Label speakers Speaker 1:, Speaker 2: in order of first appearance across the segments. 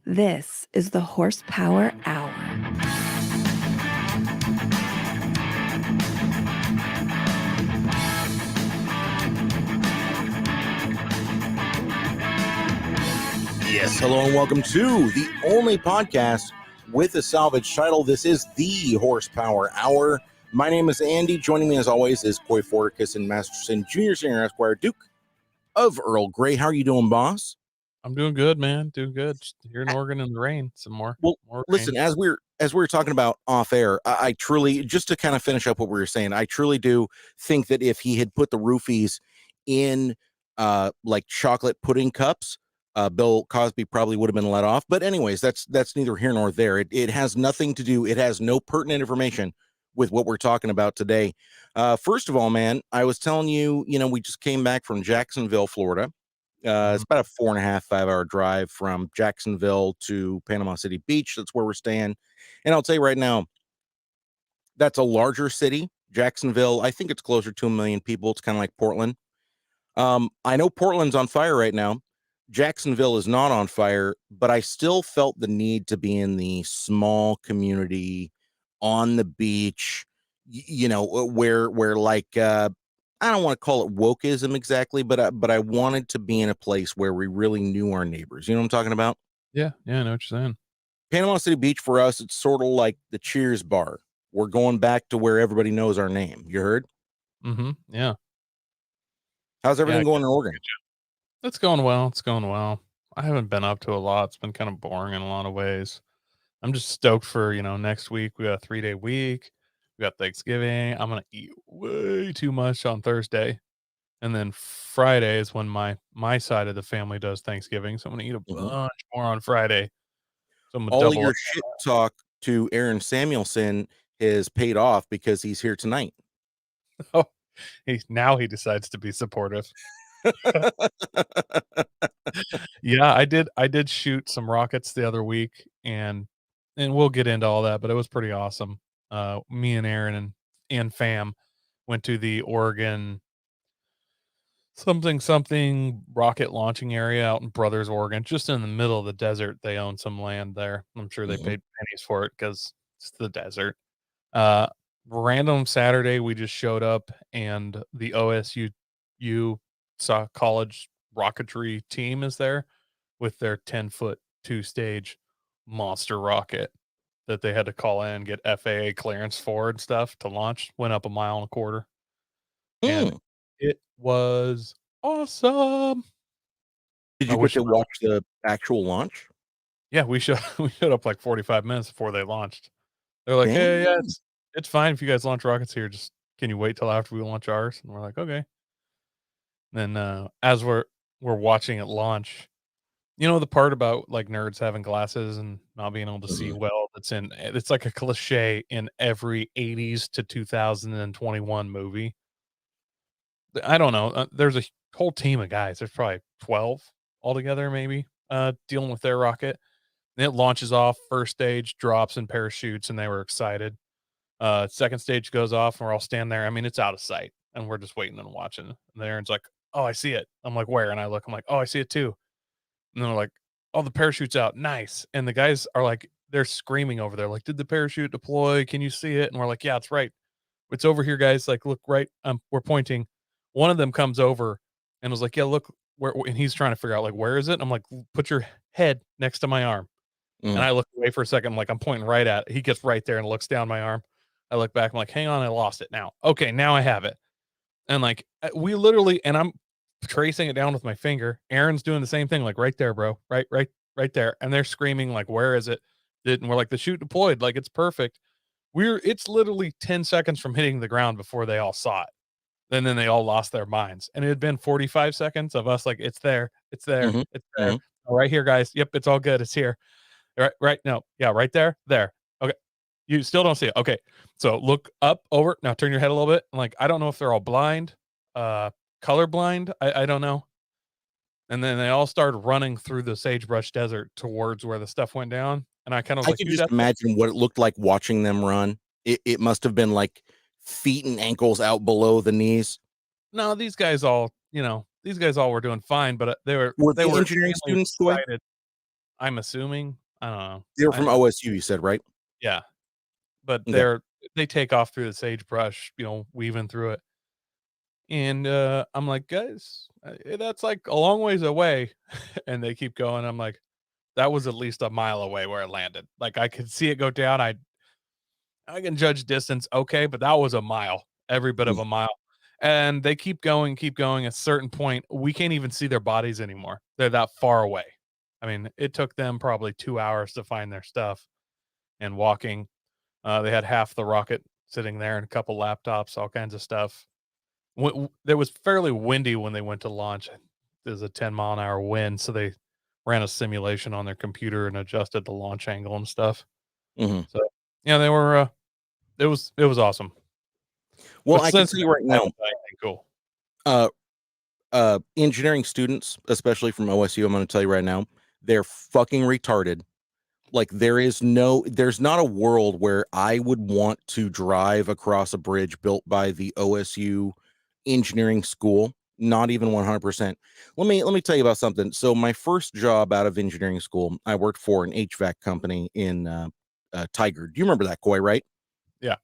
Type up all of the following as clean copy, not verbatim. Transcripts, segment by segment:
Speaker 1: This is the Horsepower Hour.
Speaker 2: Yes, hello and welcome to the only podcast with a salvage title. This is the Horsepower Hour. My name is Andy. Joining me as always is Coy Forticus and Masterson Jr. Senior Esquire Duke of Earl Grey. How are you doing, boss?
Speaker 3: I'm doing good, man. Doing good. Just here in Oregon in the rain. Some more.
Speaker 2: Well,
Speaker 3: more
Speaker 2: listen,
Speaker 3: rain.
Speaker 2: as we're talking about off air, I truly, just to kind of finish up what we were saying, I truly do think that if he had put the roofies in like chocolate pudding cups, Bill Cosby probably would have been let off. But anyways, that's neither here nor there. It has nothing to do. It has no pertinent information with what we're talking about today. First of all, man, I was telling you, we just came back from Jacksonville, Florida. It's about a 4.5-5 hour drive from Jacksonville to Panama City Beach. That's where we're staying. And I'll tell you right now, that's a larger city. Jacksonville, I think it's closer to 1 million people. It's kind of like Portland. I know Portland's on fire right now. Jacksonville is not on fire, but I still felt the need to be in the small community on the beach, where like, I don't want to call it wokeism exactly, but I wanted to be in a place where we really knew our neighbors. You know what I'm talking about?
Speaker 3: Yeah, I know what you're saying.
Speaker 2: Panama City Beach for us, it's sort of like the Cheers bar. We're going back to where everybody knows our name. You heard?
Speaker 3: Yeah.
Speaker 2: How's everything going in Oregon?
Speaker 3: It's going well. It's going well. I haven't been up to a lot. It's been kind of boring in a lot of ways. I'm just stoked for, next week. We got a 3-day week. We got Thanksgiving. I'm gonna eat way too much on Thursday. And then Friday is when my side of the family does Thanksgiving. So I'm gonna eat a bunch more on Friday. So I'm gonna
Speaker 2: All
Speaker 3: double
Speaker 2: your
Speaker 3: up.
Speaker 2: shit talk to Aaron Samuelson has paid off because he's here tonight.
Speaker 3: Oh, he decides to be supportive. Yeah, I did shoot some rockets the other week, and we'll get into all that, but it was pretty awesome. Me and Aaron and fam went to the Oregon something rocket launching area out in Brothers, Oregon, just in the middle of the desert. They own some land there. I'm sure they paid pennies for it because it's the desert. Uh, Random Saturday, we just showed up, and the OSU college rocketry team is there with their 10-foot 2-stage monster rocket that they had to call in, get FAA clearance for and stuff to launch. Went up 1.25 miles, and it was awesome.
Speaker 2: Did
Speaker 3: I
Speaker 2: you get
Speaker 3: wish
Speaker 2: to watch the actual launch?
Speaker 3: Yeah, we showed up like 45 minutes before they launched. They're like, "Hey, yeah,
Speaker 2: Damn.
Speaker 3: it's fine if you guys launch rockets here. Just can you wait till after we launch ours?" And we're like, "Okay." Then as we're watching it launch, the part about like nerds having glasses and not being able to see well, it's like a cliche in every 80s to 2021 movie. I don't know. There's a whole team of guys. There's probably 12 altogether, maybe, dealing with their rocket. And it launches off. First stage drops and parachutes, and they were excited. Second stage goes off, and we're all standing there. I mean, it's out of sight, and we're just waiting and watching. And Aaron's like, "Oh, I see it." I'm like, "Where?" And I look. I'm like, "Oh, I see it too." And they're like, "Oh, the parachute's out. Nice." And the guys are like, they're screaming over there, like, "Did the parachute deploy? Can you see it?" And we're like, "Yeah, it's right. It's over here, guys. Like, look right." We're pointing. One of them comes over and was like, "Yeah, look where," and he's trying to figure out like, "Where is it?" I'm like, "Put your head next to my arm." And I look away for a second. I'm like, I'm pointing right at it. He gets right there and looks down my arm. I look back. I'm like, hang on, I lost it now. Okay, now I have it. And like, we literally, and I'm tracing it down with my finger. Aaron's doing the same thing, like right there, bro, right there. And they're screaming like, "Where is it?" And we're like, "The chute deployed, like it's perfect." It's literally 10 seconds from hitting the ground before they all saw it. And then they all lost their minds. And it had been 45 seconds of us like, it's there, it's there, it's there. Right here, guys. Yep, it's all good. It's here. Right. No. Yeah. Right there. There. Okay. You still don't see it. Okay. So look up, over. Now turn your head a little bit. Like, I don't know if they're all blind, color blind. I don't know. And then they all started running through the sagebrush desert towards where the stuff went down. And I kind of was
Speaker 2: I
Speaker 3: like,
Speaker 2: can
Speaker 3: dude,
Speaker 2: just imagine what it looked like watching them run. It must have been like feet and ankles out below the knees.
Speaker 3: No, these guys all were doing fine, but they were
Speaker 2: the engineering
Speaker 3: extremely
Speaker 2: students, Toy?
Speaker 3: excited. I'm assuming. I don't know.
Speaker 2: They're from OSU, you said, right?
Speaker 3: Yeah, but
Speaker 2: Okay.
Speaker 3: they take off through the sagebrush, weaving through it. And I'm like, guys, that's like a long ways away. And they keep going. I'm like, that was at least a mile away where it landed. Like I could see it go down. I can judge distance, okay, but that was a mile, every bit of a mile. And they keep going, keep going. At a certain point, we can't even see their bodies anymore. They're that far away. I mean, it took them probably 2 hours to find their stuff and walking. They had half the rocket sitting there and a couple laptops, all kinds of stuff. It was fairly windy when they went to launch. There's a 10-mile-an-hour wind, so they ran a simulation on their computer and adjusted the launch angle and stuff.
Speaker 2: Mhm.
Speaker 3: So, yeah, they were. It was awesome.
Speaker 2: Well,
Speaker 3: But
Speaker 2: I can
Speaker 3: since
Speaker 2: tell you right
Speaker 3: I
Speaker 2: now,
Speaker 3: haven't done anything cool.
Speaker 2: engineering students, especially from OSU, I'm going to tell you right now, they're fucking retarded. Like there's not a world where I would want to drive across a bridge built by the OSU engineering school. Not even 100%. Let me tell you about something. So my first job out of engineering school, I worked for an HVAC company in Tiger. Do you remember that, Coy, right?
Speaker 3: Yeah.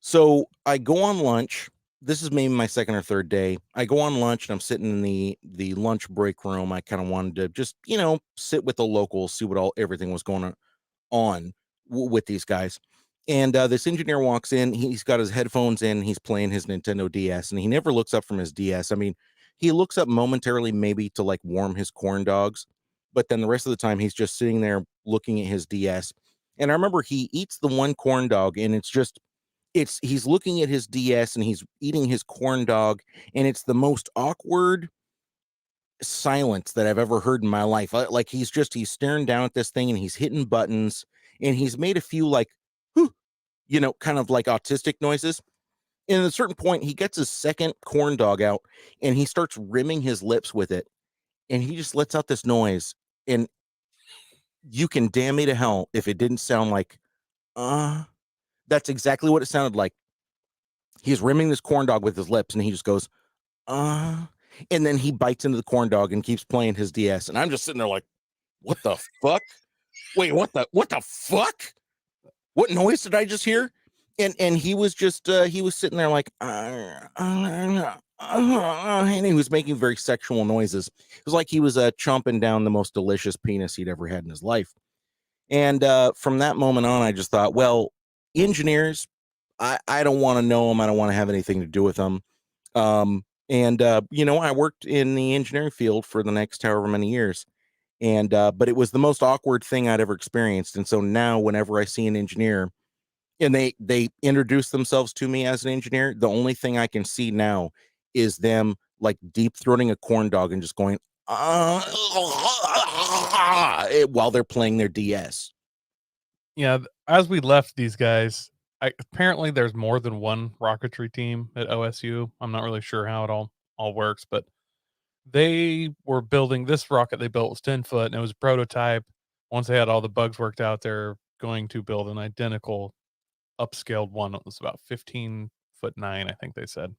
Speaker 2: So I go on lunch. This is maybe my second or third day. I go on lunch and I'm sitting in the lunch break room. I kind of wanted to just, sit with the locals, see what everything was going on with these guys. And this engineer walks in. He's got his headphones in. He's playing his Nintendo DS, and he never looks up from his DS. I mean, he looks up momentarily, maybe to like warm his corn dogs, but then the rest of the time he's just sitting there looking at his DS. And I remember he eats the one corn dog, and he's looking at his DS and he's eating his corn dog, and it's the most awkward silence that I've ever heard in my life. Like he's staring down at this thing and he's hitting buttons, and he's made a few like, whew, kind of like autistic noises. And at a certain point, he gets his second corn dog out and he starts rimming his lips with it, and he just lets out this noise. And you can damn me to hell if it didn't sound like, that's exactly what it sounded like. He's rimming this corn dog with his lips, and he just goes, and then he bites into the corn dog and keeps playing his DS. And I'm just sitting there like, what the fuck? Wait, what the fuck? What noise did I just hear? And he was just he was sitting there like, and he was making very sexual noises. It was like he was chomping down the most delicious penis he'd ever had in his life. And from that moment on, I just thought, well, engineers, I don't want to know them. I don't want to have anything to do with them. I worked in the engineering field for the next however many years. And but it was the most awkward thing I'd ever experienced. And so now whenever I see an engineer and they introduce themselves to me as an engineer, the only thing I can see now is them like deep throating a corn dog and just going while they're playing their DS.
Speaker 3: Yeah, as we left these guys, apparently there's more than one rocketry team at OSU. I'm not really sure how it all works, but they were building this rocket they built was 10 foot and it was a prototype. Once they had all the bugs worked out, they're going to build an identical upscaled one. It was about 15'9", I think they said.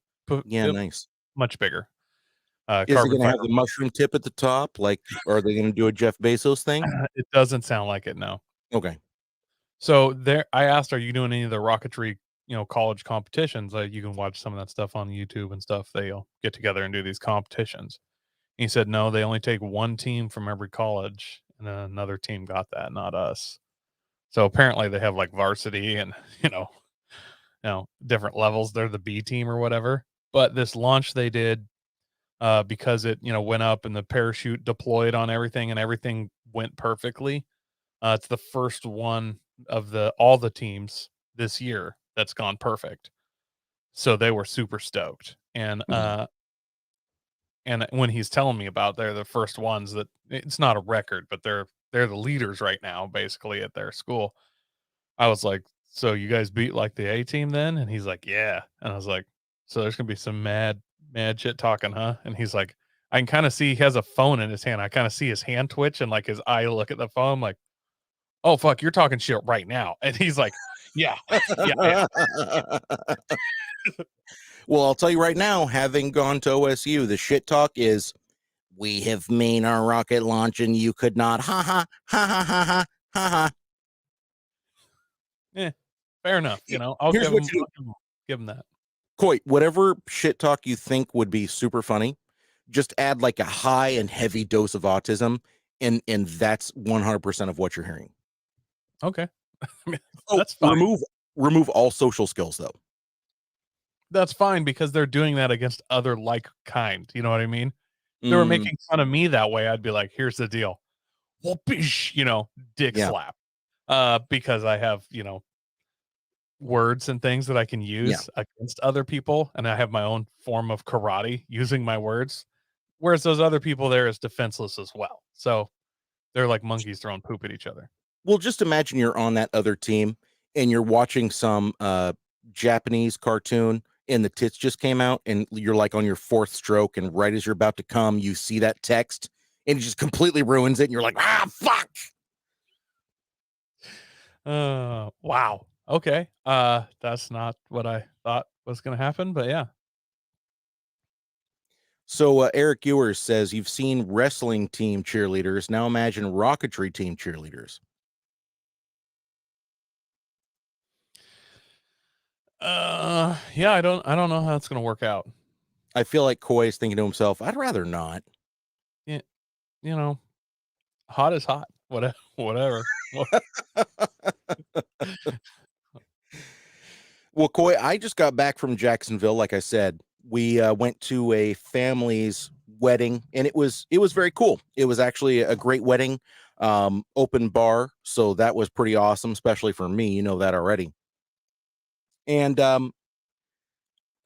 Speaker 2: Yeah, nice.
Speaker 3: Much bigger.
Speaker 2: Is it
Speaker 3: Carbon
Speaker 2: going to have
Speaker 3: fiber.
Speaker 2: the mushroom tip at the top? Like, are they going to do a Jeff Bezos thing?
Speaker 3: It doesn't sound like it, no.
Speaker 2: Okay.
Speaker 3: So there, I asked, "Are you doing any of the rocketry, college competitions?" Like you can watch some of that stuff on YouTube and stuff. They'll get together and do these competitions. And he said, "No, they only take one team from every college, and then another team got that, not us." So apparently they have like varsity and different levels. They're the B team or whatever. But this launch they did, because it went up and the parachute deployed on everything and everything went perfectly. It's the first one of all the teams this year that's gone perfect. So they were super stoked. And and when he's telling me about they're the first ones that it's not a record, but they're the leaders right now basically at their school. I was like, "So you guys beat like the A team then?" And he's like, "Yeah." And I was like, "So there's going to be some mad shit talking, huh?" And he's like, I can kind of see he has a phone in his hand. I kind of see his hand twitch and like his eye look at the phone. I'm like, "Oh fuck, you're talking shit right now." And he's like, "Yeah, yeah."
Speaker 2: Well, I'll tell you right now, having gone to OSU, the shit talk is We have made our rocket launch and you could not. Ha ha ha ha ha ha ha ha.
Speaker 3: Yeah, fair enough. You know, I'll
Speaker 2: Here's
Speaker 3: give
Speaker 2: what
Speaker 3: him,
Speaker 2: you do.
Speaker 3: give him that.
Speaker 2: Coy, whatever shit talk you think would be super funny, just add like a high and heavy dose of autism, and that's 100% of what you're hearing.
Speaker 3: Okay. I mean,
Speaker 2: Oh,
Speaker 3: that's fine.
Speaker 2: remove all social skills though.
Speaker 3: That's fine because they're doing that against other like kind. You know what I mean? If they were making fun of me that way, I'd be like, here's the deal. Whoopish, you know, dick
Speaker 2: Yeah.
Speaker 3: slap. Because I have, you know, words and things that I can use against other people, and I have my own form of karate using my words. Whereas those other people there is defenseless as well. So they're like monkeys throwing poop at each other.
Speaker 2: Well, just imagine you're on that other team and you're watching some Japanese cartoon and the tits just came out and you're like on your fourth stroke, and right as you're about to come, you see that text and it just completely ruins it. And you're like, ah, fuck.
Speaker 3: Wow. Okay. That's not what I thought was going to happen, but yeah.
Speaker 2: So Eric Ewers says you've seen wrestling team cheerleaders. Now imagine rocketry team cheerleaders.
Speaker 3: Yeah, I don't know how it's going to work out.
Speaker 2: I feel like Coy is thinking to himself, I'd rather not.
Speaker 3: Yeah. You know, hot is hot. Whatever.
Speaker 2: Well, Coy, I just got back from Jacksonville. Like I said, we went to a family's wedding, and it was very cool. It was actually a great wedding, open bar, so that was pretty awesome, especially for me. You know that already. And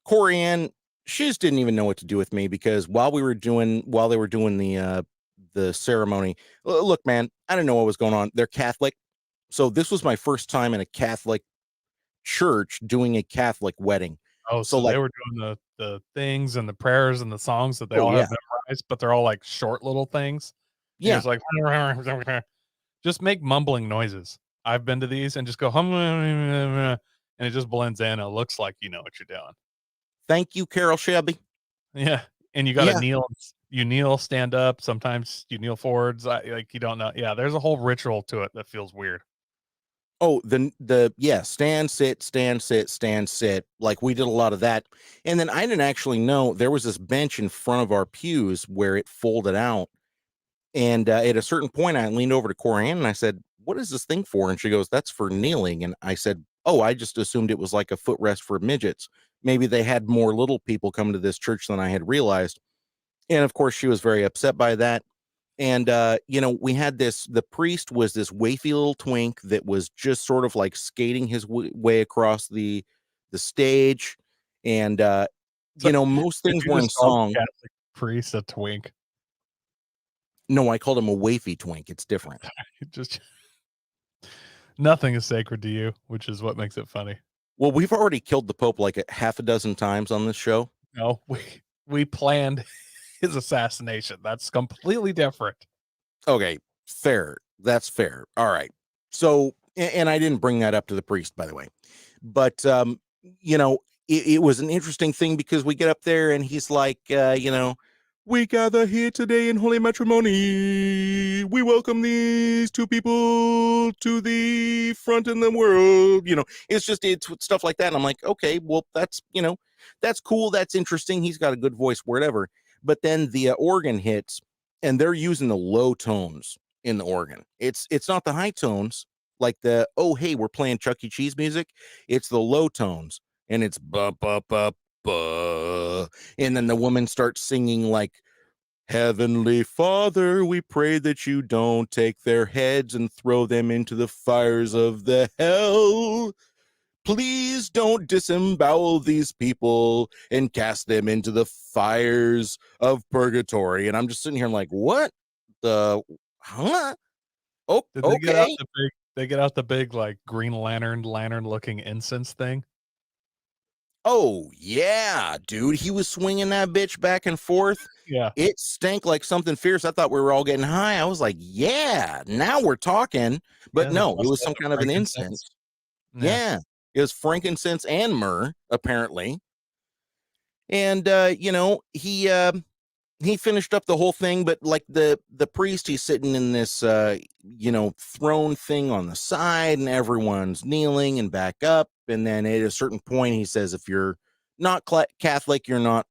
Speaker 2: Corianne, she just didn't even know what to do with me because while they were doing the ceremony, look, man, I didn't know what was going on. They're Catholic, so this was my first time in a Catholic church doing a Catholic wedding.
Speaker 3: Oh,
Speaker 2: So
Speaker 3: so they
Speaker 2: like,
Speaker 3: were doing the things and the prayers and the songs that they
Speaker 2: oh
Speaker 3: all
Speaker 2: yeah,
Speaker 3: have memorized, but they're all like short little things. And you're
Speaker 2: yeah.
Speaker 3: just like, just make mumbling noises. I've been to these and just go hum, and it just blends in. It looks like you know what you're doing.
Speaker 2: Thank you, Carol Shelby.
Speaker 3: Yeah, and you got to
Speaker 2: Yeah.
Speaker 3: kneel. You kneel, stand up. Sometimes you kneel forwards. Like you don't know. Yeah, there's a whole ritual to it that feels weird.
Speaker 2: Oh, yeah, stand, sit, stand, sit, stand, sit. Like we did a lot of that. And then I didn't actually know there was this bench in front of our pews where it folded out. And at a certain point, I leaned over to Corianne and I said, "What is this thing for?" And she goes, "That's for kneeling." And I said, "Oh, I just assumed it was like a footrest for midgets. Maybe they had more little people come to this church than I had realized." And of course, she was very upset by that. And we had the priest was this wafy little twink that was just sort of like skating his way across the stage. And
Speaker 3: So,
Speaker 2: most
Speaker 3: did
Speaker 2: things
Speaker 3: you
Speaker 2: were in
Speaker 3: just call
Speaker 2: song.
Speaker 3: the Catholic priest a twink?
Speaker 2: No, I called him a wafy twink. It's different.
Speaker 3: Just nothing is sacred to you, which is what makes it funny.
Speaker 2: Well, we've already killed the Pope like a half a dozen times on this show.
Speaker 3: No, we planned his assassination. That's completely different.
Speaker 2: Okay, fair. That's fair. All right. So, and I didn't bring that up to the priest, by the way, but it was an interesting thing because we get up there and he's like, we gather here today in holy matrimony. We welcome these two people to the front in the world. It's stuff like that. And I'm like, okay, well, that's cool. That's interesting. He's got a good voice, whatever. But then the organ hits, and they're using the low tones in the organ. It's not the high tones like the, oh, hey, we're playing Chuck E. Cheese music. It's the low tones, and it's ba ba ba ba, and then the woman starts singing like, Heavenly Father, we pray that you don't take their heads and throw them into the fires of the hell. Please don't disembowel these people and cast them into the fires of purgatory. And I'm just sitting here, I'm like, what the, huh? Oh,
Speaker 3: Did they get out
Speaker 2: okay.
Speaker 3: the big? They get out the big like Green Lantern looking incense thing.
Speaker 2: Oh, yeah, dude. He was swinging that bitch back and forth.
Speaker 3: Yeah,
Speaker 2: It stank like something fierce. I thought we were all getting high. I was like, yeah, now we're talking. But
Speaker 3: yeah. They
Speaker 2: no, it
Speaker 3: must
Speaker 2: was
Speaker 3: have
Speaker 2: some
Speaker 3: the
Speaker 2: kind of an
Speaker 3: frankincense.
Speaker 2: incense.
Speaker 3: Yeah,
Speaker 2: Yeah, it was frankincense and myrrh, apparently. And, he he finished up the whole thing, but like the priest, he's sitting in this throne thing on the side, and everyone's kneeling and back up. And then at a certain point, he says, if you're not Catholic, you're not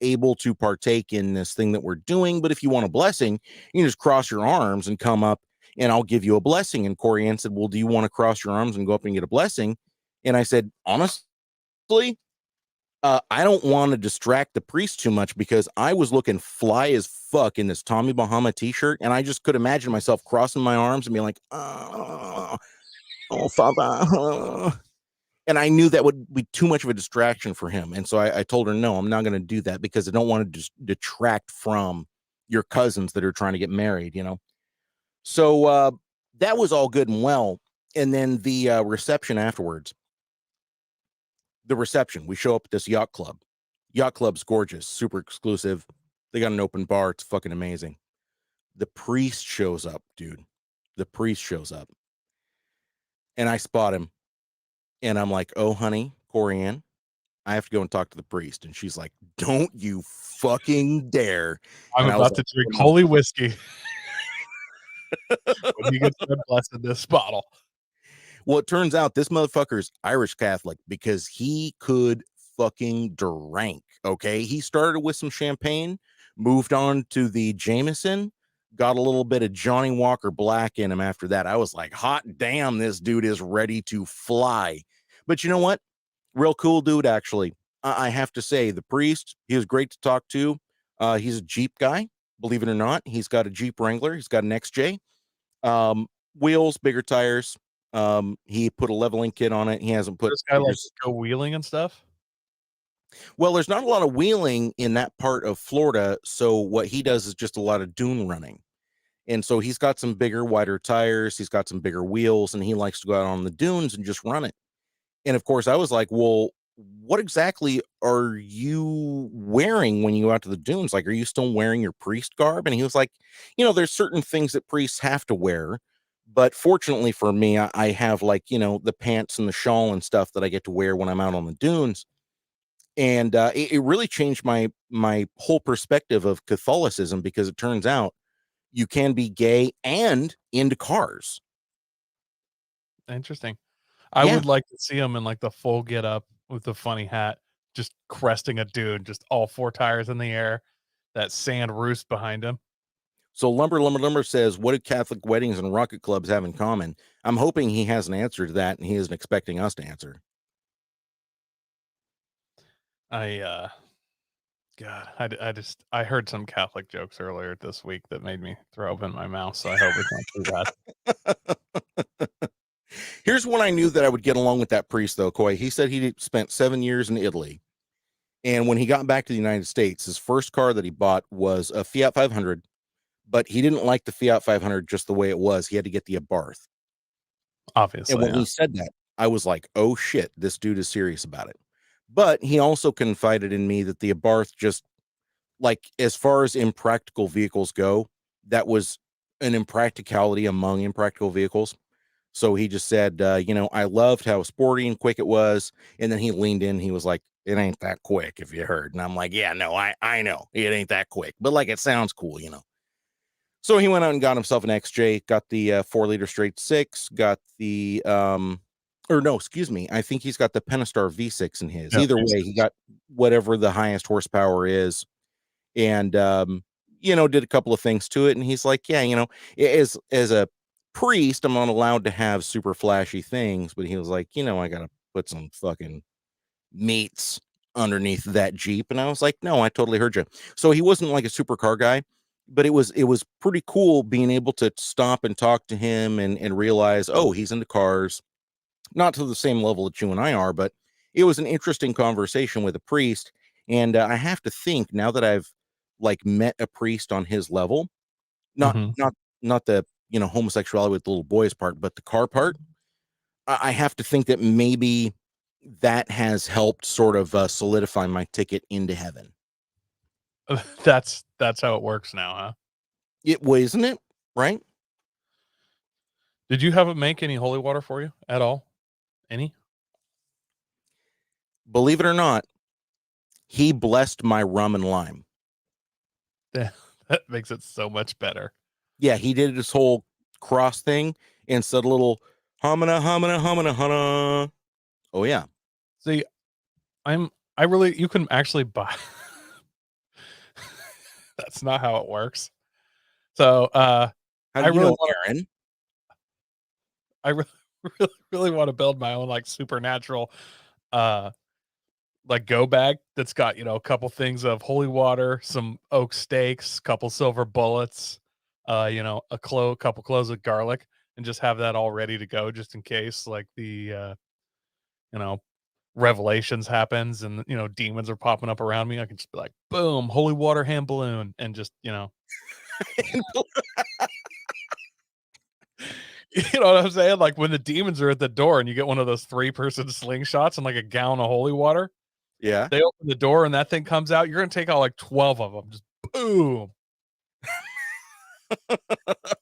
Speaker 2: able to partake in this thing that we're doing. But if you want a blessing, you can just cross your arms and come up, and I'll give you a blessing. And Corianne said, well, do you want to cross your arms and go up and get a blessing? And I said, honestly, I don't want to distract the priest too much, because I was looking fly as fuck in this Tommy Bahama t-shirt, and I just could imagine myself crossing my arms and being like, oh, Father. And I knew that would be too much of a distraction for him. And so I told her, no, I'm not going to do that, because I don't want to just detract from your cousins that are trying to get married, So that was all good and well. And then the reception afterwards. The reception, we show up at this yacht club. Yacht club's gorgeous, super exclusive. They got an open bar. It's fucking amazing. The priest shows up, dude. The priest shows up. And I spot him. And I'm like, oh, honey, Corianne, I have to go and talk to the priest. And she's like, don't you fucking dare.
Speaker 3: I'm
Speaker 2: and
Speaker 3: about to drink holy whiskey. When you get to blessed in this bottle.
Speaker 2: Well, it turns out this motherfucker's Irish Catholic, because he could fucking drink. Okay. He started with some champagne, moved on to the Jameson, got a little bit of Johnny Walker Black in him after that. I was like, hot damn, this dude is ready to fly. But you know what? Real cool dude, actually. I have to say, the priest, he was great to talk to. He's a Jeep guy, believe it or not. He's got a Jeep Wrangler. He's got an XJ. Wheels, bigger tires. He put a leveling kit on it. He hasn't put
Speaker 3: this guy likes to go wheeling and stuff.
Speaker 2: Well, there's not a lot of wheeling in that part of Florida, so what he does is just a lot of dune running. And so he's got some bigger, wider tires, he's got some bigger wheels, and he likes to go out on the dunes and just run it. And of course, I was like, well, what exactly are you wearing when you go out to the dunes? Like, are you still wearing your priest garb? And he was like, there's certain things that priests have to wear. But fortunately for me, I have like, the pants and the shawl and stuff that I get to wear when I'm out on the dunes. And it really changed my whole perspective of Catholicism, because it turns out you can be gay and into cars.
Speaker 3: Interesting. I
Speaker 2: Yeah.
Speaker 3: would like to see him in like the full get up with the funny hat, just cresting a dude, just all four tires in the air, that sand roost behind him.
Speaker 2: So Lumber says, what do Catholic weddings and rocket clubs have in common? I'm hoping he has an answer to that, and he isn't expecting us to answer.
Speaker 3: I heard some Catholic jokes earlier this week that made me throw up in my mouth, so I hope it's not too bad.
Speaker 2: Here's one I knew that I would get along with that priest, though, Coy. He said he spent 7 years in Italy. And when he got back to the United States, his first car that he bought was a Fiat 500, but he didn't like the Fiat 500 just the way it was. He had to get the Abarth.
Speaker 3: Obviously.
Speaker 2: And when he said that, I was like, oh shit, this dude is serious about it. But he also confided in me that the Abarth, just like, as far as impractical vehicles go, that was an impracticality among impractical vehicles. So he just said, I loved how sporty and quick it was. And then he leaned in. He was like, it ain't that quick, if you heard. And I'm like, yeah, no, I know it ain't that quick, but like, it sounds cool, So he went out and got himself an XJ, got the 4-liter straight six, got the, I think he's got the Pentastar V6 in his. Either way, he got whatever the highest horsepower is. And, did a couple of things to it. And he's like, yeah, as a priest, I'm not allowed to have super flashy things. But he was like, I got to put some fucking meats underneath that Jeep. And I was like, no, I totally heard you. So he wasn't like a supercar guy, but it was pretty cool being able to stop and talk to him and realize, oh, he's into cars, not to the same level that you and I are, but it was an interesting conversation with a priest. And I have to think, now that I've like met a priest on his level, not the homosexuality with the little boys part, but the car part, I have to think that maybe that has helped sort of solidify my ticket into heaven.
Speaker 3: That's how it works now, huh?
Speaker 2: Isn't it? Right?
Speaker 3: Did you have it make any holy water for you at all? Any?
Speaker 2: Believe it or not, he blessed my rum and lime.
Speaker 3: That makes it so much better.
Speaker 2: Yeah, he did this whole cross thing instead of little humana humana humana humana. Oh yeah.
Speaker 3: See, you can actually buy. That's not how it works. So,
Speaker 2: How
Speaker 3: I
Speaker 2: do you
Speaker 3: really
Speaker 2: know,
Speaker 3: want
Speaker 2: Aaron?
Speaker 3: I really, really want to build my own like supernatural, uh, like go bag that's got, a couple things of holy water, some oak steaks, couple silver bullets, couple cloves of garlic, and just have that all ready to go just in case like you know, revelations happens and demons are popping up around me. I can just be like, boom, holy water hand balloon, and just you know what I'm saying? Like when the demons are at the door and you get one of those 3-person slingshots and like a gallon of holy water,
Speaker 2: Yeah.
Speaker 3: they open the door and that thing comes out. You're gonna take out like 12 of them. Just boom.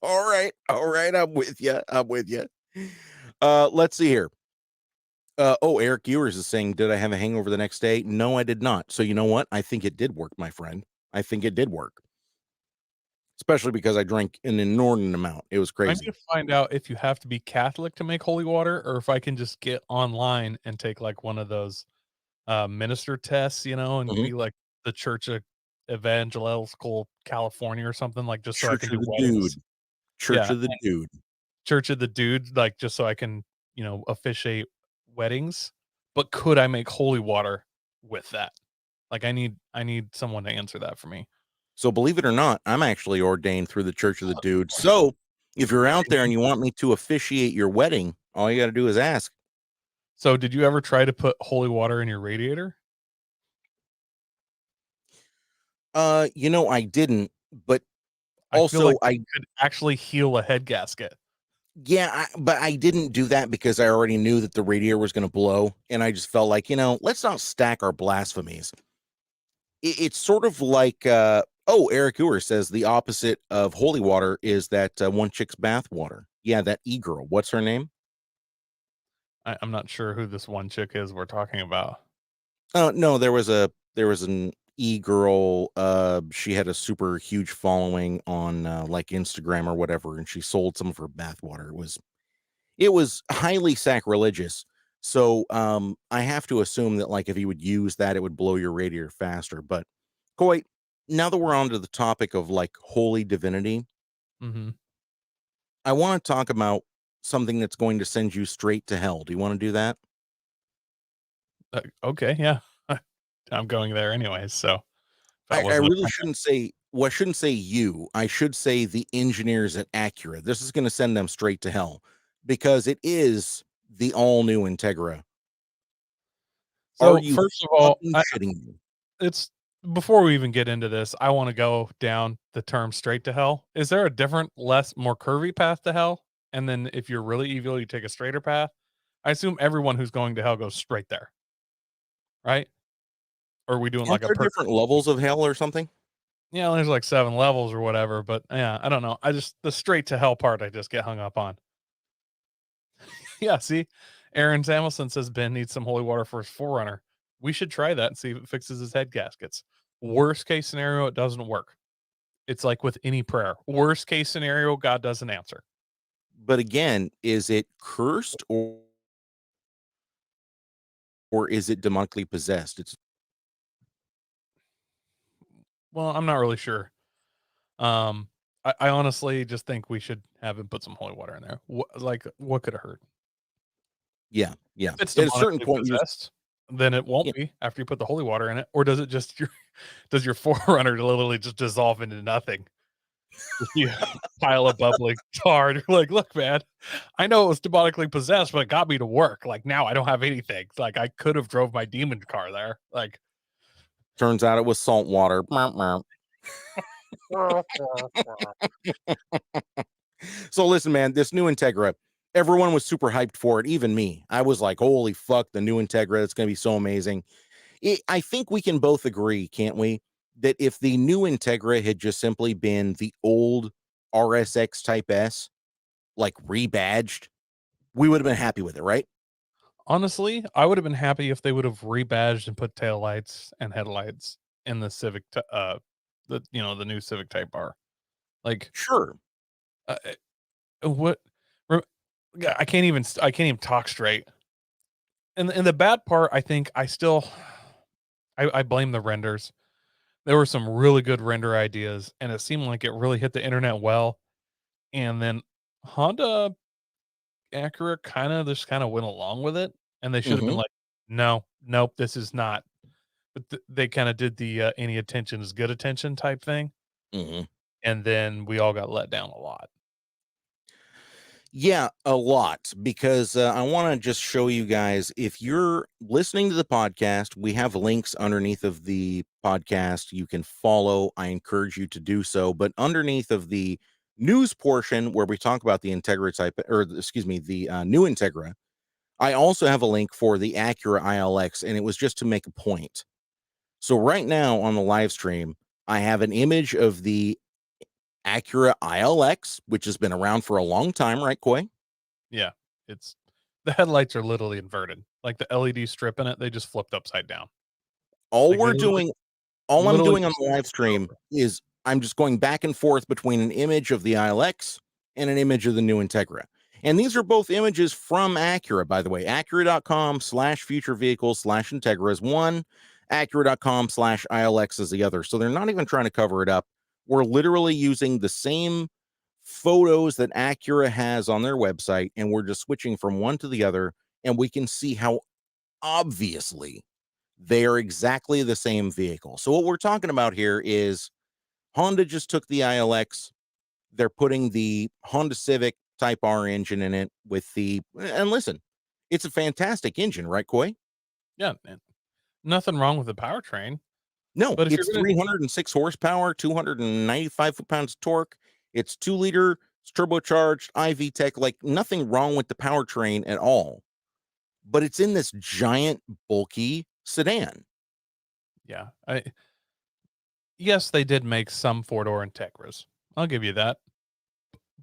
Speaker 2: All right. All right. I'm with you. I'm with you. Let's see here. Eric Ewers is saying, did I have a hangover the next day? No, I did not. So you know what? I think it did work, my friend. I think it did work. Especially because I drank an inordinate amount. It was
Speaker 3: I
Speaker 2: crazy.
Speaker 3: need to find out if you have to be Catholic to make holy water or if I can just get online and take like one of those minister tests, and
Speaker 2: Mhm.
Speaker 3: be like the Church of Evangelical California or something, like just so I
Speaker 2: Church
Speaker 3: can
Speaker 2: of
Speaker 3: do
Speaker 2: the
Speaker 3: weddings.
Speaker 2: Dude. Church
Speaker 3: Yeah,
Speaker 2: of the Dude.
Speaker 3: Church of the Dude, like just so I can, officiate weddings. But could I make holy water with that? Like I need someone to answer that for me.
Speaker 2: So believe it or not, I'm actually ordained through the Church of the Dude. So if you're out there and you want me to officiate your wedding, all you got to do is ask.
Speaker 3: So did you ever try to put holy water in your radiator?
Speaker 2: I didn't, but
Speaker 3: I feel
Speaker 2: also
Speaker 3: like that could actually heal a head gasket.
Speaker 2: but I didn't do that because I already knew that the radiator was going to blow, and I just felt like, let's not stack our blasphemies. It's sort of like, Eric Ewer says the opposite of holy water is that one chick's bath water. Yeah, that e-girl. What's her name?
Speaker 3: I'm not sure who this one chick is we're talking about.
Speaker 2: No, there was an e-girl. She had a super huge following on like Instagram or whatever, and she sold some of her bath water. It was highly sacrilegious. So I have to assume that like if you would use that, it would blow your radiator faster. But Coy, now that we're on to the topic of like holy divinity,
Speaker 3: Mhm.
Speaker 2: I want to talk about something that's going to send you straight to hell. Do you want to do that?
Speaker 3: Okay, yeah. I'm going there anyways, so if that
Speaker 2: I
Speaker 3: wasn't a
Speaker 2: really
Speaker 3: premise.
Speaker 2: shouldn't say, well, I shouldn't say you. I should say the engineers at Acura. This is going to send them straight to hell because it is the all new Integra. Are
Speaker 3: So,
Speaker 2: you
Speaker 3: first of all,
Speaker 2: fucking shitting me?
Speaker 3: it's before we even get into this, I wanna go down the term straight to hell. Is there a different, more curvy path to hell? And then if you're really evil, you take a straighter path? I assume everyone who's going to hell goes straight there, right? Or are we doing
Speaker 2: Aren't
Speaker 3: like a
Speaker 2: there different
Speaker 3: purgatory?
Speaker 2: levels of hell or something?
Speaker 3: Yeah, there's like 7 levels or whatever, but yeah, I don't know. The straight to hell part I just get hung up on. Yeah, see? Aaron Samuelson says Ben needs some holy water for his Forerunner. We should try that and see if it fixes his head gaskets. Worst case scenario, it doesn't work. It's like with any prayer. Worst case scenario, God doesn't answer.
Speaker 2: But again, is it cursed or is it demonically possessed? It's
Speaker 3: Well, I'm not really sure. Um, I honestly just think we should have him put some holy water in there. What could it hurt?
Speaker 2: yeah, yeah.
Speaker 3: If it's
Speaker 2: At a certain
Speaker 3: demonically
Speaker 2: point,
Speaker 3: possessed, then it won't
Speaker 2: yeah,
Speaker 3: be after you put the holy water in it. Or does it just does your Forerunner literally just dissolve into nothing? You pile of bubbling tar. You're like, look, man, I know it was demonically possessed, but it got me to work. Like now I don't have anything. Like I could have drove my demon car there. Like
Speaker 2: turns out it was salt water. So listen, man, this new Integra, everyone was super hyped for it, even me. I was like, holy fuck, the new Integra, it's going to be so amazing. I think we can both agree, can't we, that if the new Integra had just simply been the old RSX Type S, like rebadged, we would have been happy with it, right?
Speaker 3: honestly, I would have been happy if they would have rebadged and put taillights and headlights in the the new Civic Type R. Like,
Speaker 2: Sure.
Speaker 3: what? I can't even talk straight. And the bad part, I think, I blame the renders. There were some really good render ideas, and it seemed like it really hit the internet well. And then Honda, Acura kind of went along with it, and they should have been
Speaker 2: Hmm.
Speaker 3: like, no, nope, this is not. But they kind of did the any attention is good attention type thing,
Speaker 2: Hmm.
Speaker 3: and then we all got let down a lot.
Speaker 2: Yeah, a lot, because I want to just show you guys, if you're listening to the podcast, we have links underneath of the podcast you can follow. I encourage you to do so. But underneath of the news portion where we talk about the Integra type, or excuse me, the new Integra, I also have a link for the Acura ILX, and it was just to make a point. So right now on the live stream, I have an image of the Acura ILX, which has been around for a long time, right, Coy?
Speaker 3: Yeah, it's the headlights are literally inverted, like the LED strip in it. They just flipped upside down.
Speaker 2: All
Speaker 3: Like they
Speaker 2: we're doing all I'm
Speaker 3: literally
Speaker 2: doing on
Speaker 3: just
Speaker 2: the live stream is I'm just going back and forth between an image of the ILX and an image of the new Integra. And these are both images from Acura, by the way. Acura.com/future vehicles/Integra is one, Acura.com/ILX is the other. So they're not even trying to cover it up. We're literally using the same photos that Acura has on their website, and we're just switching from one to the other, and we can see how obviously they are exactly the same vehicle. So what we're talking about here is Honda just took the ILX. They're putting the Honda Civic Type R engine in it with the, and listen, it's a fantastic engine, right, Coy?
Speaker 3: yeah, man. Nothing wrong with the powertrain,
Speaker 2: No,
Speaker 3: but if you're
Speaker 2: it's
Speaker 3: gonna
Speaker 2: 306 horsepower, 295 foot-pounds of torque. It's 2-liter, it's turbocharged, IV Tech, like nothing wrong with the powertrain at all. But it's in this giant, bulky sedan.
Speaker 3: yeah, yes, they did make some four-door Integras. I'll give you that.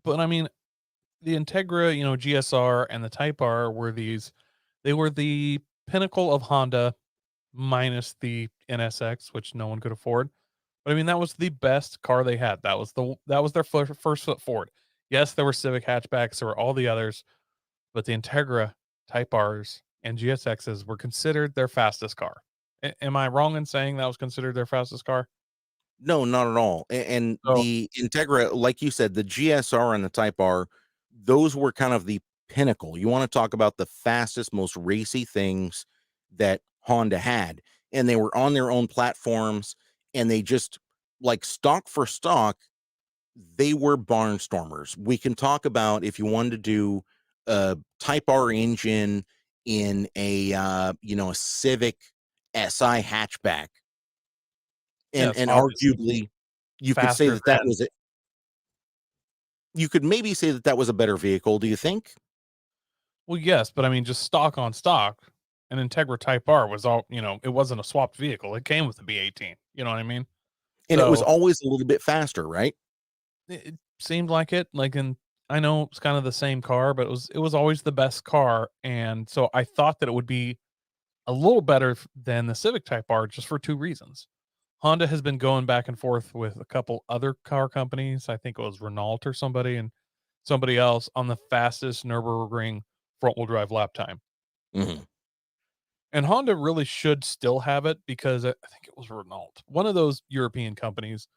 Speaker 3: But I mean, the Integra, GSR and the Type R they were the pinnacle of Honda minus the NSX, which no one could afford. But I mean, that was the best car they had. That was their first foot forward. Yes, there were Civic hatchbacks, there were all the others, but the Integra, Type Rs, and GSXs were considered their fastest car. Am I wrong in saying that was considered their fastest car?
Speaker 2: No, not at all. And
Speaker 3: So
Speaker 2: the Integra, like you said, the GSR and the Type R, those were kind of the pinnacle. You want to talk about the fastest, most racy things that Honda had. And they were on their own platforms, and they just, like, stock for stock, they were barnstormers. We can talk about if you wanted to do a Type R engine in a a Civic SI hatchback, and
Speaker 3: yes,
Speaker 2: and
Speaker 3: obviously
Speaker 2: arguably you could say
Speaker 3: faster
Speaker 2: that that
Speaker 3: than
Speaker 2: was it. You could maybe say that that was a better vehicle, do you think?
Speaker 3: well, yes, but I mean just stock on stock. An Integra Type R was it wasn't a swapped vehicle. It came with the B18. You know what I mean?
Speaker 2: And it was
Speaker 3: So
Speaker 2: always a little bit faster, right?
Speaker 3: it seemed like it. I know it's kind of the same car, but it was always the best car, and so I thought that it would be a little better than the Civic Type R just for two reasons. Honda has been going back and forth with a couple other car companies. I think it was Renault or somebody else on the fastest Nürburgring front wheel drive lap time.
Speaker 2: Mhm.
Speaker 3: And Honda really should still have it because I think it was Renault, one of those European companies.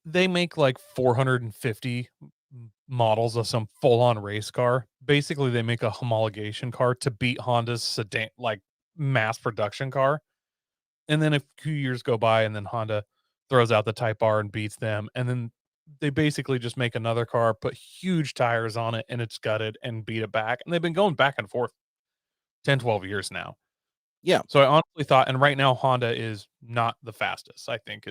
Speaker 3: They make like 450 models of some full on race car. Basically, they make a homologation car to beat Honda's sedan, like mass production car. And then a few years go by, and then Honda throws out the Type R and beats them. And then they basically just make another car, put huge tires on it, and it's gutted and beat it back. And they've been going back and forth 10, 12 years now.
Speaker 2: Yeah.
Speaker 3: So I honestly thought, and right now Honda is not the fastest. I think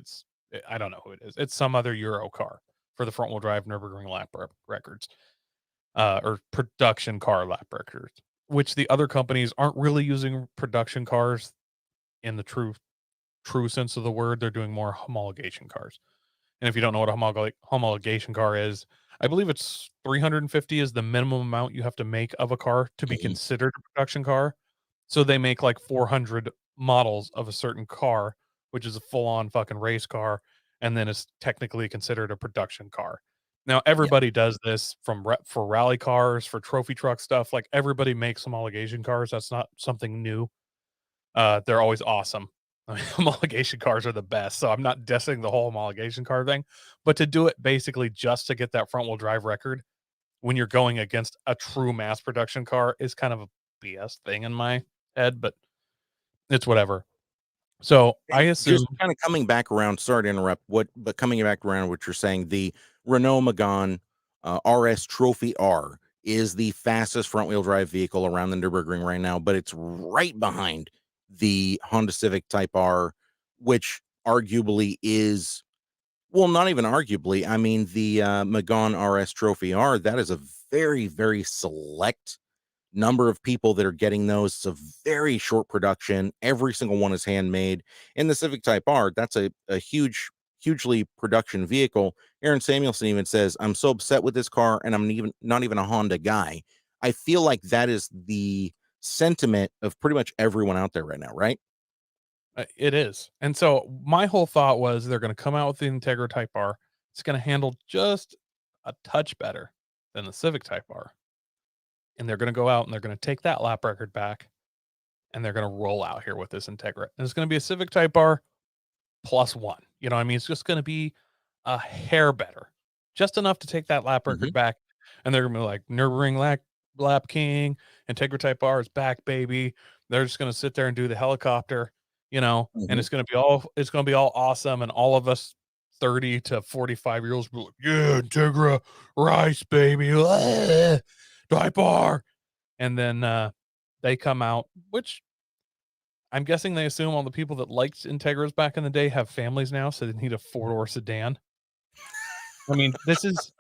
Speaker 3: I don't know who it is. It's some other Euro car for the front wheel drive Nürburgring lap records, or production car lap records, which the other companies aren't really using production cars in the true sense of the word. They're doing more homologation cars. And if you don't know what a homologation car is, I believe it's 350 is the minimum amount you have to make of a car to be
Speaker 2: Mhm.
Speaker 3: considered a production car. So they make like 400 models of a certain car, which is a full on fucking race car. and then it's technically considered a production car. Now everybody does this for rally cars, for trophy truck stuff. Like everybody makes homologation cars. That's not something new. They're always awesome. I mean, homologation cars are the best. So I'm not dissing the whole homologation car thing, but to do it basically just to get that front wheel drive record when you're going against a true mass production car is kind of a BS thing in my head, but it's whatever. So I
Speaker 2: And
Speaker 3: assume
Speaker 2: just kind of coming back around, sorry to interrupt, but coming back around what you're saying, the Renault Megane RS Trophy R is the fastest front wheel drive vehicle around the Nürburgring right now, but it's right behind the Honda Civic Type R, which arguably is, well, not even arguably. I mean, the Megane RS Trophy R, that is a very, very select number of people that are getting those. It's a very short production. Every single one is handmade. In the Civic Type R, that's a hugely production vehicle. Aaron Samuelson even says, I'm so upset with this car, and I'm not even a Honda guy. I feel like that is the sentiment of pretty much everyone out there right now, right?
Speaker 3: it is. And so my whole thought was they're going to come out with the Integra Type R. It's going to handle just a touch better than the Civic Type R. And they're going to go out and they're going to take that lap record back and they're going to roll out here with this Integra. And it's going to be a Civic Type R +1. You know what I mean? It's just going to be a hair better, just enough to take that lap record back. And they're going to be like, Nürburgring lap king, Integra Type R is back, baby. They're just going to sit there and do the helicopter, you know, and it's going to be all awesome. And all of us 30 to 45-year-olds be like, yeah, Integra rice, baby. Type R. And then they come out, which I'm guessing they assume all the people that liked Integras back in the day have families now, so they need a 4-door sedan. I mean, this is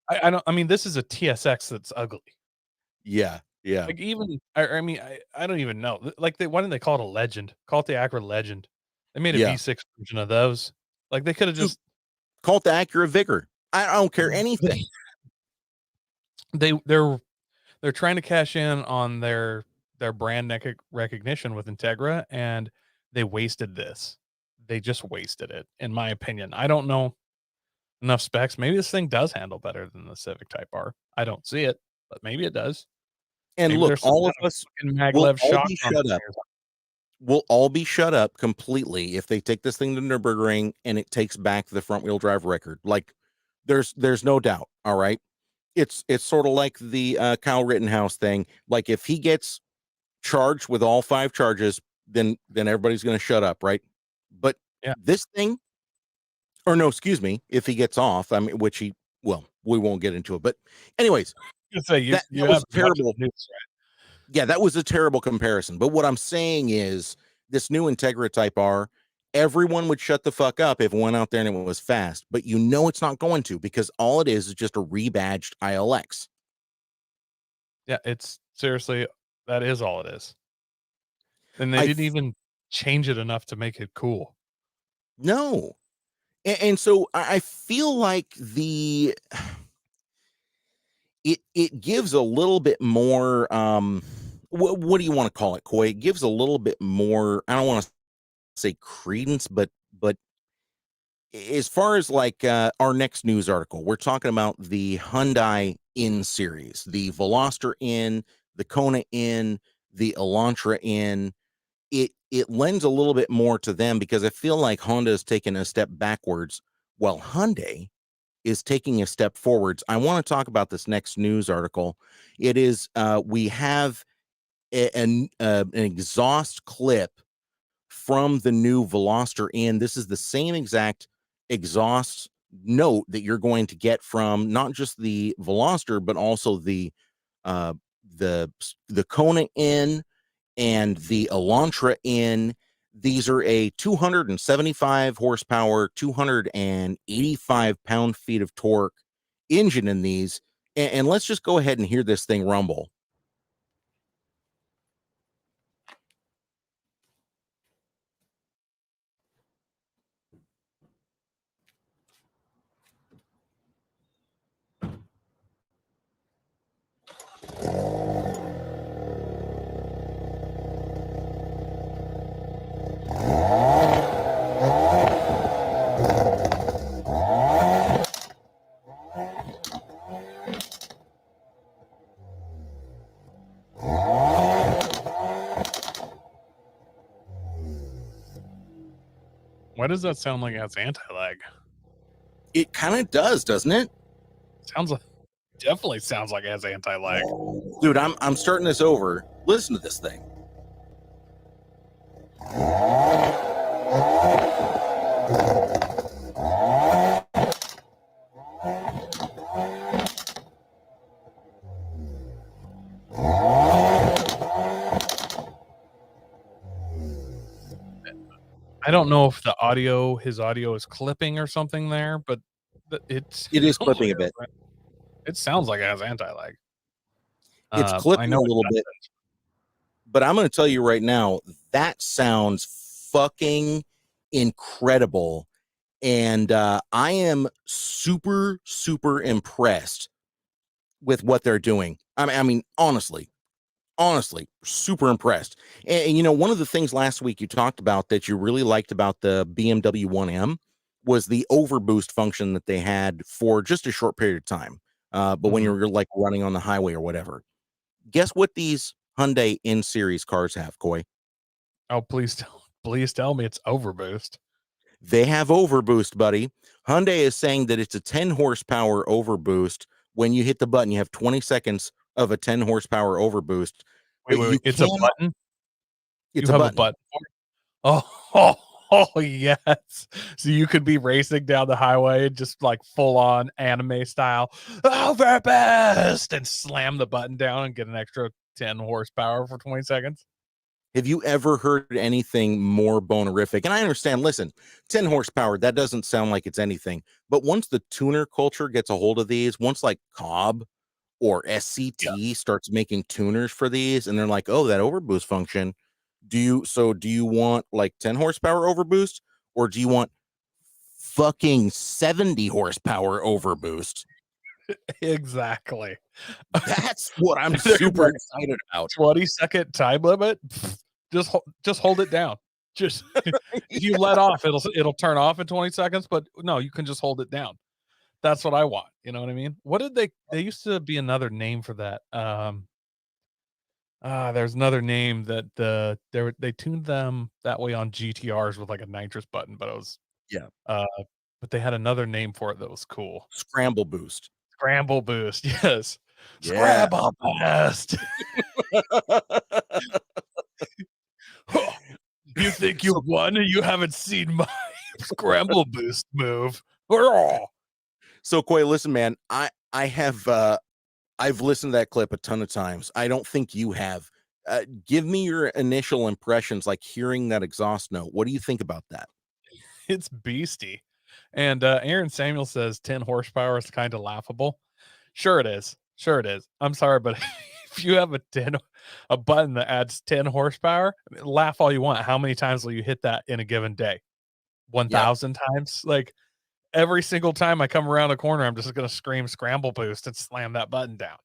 Speaker 3: I don't I mean, this is a TSX that's ugly.
Speaker 2: Yeah.
Speaker 3: Like even I mean, I don't even know. Like why didn't they call it a Legend? Call it the Acura Legend. They made a
Speaker 2: Yeah.
Speaker 3: V6 version of those. Like they could have just
Speaker 2: Call it the Acura Vigor. I don't care anything.
Speaker 3: They're trying to cash in on their brand recognition with Integra, and they wasted this. They just wasted it, in my opinion. I don't know enough specs. Maybe this thing does handle better than the Civic Type R. I don't see it, but maybe it does.
Speaker 2: And
Speaker 3: Maybe
Speaker 2: look,
Speaker 3: there's some
Speaker 2: all of
Speaker 3: kind of
Speaker 2: us
Speaker 3: fucking
Speaker 2: will
Speaker 3: maglev
Speaker 2: all
Speaker 3: shock
Speaker 2: be
Speaker 3: on
Speaker 2: shut
Speaker 3: this
Speaker 2: up.
Speaker 3: thing.
Speaker 2: We'll all be shut up completely if they take this thing to Nürburgring and it takes back the front wheel drive record. Like there's no doubt. All right. It's sort of like the Kyle Rittenhouse thing. Like if he gets charged with all 5 charges, then everybody's going to shut up, right? But
Speaker 3: Yeah.
Speaker 2: this thing, or no, excuse me, if he gets off, I mean, which well, we won't get into it. But anyways,
Speaker 3: You
Speaker 2: that was terrible. Yeah, that was a terrible comparison. But what I'm saying is this new Integra Type R, everyone would shut the fuck up if it went out there and it was fast. But you know it's not going to, because all it is just a rebadged ILX.
Speaker 3: Yeah, it's seriously, that is all it is. And they
Speaker 2: I
Speaker 3: didn't even change it enough to make it cool.
Speaker 2: No. And so I feel like it gives a little bit more what do you want to call it, Coy? It gives a little bit more, I don't want to say credence, but as far as like our next news article, we're talking about the Hyundai N series, the Veloster N, the Kona N, the Elantra N. It lends a little bit more to them because I feel like Honda is taking a step backwards while Hyundai is taking a step forwards. I want to talk about this next news article. It is we have an exhaust clip from the new Veloster N. This is the same exact exhaust note that you're going to get from not just the Veloster but also the uh, the Kona N and the Elantra N. These are a 275 horsepower, 285 pound-feet of torque engine in these. And let's just go ahead and hear this thing rumble.
Speaker 3: Why does that sound like it has anti-lag?
Speaker 2: It kind of does, doesn't it?
Speaker 3: Definitely sounds like it has anti-lag.
Speaker 2: Dude, I'm starting this over. Listen to this thing.
Speaker 3: I don't know if his audio is clipping or something there, but
Speaker 2: It is clipping a bit.
Speaker 3: It sounds like it has anti-lag.
Speaker 2: It's
Speaker 3: I
Speaker 2: clipping
Speaker 3: know
Speaker 2: a little bit, but I'm going to tell you right now, that sounds fucking incredible. And I am super, super impressed with what they're doing. I mean, honestly, super impressed. And, you know, one of the things last week you talked about that you really liked about the BMW 1M was the overboost function that they had for just a short period of time. But when you're like running on the highway or whatever, guess what these Hyundai N series cars have, Coy?
Speaker 3: Oh, please tell me it's overboost.
Speaker 2: They have overboost, buddy. Hyundai is saying that it's a 10 horsepower overboost. When you hit the button, you have 20 seconds of a 10 horsepower overboost.
Speaker 3: Wait. It's a button?
Speaker 2: It's
Speaker 3: you
Speaker 2: a
Speaker 3: have
Speaker 2: button.
Speaker 3: a button. Oh, yes. So you could be racing down the highway, just like full on anime style, overboost, and slam the button down and get an extra 10 horsepower for 20 seconds.
Speaker 2: Have you ever heard anything more bonerific? And I understand, listen, 10 horsepower, that doesn't sound like it's anything. But once the tuner culture gets a hold of these, once like Cobb or SCT starts making tuners for these, and they're like, oh, that overboost function, do you want like 10 horsepower overboost, or do you want fucking 70 horsepower overboost?
Speaker 3: Exactly.
Speaker 2: That's what I'm super excited about.
Speaker 3: 20-second time limit. Just hold it down. Just if you let off, it'll turn off in 20 seconds, but no, you can just hold it down. That's what I want. You know what I mean? What did they used to be another name for that. There's another name that they tuned them that way on GTRs with like a nitrous button, but it was
Speaker 2: Yeah.
Speaker 3: but they had another name for it that was cool.
Speaker 2: Scramble boost.
Speaker 3: Scramble boost, yes.
Speaker 2: Yeah.
Speaker 3: Scramble boost. You think you won and you haven't seen my scramble boost move.
Speaker 2: So Coy, listen, man, I have I've listened to that clip a ton of times. I don't think you have. Give me your initial impressions, like hearing that exhaust note. What do you think about that?
Speaker 3: It's beastie. And Aaron Samuel says 10 horsepower is kind of laughable. Sure it is. Sure it is. I'm sorry, but if you have a button that adds 10 horsepower, laugh all you want. How many times will you hit that in a given day? 1,000 times? Like every single time I come around a corner, I'm just going to scream scramble boost and slam that button down.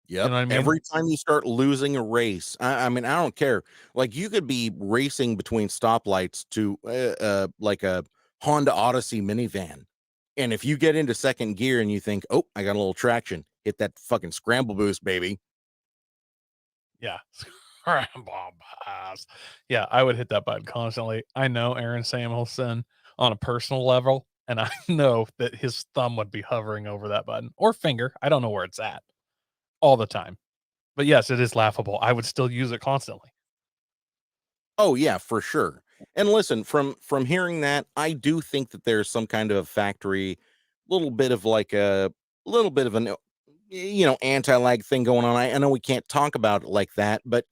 Speaker 2: Yep.
Speaker 3: You know what I mean?
Speaker 2: Every time you start losing a race, I mean, I don't care. Like you could be racing between stoplights to like a Honda Odyssey minivan. And if you get into second gear and you think, oh, I got a little traction, hit that fucking scramble boost, baby.
Speaker 3: Yeah. Scramble boost. Yeah, I would hit that button constantly. I know Aaron Samuelson on a personal level, and I know that his thumb would be hovering over that button or finger. I don't know where it's at all the time. But yes, it is laughable. I would still use it constantly.
Speaker 2: Oh yeah, for sure. And listen, from hearing that, I do think that there's some kind of a factory, little bit of like a little bit of an anti-lag thing going on. I know we can't talk about it like that, but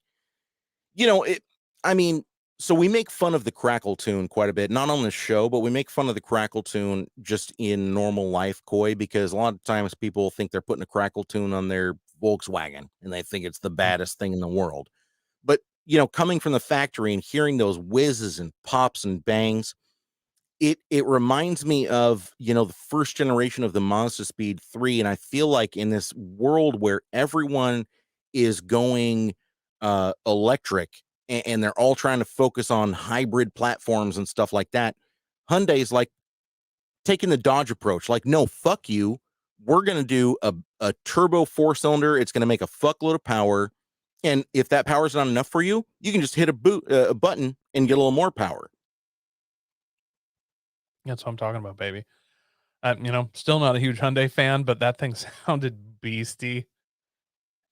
Speaker 2: I mean, so we make fun of the Crackle Tune quite a bit, not on the show, but we make fun of the Crackle Tune just in normal life, Coy, because a lot of times people think they're putting a Crackle Tune on their Volkswagen and they think it's the baddest thing in the world. But, coming from the factory and hearing those whizzes and pops and bangs, it reminds me of, the first generation of the Mazda Speed 3. And I feel like in this world where everyone is going electric and they're all trying to focus on hybrid platforms and stuff like that, Hyundai's like taking the Dodge approach. Like, no, fuck you. We're going to do a turbo 4-cylinder. It's going to make a fuckload of power. And if that power is not enough for you, you can just hit a button and get a little more power.
Speaker 3: That's what I'm talking about, baby. Still not a huge Hyundai fan, but that thing sounded beastie.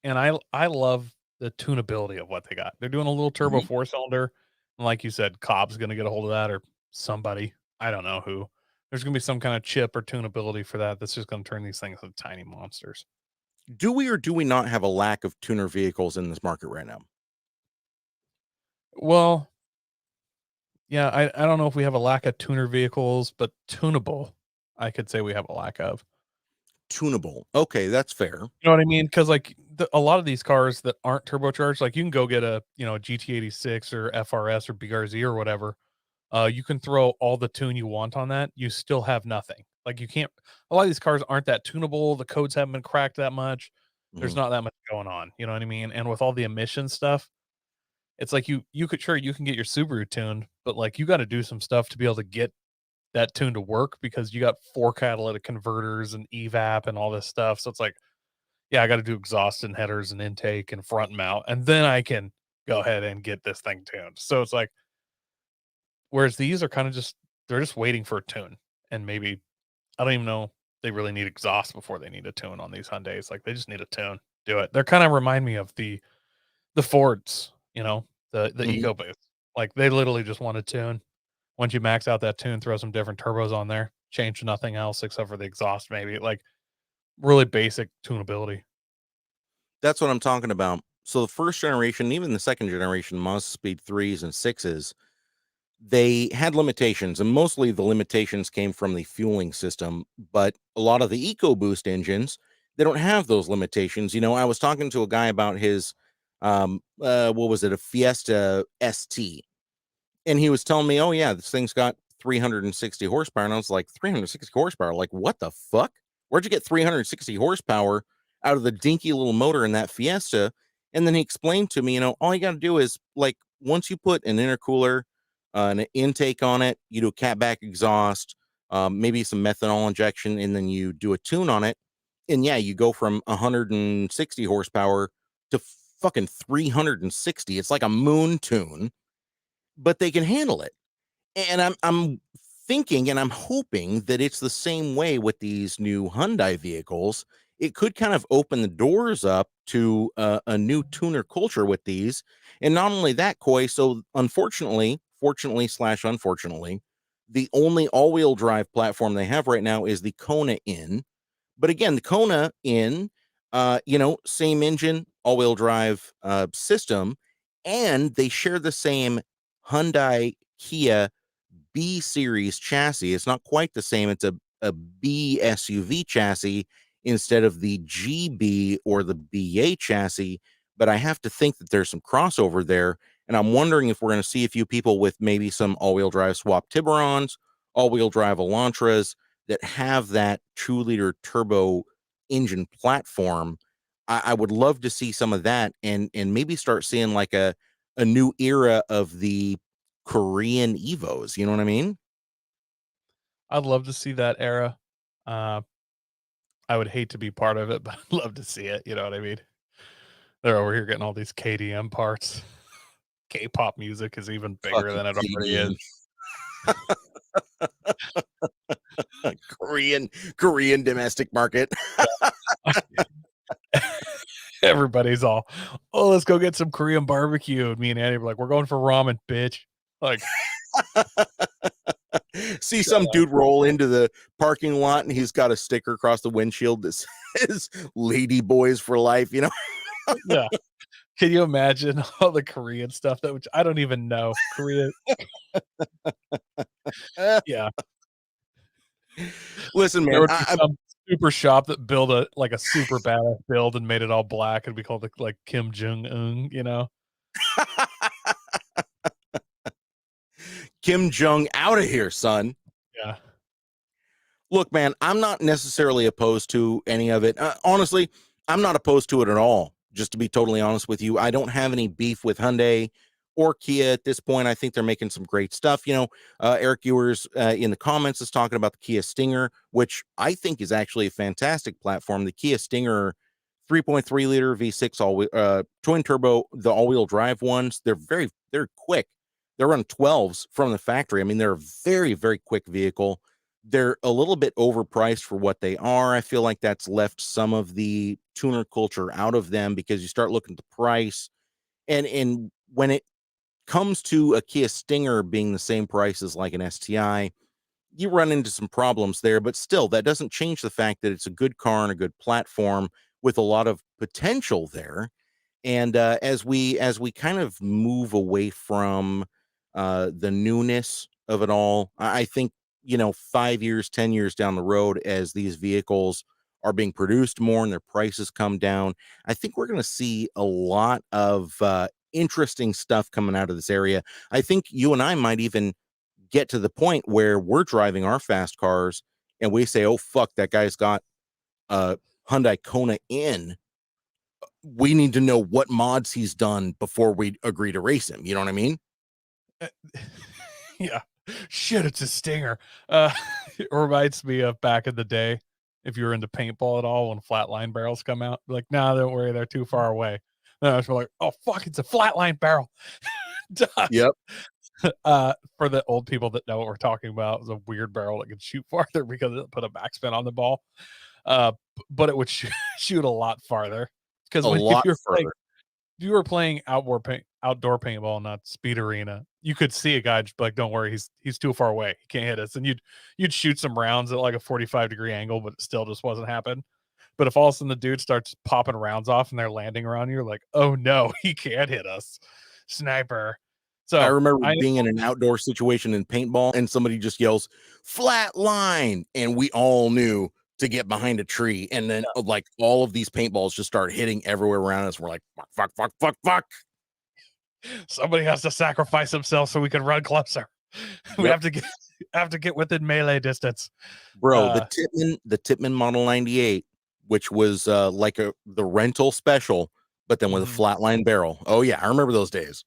Speaker 3: And I love the tunability of what they got. They're doing a little turbo
Speaker 2: Mhm.
Speaker 3: 4-cylinder, and like you said, Cobb's gonna get a hold of that or somebody. I don't know who. There's gonna be some kind of chip or tunability for that's just gonna turn these things into tiny monsters.
Speaker 2: Do we or do we not have a lack of tuner vehicles in this market right now?
Speaker 3: Well, yeah, I don't know if we have a lack of tuner vehicles, but tunable, I could say we have a lack of.
Speaker 2: Tunable. Okay, that's fair.
Speaker 3: You know what I mean? Because like a lot of these cars that aren't turbocharged, like you can go get a GT86 or FRS or BRZ or whatever. You can throw all the tune you want on that. You still have nothing. Like you can't. A lot of these cars aren't that tunable. The codes haven't been cracked that much. There's
Speaker 2: Mhm.
Speaker 3: not that much going on. You know what I mean? And with all the emission stuff, it's like you could sure you can get your Subaru tuned, but like you got to do some stuff to be able to get that tune to work because you got 4 catalytic converters and evap and all this stuff. So it's like, yeah, I got to do exhaust and headers and intake and front mount, and then I can go ahead and get this thing tuned. So it's like, whereas these are kind of they're just waiting for a tune, and maybe I don't even know they really need exhaust before they need a tune on these Hyundais. Like they just need a tune, do it. They're kind of remind me of the Fords, the
Speaker 2: Mhm.
Speaker 3: EcoBoost. Like they literally just want a tune. Once you max out that tune, throw some different turbos on there, change nothing else except for the exhaust, maybe like really basic tunability.
Speaker 2: That's what I'm talking about. So the first generation, even the second generation Mazda Speed 3s and 6s, they had limitations, and mostly the limitations came from the fueling system. But a lot of the EcoBoost engines, they don't have those limitations. I was talking to a guy about his, what was it, a Fiesta ST, and he was telling me, "Oh yeah, this thing's got 360 horsepower." And I was like, 360 horsepower? Like, what the fuck? Where'd you get 360 horsepower out of the dinky little motor in that Fiesta? And then he explained to me, all you got to do is like once you put an intercooler, an intake on it, you do a catback exhaust, maybe some methanol injection, and then you do a tune on it. And yeah, you go from 160 horsepower to fucking 360. It's like a moon tune, but they can handle it. And I'm thinking and I'm hoping that it's the same way with these new Hyundai vehicles. It could kind of open the doors up to a new tuner culture with these. And not only that, Coy, so unfortunately, fortunately slash unfortunately, the only all-wheel drive platform they have right now is the Kona In. But again, the Kona In, same engine, all-wheel drive system, and they share the same Hyundai Kia B series chassis. It's not quite the same. It's a B SUV chassis instead of the GB or the BA chassis. But I have to think that there's some crossover there. And I'm wondering if we're going to see a few people with maybe some all-wheel drive swap Tiburons, all-wheel drive Elantras that have that 2-liter turbo engine platform. I would love to see some of that and maybe start seeing like a new era of the Korean Evos, you know what I mean?
Speaker 3: I'd love to see that era. Uh, I would hate to be part of it, but I'd love to see it. You know what I mean? They're over here getting all these KDM parts. K-pop music is even bigger
Speaker 2: Fucking
Speaker 3: than it already
Speaker 2: KDM.
Speaker 3: is.
Speaker 2: Korean domestic market.
Speaker 3: Everybody's all, oh, let's go get some Korean barbecue. And me and Andy were like, we're going for ramen, bitch. Like,
Speaker 2: See
Speaker 3: shut
Speaker 2: some
Speaker 3: up.
Speaker 2: dude roll into the parking lot and he's got a sticker across the windshield that says Lady Boys for Life,
Speaker 3: Yeah. Can you imagine all the Korean stuff which I don't even know? Korea. Yeah.
Speaker 2: Listen,
Speaker 3: There
Speaker 2: man,
Speaker 3: would be some super shop that built a super badass build and made it all black and be called like Kim Jong Un, you know?
Speaker 2: Kim Jong out of here, son.
Speaker 3: Yeah.
Speaker 2: Look, man, I'm not necessarily opposed to any of it. Honestly, I'm not opposed to it at all. Just to be totally honest with you, I don't have any beef with Hyundai or Kia at this point. I think they're making some great stuff. Eric Ewers in the comments is talking about the Kia Stinger, which I think is actually a fantastic platform. The Kia Stinger 3.3 liter V6 all twin turbo, the all wheel drive ones. They're quick. They're on 12s from the factory. I mean, they're a very, very quick vehicle. They're a little bit overpriced for what they are. I feel like that's left some of the tuner culture out of them, because you start looking at the price, and when it comes to a Kia Stinger being the same price as like an STI, you run into some problems there. But still, that doesn't change the fact that it's a good car and a good platform with a lot of potential there. And as we kind of move away from the newness of it all, I think, 5 years, 10 years down the road, as these vehicles are being produced more and their prices come down, I think we're going to see a lot of interesting stuff coming out of this area. I think you and I might even get to the point where we're driving our fast cars and we say, "Oh fuck, that guy's got a Hyundai Kona in. We need to know what mods he's done before we agree to race him." You know what I mean?
Speaker 3: Uh, yeah. Shit, it's a Stinger. It reminds me of back in the day, if you were into paintball at all, when flatline barrels come out, like, nah, don't worry, they're too far away. No, it's like, oh fuck, it's a flatline barrel. Duh.
Speaker 2: Yep.
Speaker 3: For the old people that know what we're talking about, it was a weird barrel that could shoot farther because it put a backspin on the ball. But it would shoot a lot farther, because
Speaker 2: A lot
Speaker 3: if
Speaker 2: further.
Speaker 3: you were playing outdoor paintball, not speed arena, you could see a guy just be like, "Don't worry, he's too far away. He can't hit us." And you'd shoot some rounds at like a 45-degree angle, but it still just wasn't happening. But if all of a sudden the dude starts popping rounds off and they're landing around you, you're like, "Oh no, he can't hit us." Sniper.
Speaker 2: I
Speaker 3: So
Speaker 2: remember
Speaker 3: I
Speaker 2: being in an outdoor situation in paintball and somebody just yells, "Flat line," and we all knew to get behind a tree. And then like all of these paintballs just start hitting everywhere around us. We're like, fuck, fuck, fuck, fuck, fuck.
Speaker 3: somebody has to sacrifice himself so we can run closer. We
Speaker 2: Yep.
Speaker 3: have to get within melee distance.
Speaker 2: Bro, the Titman Model 98, which was like the rental special, but then with a
Speaker 3: Mhm.
Speaker 2: flatline barrel. Oh yeah, I remember those days.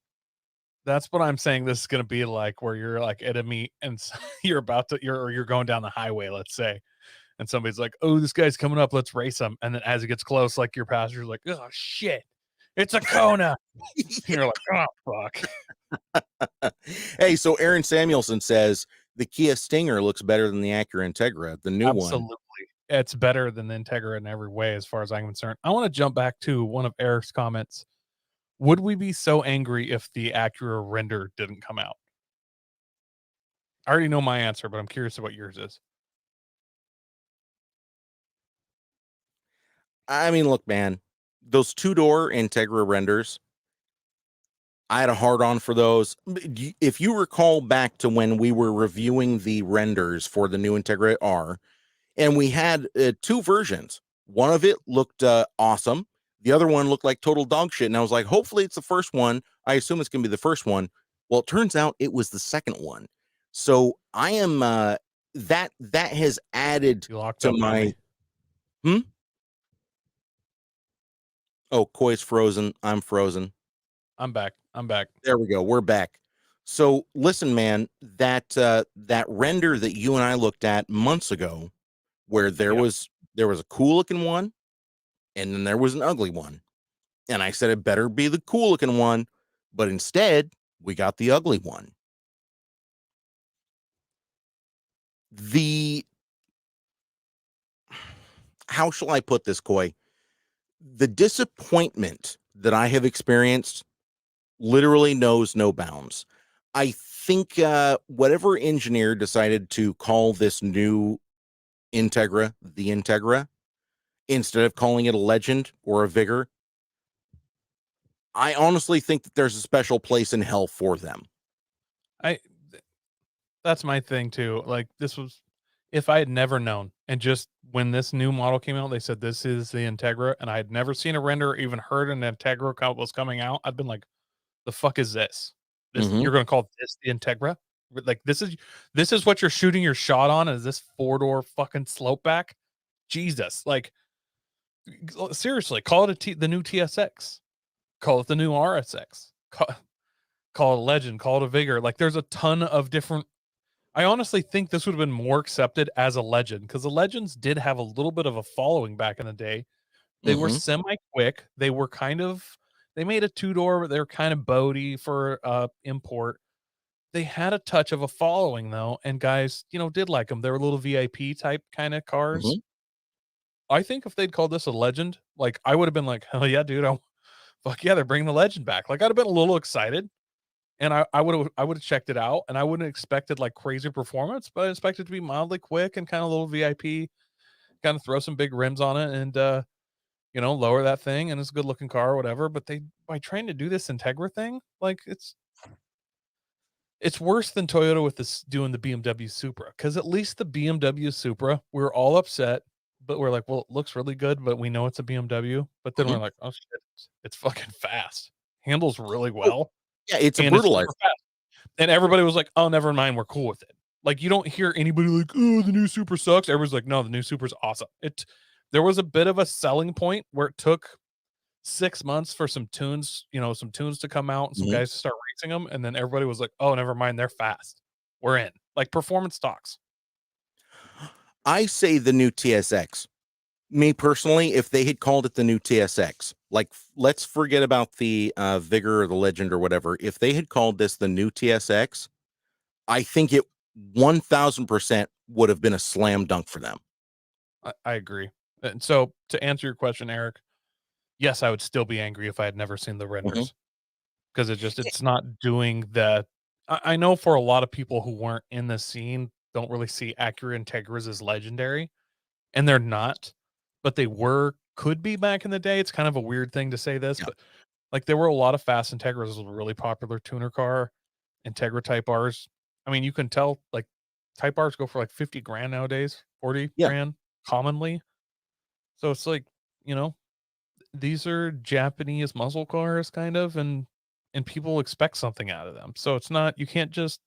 Speaker 3: That's what I'm saying this is gonna be like, where you're like at a meet and you're going down the highway, let's say, and somebody's like, "Oh, this guy's coming up, let's race him." And then as he gets close, like, your passenger's like, "Oh shit, it's a Kona." And you're like, "Oh fuck."
Speaker 2: Hey, so Aaron Samuelson says the Kia Stinger looks better than the Acura Integra, the new one.
Speaker 3: Absolutely. It's better than the Integra in every way as far as I'm concerned. I wanna jump back to one of Eric's comments. Would we be so angry if the Acura render didn't come out? I already know my answer, but I'm curious what yours is.
Speaker 2: I mean, look, man, those two-door Integra renders, I had a hard on for those. If you recall back to when we were reviewing the renders for the new Integra R, and we had two versions. One of it looked awesome. The other one looked like total dog shit. And I was like, hopefully it's the first one. I assume it's going to be the first one. Well, it turns out it was the second one. So I am that has added
Speaker 3: You locked
Speaker 2: to
Speaker 3: up on
Speaker 2: my
Speaker 3: me.
Speaker 2: Oh, Koi's frozen. I'm frozen.
Speaker 3: I'm back. I'm back.
Speaker 2: There we go. We're back. So listen, man, that render that you and I looked at months ago, where there
Speaker 3: Yep.
Speaker 2: was a cool looking one, and then there was an ugly one. And I said it better be the cool looking one, but instead we got the ugly one. The How shall I put this, Koi? The disappointment that I have experienced literally knows no bounds. I think whatever engineer decided to call this new Integra the Integra instead of calling it a Legend or a Vigor, I honestly think that there's a special place in hell for them.
Speaker 3: I That's my thing too. Like, this was, if I had never known, and just when this new model came out, they said this is the Integra, and I had never seen a render or even heard an Integra was coming out, I'd been like, the fuck is this?
Speaker 2: Mhm.
Speaker 3: You're gonna call this the Integra? Like, this is what you're shooting your shot on, is this four-door fucking slope back? Jesus. Like, seriously, call it the new TSX. Call it the new RSX. Call it a Legend, call it a Vigor. Like, there's a ton of different. I honestly think this would have been more accepted as a Legend, because the Legends did have a little bit of a following back in the day. They were
Speaker 2: Mhm.
Speaker 3: semi-quick. They made a two-door, but they were kind of boaty for import. They had a touch of a following though, and guys, did like them. They were little VIP type kind of cars.
Speaker 2: Mhm.
Speaker 3: I think if they'd called this a Legend, like I would have been like, hell yeah, dude, fuck yeah, they're bringing the Legend back. Like I'd have been a little excited, and I would have checked it out, and I wouldn't have expected like crazy performance, but I expected it to be mildly quick and kind of a little VIP, kind of throw some big rims on it, and lower that thing, and it's a good looking car or whatever. But by trying to do this Integra thing, like it's worse than Toyota with this doing the BMW Supra, because at least the BMW Supra, we're all upset, but we're like, well, it looks really good, but we know it's a BMW. But then
Speaker 2: Mhm.
Speaker 3: we're like, oh shit, it's fucking fast, handles really
Speaker 2: Oh,
Speaker 3: well,
Speaker 2: yeah, it's a
Speaker 3: and it's
Speaker 2: brutalizer.
Speaker 3: super fast. And everybody was like, oh, never mind, we're cool with it. Like you don't hear anybody like, oh, the new Supra sucks. Everybody's like, no, the new Supra's awesome. There was a bit of a selling point where it took 6 months for some tunes, some tunes to come out and some
Speaker 2: Mhm.
Speaker 3: guys to start racing them, and then everybody was like, "Oh, never mind, they're fast. We're in." Like performance stocks.
Speaker 2: I say the new TSX. Me personally, if they had called it the new TSX, like let's forget about the Vigor or the Legend or whatever. If they had called this the new TSX, I think it 1000% would have been a slam dunk for them.
Speaker 3: I agree. And so to answer your question, Eric, yes, I would still be angry if I had never seen the
Speaker 2: Mhm.
Speaker 3: renders, because it's not doing the. I know for a lot of people who weren't in the scene don't really see Acura Integras as legendary, and they're not, but they could be back in the day. It's kind of a weird thing to say this,
Speaker 2: Yeah.
Speaker 3: but like there were a lot of fast Integras. Was a really popular tuner car. Integra Type R's. I mean, you can tell like Type R's go for like 50 grand nowadays, 40
Speaker 2: Yeah.
Speaker 3: grand commonly. So it's like, you know, these are Japanese muscle cars kind of, and people expect something out of them. So it's not, you can't just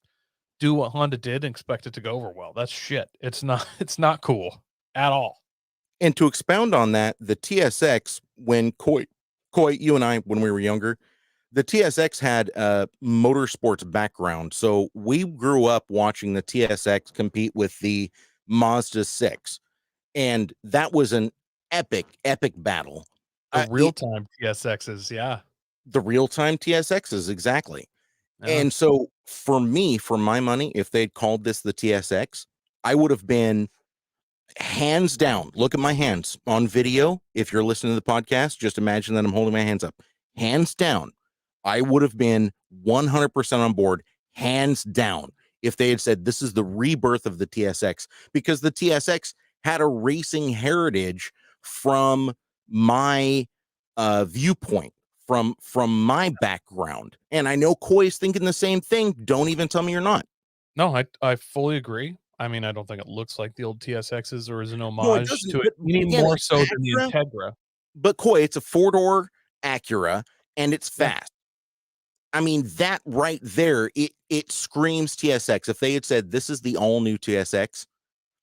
Speaker 3: do what Honda did and expect it to go over well. That's shit. It's not it's not cool at all.
Speaker 2: And to expound on that, the TSX, when Coy, you and I, when we were younger, the TSX had a motorsports background. So we grew up watching the TSX compete with the Mazda 6. And that was an epic battle.
Speaker 3: The
Speaker 2: It
Speaker 3: real-time TSXs, yeah.
Speaker 2: The real-time TSXs, exactly.
Speaker 3: Yeah.
Speaker 2: And so for me, for my money, if they'd called this the TSX, I would have been hands down. Look at my hands on video. If you're listening to the podcast, just imagine that I'm holding my hands up. Hands down, I would have been 100% on board, hands down, if they had said this is the rebirth of the TSX, because the TSX had a racing heritage from my viewpoint, from my background. And I know Coy's thinking the same thing. Don't even tell me you're not.
Speaker 3: No, I fully agree. I mean, I don't think it looks like the old TSXs or is an
Speaker 2: No, it
Speaker 3: homage to
Speaker 2: doesn't.
Speaker 3: it
Speaker 2: But
Speaker 3: any
Speaker 2: again,
Speaker 3: more
Speaker 2: it's
Speaker 3: so than the
Speaker 2: Acura.
Speaker 3: Integra.
Speaker 2: But Coy, it's a four-door Acura and it's
Speaker 3: Yeah.
Speaker 2: fast. I mean, that right there, it screams TSX. If they had said this is the all-new TSX,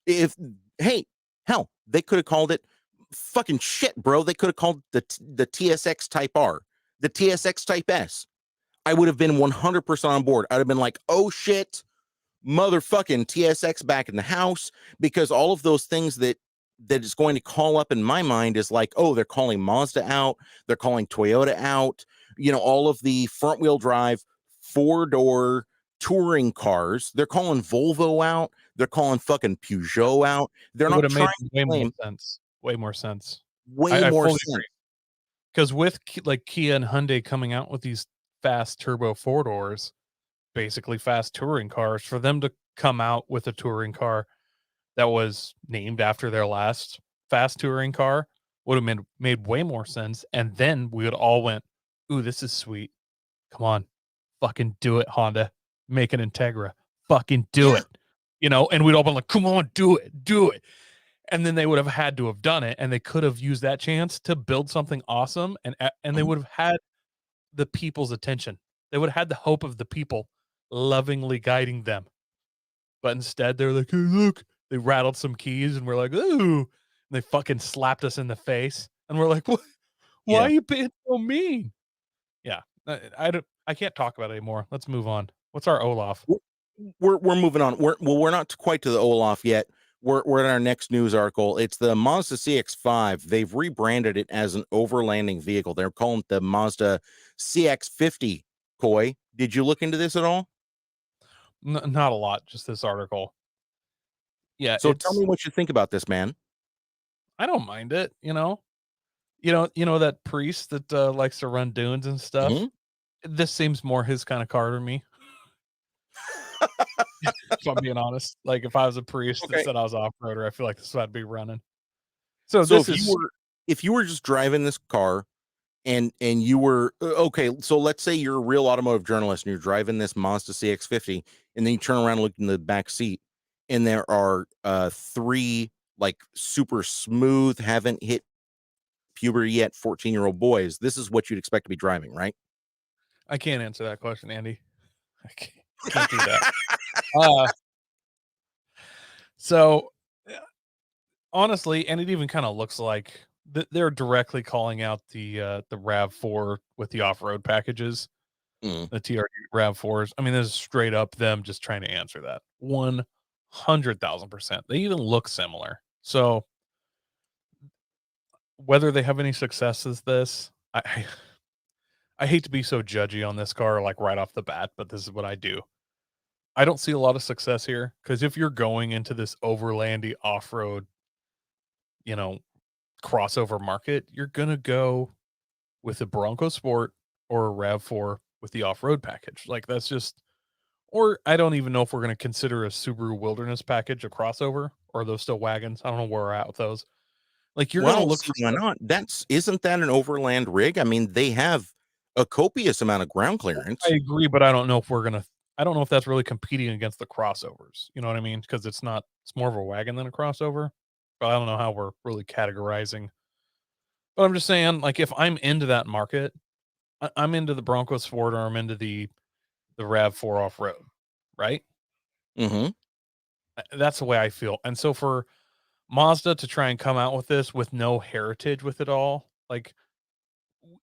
Speaker 2: if hey, hell, they could have called it fucking shit, bro. They could have called the TSX Type R, the TSX Type S. I would have been 100% on board. I'd have been like, oh shit, motherfucking TSX back in the house, because all of those things that is going to call up in my mind is like, oh, they're calling Mazda out, they're calling Toyota out, all of the front wheel drive, four-door touring cars, they're calling Volvo out, they're calling fucking Peugeot out. They're
Speaker 3: It would
Speaker 2: not
Speaker 3: have
Speaker 2: trying
Speaker 3: made
Speaker 2: to
Speaker 3: way more
Speaker 2: claim
Speaker 3: sense. Way more sense.
Speaker 2: way
Speaker 3: I
Speaker 2: more
Speaker 3: fully
Speaker 2: sense.
Speaker 3: agree. Because with like Kia and Hyundai coming out with these fast turbo four doors, basically fast touring cars, for them to come out with a touring car that was named after their last fast touring car would have made way more sense. And then we would all went, ooh, this is sweet. Come on, fucking do it, Honda. Make an Integra. Fucking do
Speaker 2: Yeah.
Speaker 3: it. And we'd all been like, come on, do it, do it. And then they would have had to have done it, and they could have used that chance to build something awesome, and they
Speaker 2: Mhm.
Speaker 3: would have had the people's attention. They would have had the hope of the people lovingly guiding them. But instead, they're like, "Hey, look!" They rattled some keys, and we're like, "Ooh!" And they fucking slapped us in the face, and we're like, "What? Why
Speaker 2: Yeah.
Speaker 3: are you being so mean?" Yeah, I don't. I can't talk about it anymore. Let's move on. What's our Olaf?
Speaker 2: We're moving on. We're not quite to the Olaf yet. We're in our next news article. It's the Mazda CX-5. They've rebranded it as an overlanding vehicle. They're calling it the Mazda CX-50. Coy, did you look into this at all?
Speaker 3: Not a lot, just this article. Yeah,
Speaker 2: So tell me what you think about this, man.
Speaker 3: I don't mind it, you know? You know that priest that, likes to run dunes and stuff?
Speaker 2: Mhm.
Speaker 3: This seems more his kinda car to me, if I'm being honest. Like, if I was a priest that
Speaker 2: Okay.
Speaker 3: said I was a off-roader, I feel like this is what I'd be running. So
Speaker 2: So
Speaker 3: this is
Speaker 2: if you were just driving this car and you were okay, so let's say you're a real automotive journalist and you're driving this Mazda CX50 and then you turn around and look in the back seat and there are three like super smooth, haven't hit puberty yet 14-year-old boys. This is what you'd expect to be driving, right?
Speaker 3: I can't answer that question, Andy. I can't do that. Uh, so, honestly, and it even kinda looks like they're directly calling out the RAV4 with the off-road packages,
Speaker 2: Mm.
Speaker 3: the TRD RAV4s. I mean, this is straight up them just trying to answer that. 100,000%. They even look similar. So, whether they have any success as this, I hate to be so judgy on this car, like, right off the bat, but this is what I do. I don't see a lot of success here because if you're going into this overlandy off-road, you know, crossover market, you're gonna go with a Bronco Sport or a RAV4 with the off-road package. Like, that's just or I don't even know if we're gonna consider a Subaru Wilderness package a crossover, or are those still wagons? I don't know where we're at with those. Like, you're
Speaker 2: Well, I
Speaker 3: gonna
Speaker 2: don't
Speaker 3: look
Speaker 2: see
Speaker 3: for
Speaker 2: why
Speaker 3: stuff.
Speaker 2: not. Isn't that an overland rig? I mean, they have a copious amount of ground
Speaker 3: I
Speaker 2: clearance.
Speaker 3: agree, but I don't know if that's really competing against the crossovers, you know what I mean? Because it's more of a wagon than a crossover, but I don't know how we're really categorizing. But I'm just saying, like, if I'm into that market, I'm into the Bronco Sport or I'm into the RAV4 off-road, right?
Speaker 2: Mhm.
Speaker 3: That's the way I feel, and so for Mazda to try and come out with this with no heritage with it all, like,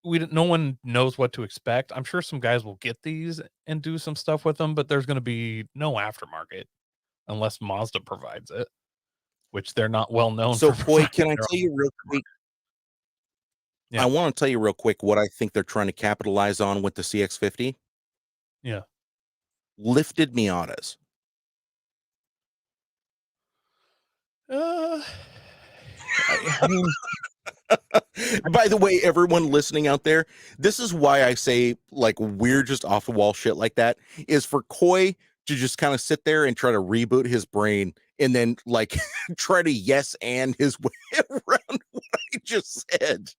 Speaker 3: no one knows what to expect. I'm sure some guys will get these and do some stuff with them, but there's gonna be no aftermarket unless Mazda provides it, which they're not well known for
Speaker 2: So, Coy,
Speaker 3: providing
Speaker 2: can I
Speaker 3: their
Speaker 2: tell
Speaker 3: own
Speaker 2: you real quick? I
Speaker 3: Yeah,
Speaker 2: wanna tell you real quick what I think they're trying to capitalize on with the CX50.
Speaker 3: yeah.
Speaker 2: Lifted Miatas.
Speaker 3: Uh, I mean,
Speaker 2: By the way, everyone listening out there, this is why I say like weird, just off the wall shit like that is for Coy to just kind of sit there and try to reboot his brain and then like try to yes and his way around what I just said.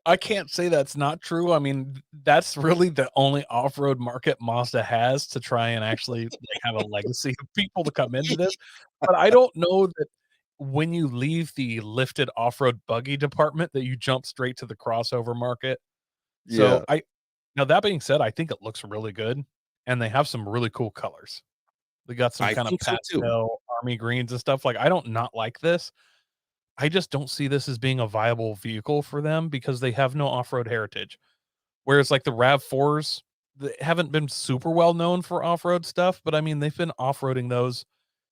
Speaker 3: I can't say that's not true. I mean, that's really the only off-road market Mazda has to try and actually, like, have a legacy of people to come into this, but I don't know that when you leave the lifted off-road buggy department that you jump straight to the crossover market. So,
Speaker 2: Yeah,
Speaker 3: I now that being said, I think it looks really good, and they have some really cool colors. They got some
Speaker 2: I
Speaker 3: kinda
Speaker 2: think so too.
Speaker 3: pastel army greens and stuff, like, I don't not like this. I just don't see this as being a viable vehicle for them because they have no off-road heritage. Whereas like the RAV4s, they haven't been super well known for off-road stuff, but I mean, they've been off-roading those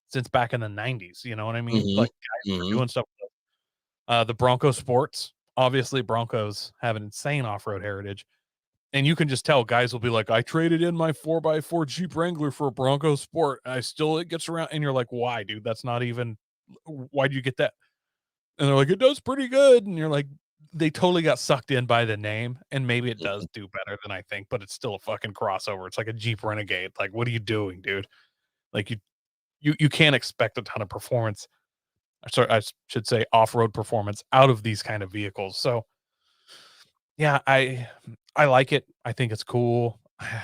Speaker 3: since back in the 90s, you know what I mean?
Speaker 2: Hmm.
Speaker 3: Like guys were
Speaker 2: Hmm.
Speaker 3: doing stuff with the Bronco Sports. Obviously, Broncos have an insane off-road heritage. And you can just tell guys will be like, I traded in my 4x4 Jeep Wrangler for a Bronco Sport. I still it gets around, and you're like, why, dude? That's not even why do you get that? And they're like, "It does pretty good," and you're like, they totally got sucked in by the name, and maybe it does do better than I think, but it's still a fucking crossover. It's like a Jeep Renegade. Like, what are you doing, dude? Like, you can't expect a ton of performance. Sorry, should say off-road performance out of these kind of vehicles. So, yeah, I like it. I think it's cool.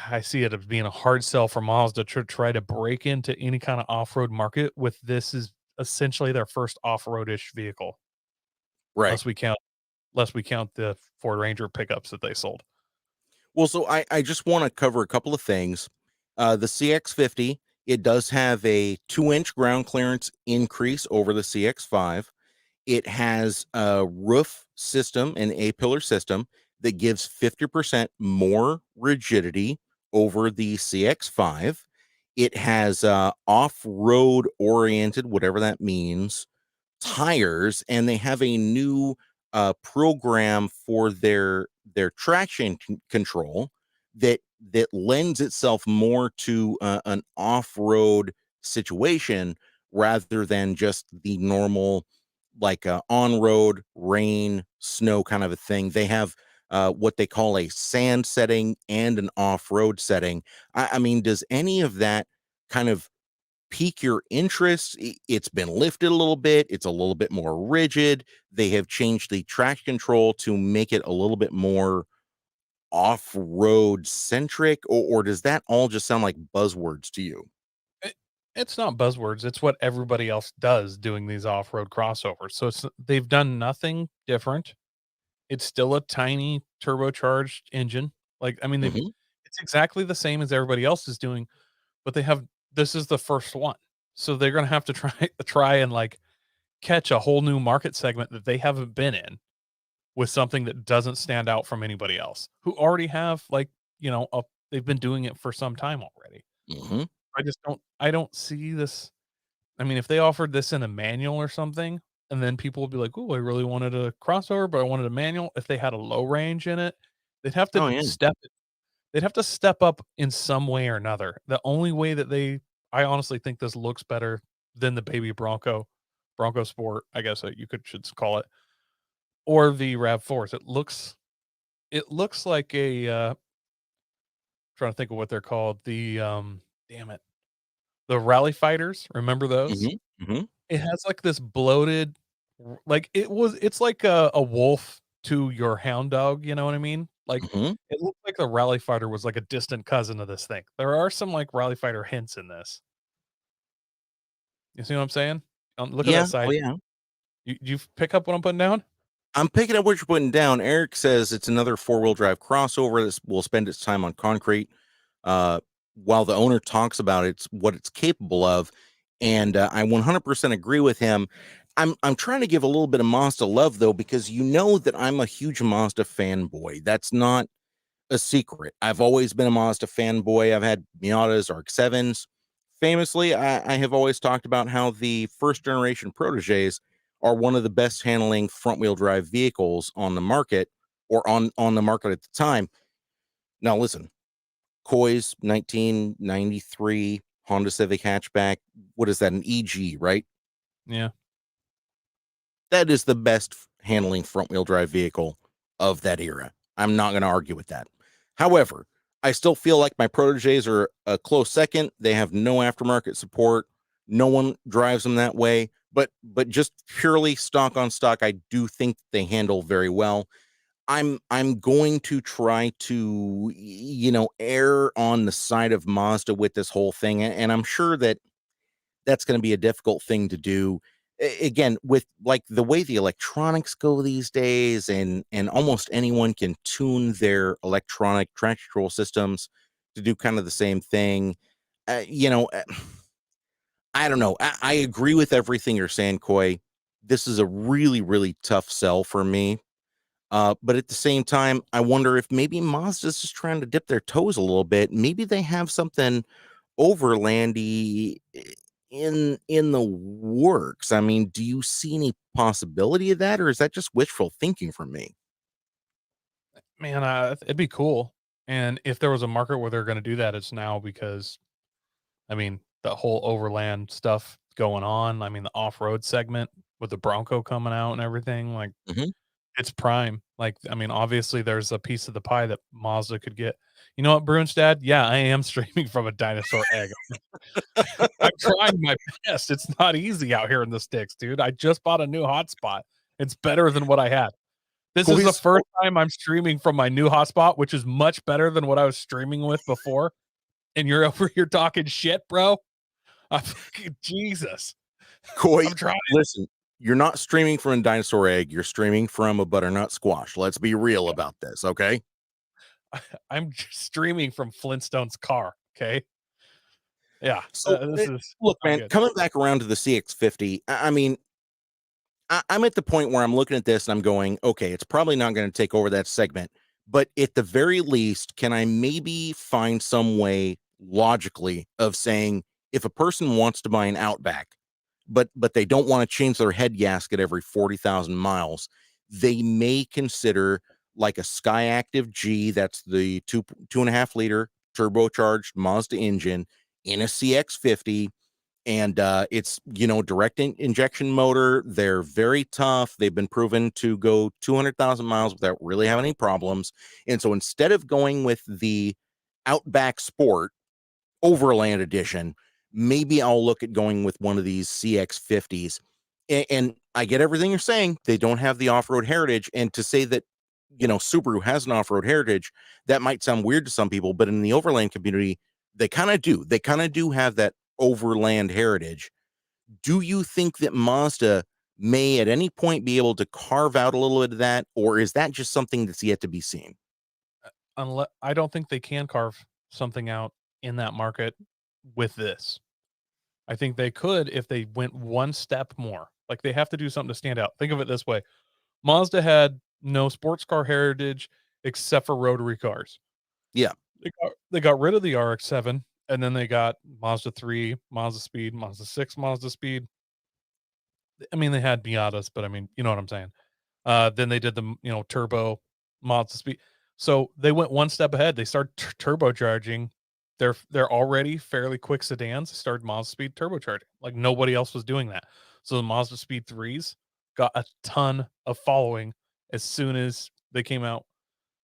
Speaker 3: I see it as being a hard sell for Mazda to try to break into any kind of off-road market with this is essentially their first off-roadish vehicle,
Speaker 2: Right.
Speaker 3: unless we count Lest we count the Ford Ranger pickups that they sold.
Speaker 2: Well, so I just want to cover a couple of things. The CX50, it does have a 2-inch ground clearance increase over the CX5. It has a roof system, an A-pillar system that gives 50% more rigidity over the CX5. It has off-road oriented, whatever that means, tires, and they have a new program for their traction control that lends itself more to an off-road situation rather than just the normal like on-road rain snow kind of a thing. They have what they call a sand setting and an off-road setting. I mean, does any of that kind of pique your interest? It's been lifted a little bit. It's a little bit more rigid. They have changed the traction control to make it a little bit more off-road centric, or does that all just sound like buzzwords to you?
Speaker 3: It, it's not buzzwords. It's what everybody else does doing these off-road crossovers. So they've done nothing different. It's still a tiny turbocharged engine. Like, I mean,
Speaker 2: Mhm.
Speaker 3: it's exactly the same as everybody else is doing, but this is the first one. So they're going to have to try and like catch a whole new market segment that they haven't been in with something that doesn't stand out from anybody else who already have like, they've been doing it for some time already.
Speaker 2: Mhm.
Speaker 3: I don't see this. I mean, if they offered this in a manual or something, and then people would be like, "Oh, I really wanted a crossover, but I wanted a manual." If they had a low range in it, they'd have
Speaker 2: Oh
Speaker 3: to
Speaker 2: yeah.
Speaker 3: step up in some way or another. The only way that I honestly think this looks better than the baby Bronco Sport, I guess you should call it, or the RAV4s. It looks like trying to think of what they're called. Damn it, the Rally Fighters. Remember those?
Speaker 2: Mhm. Mhm.
Speaker 3: It has like this bloated, like it's like a wolf to your hound dog. You know what I mean? Like
Speaker 2: Mhm.
Speaker 3: it looked like the Rally Fighter was like a distant cousin of this thing. There are some like Rally Fighter hints in this. You see what I'm saying? Look at
Speaker 2: Yeah.
Speaker 3: that
Speaker 2: Oh
Speaker 3: side.
Speaker 2: yeah.
Speaker 3: You pick up what I'm putting down?
Speaker 2: I'm picking up what you're putting down. Eric says it's another four-wheel drive crossover that will spend its time on concrete. Uh, while the owner talks about what it's capable of, and I 100% agree with him. I'm trying to give a little bit of Mazda love though, because you know that I'm a huge Mazda fanboy. That's not a secret. I've always been a Mazda fanboy. I've had Miatas, RX-7s. Famously, I have always talked about how the first generation proteges are one of the best handling front wheel drive vehicles on the market, or on the market at the time. Now, listen, Koi's 1993 Honda Civic hatchback. What is that? An EG, right?
Speaker 3: Yeah.
Speaker 2: That is the best handling front wheel drive vehicle of that era. I'm not going to argue with that. However, I still feel like my proteges are a close second. They have no aftermarket support. No one drives them that way. But just purely stock on stock, I do think they handle very well. I'm going to try to err on the side of Mazda with this whole thing, and I'm sure that that's going to be a difficult thing to do. Again, with like the way the electronics go these days, and almost anyone can tune their electronic traction control systems to do kind of the same thing. uh, you know uh, I don't know. I agree with everything you're saying, Koi. This is a really, really tough sell for me. But at the same time, I wonder if maybe Mazda's just trying to dip their toes a little bit. Maybe they have something overlandy in the works. I mean, do you see any possibility of that, or is that just wishful thinking from me?
Speaker 3: Man, it'd be cool. And if there was a market where they're going to do that, it's now because, I mean, the whole overland stuff going on. I mean, the off road segment with the Bronco coming out and everything. Like,
Speaker 2: Mhm.
Speaker 3: it's prime. Like, I mean, obviously there's a piece of the pie that Mazda could get. You know what, Bruins dad? Yeah, I am streaming from a dinosaur egg. I'm trying my best. It's not easy out here in the sticks, dude. I just bought a new hotspot. It's better than what I had. This is the
Speaker 2: Koi's
Speaker 3: first time I'm streaming from my new hotspot, which is much better than what I was streaming with before. And you're over here talking shit, bro. I'm fucking Jesus.
Speaker 2: Koi,
Speaker 3: I'm trying.
Speaker 2: listen, you're not streaming from a dinosaur egg, you're streaming from a butternut squash. Let's be real about this, okay?
Speaker 3: I'm just streaming from Flintstone's car. Okay. Yeah.
Speaker 2: So,
Speaker 3: This is
Speaker 2: look,
Speaker 3: not
Speaker 2: man,
Speaker 3: good.
Speaker 2: coming back around to the CX50, I mean, I'm at the point where I'm looking at this and I'm going, okay, it's probably not going to take over that segment, but at the very least, can I maybe find some way logically of saying if a person wants to buy an Outback, but they don't want to change their head gasket every 40,000 miles, they may consider like a Skyactiv G, that's the 2.5 liter turbocharged Mazda engine in a CX50. And it's, direct injection motor. They're very tough. They've been proven to go 200,000 miles without really having any problems. And so instead of going with the Outback Sport Overland Edition, maybe I'll look at going with one of these CX50s. And I get everything you're saying. They don't have the off-road heritage. And to say that, Subaru has an off-road heritage, that might sound weird to some people, but in the Overland community, they kind of do. They kind of do have that overland heritage. Do you think that Mazda may at any point be able to carve out a little bit of that, or is that just something that's yet to be seen?
Speaker 3: Unless I don't think they can carve something out in that market with this. I think they could if they went one step more. Like, they have to do something to stand out. Think of it this way. Mazda had no sports car heritage except for rotary cars.
Speaker 2: Yeah.
Speaker 3: They got rid of the RX-7, and then they got Mazda 3, Mazda Speed, Mazda 6, Mazda Speed. I mean, they had Miatas, but I mean, you know what I'm saying. Then they did the, turbo Mazda Speed. So they went one step ahead. They started turbocharging. They're already fairly quick sedans. They started Mazda Speed turbocharging. Like, nobody else was doing that. So the Mazda Speed 3s got a ton of following as soon as they came out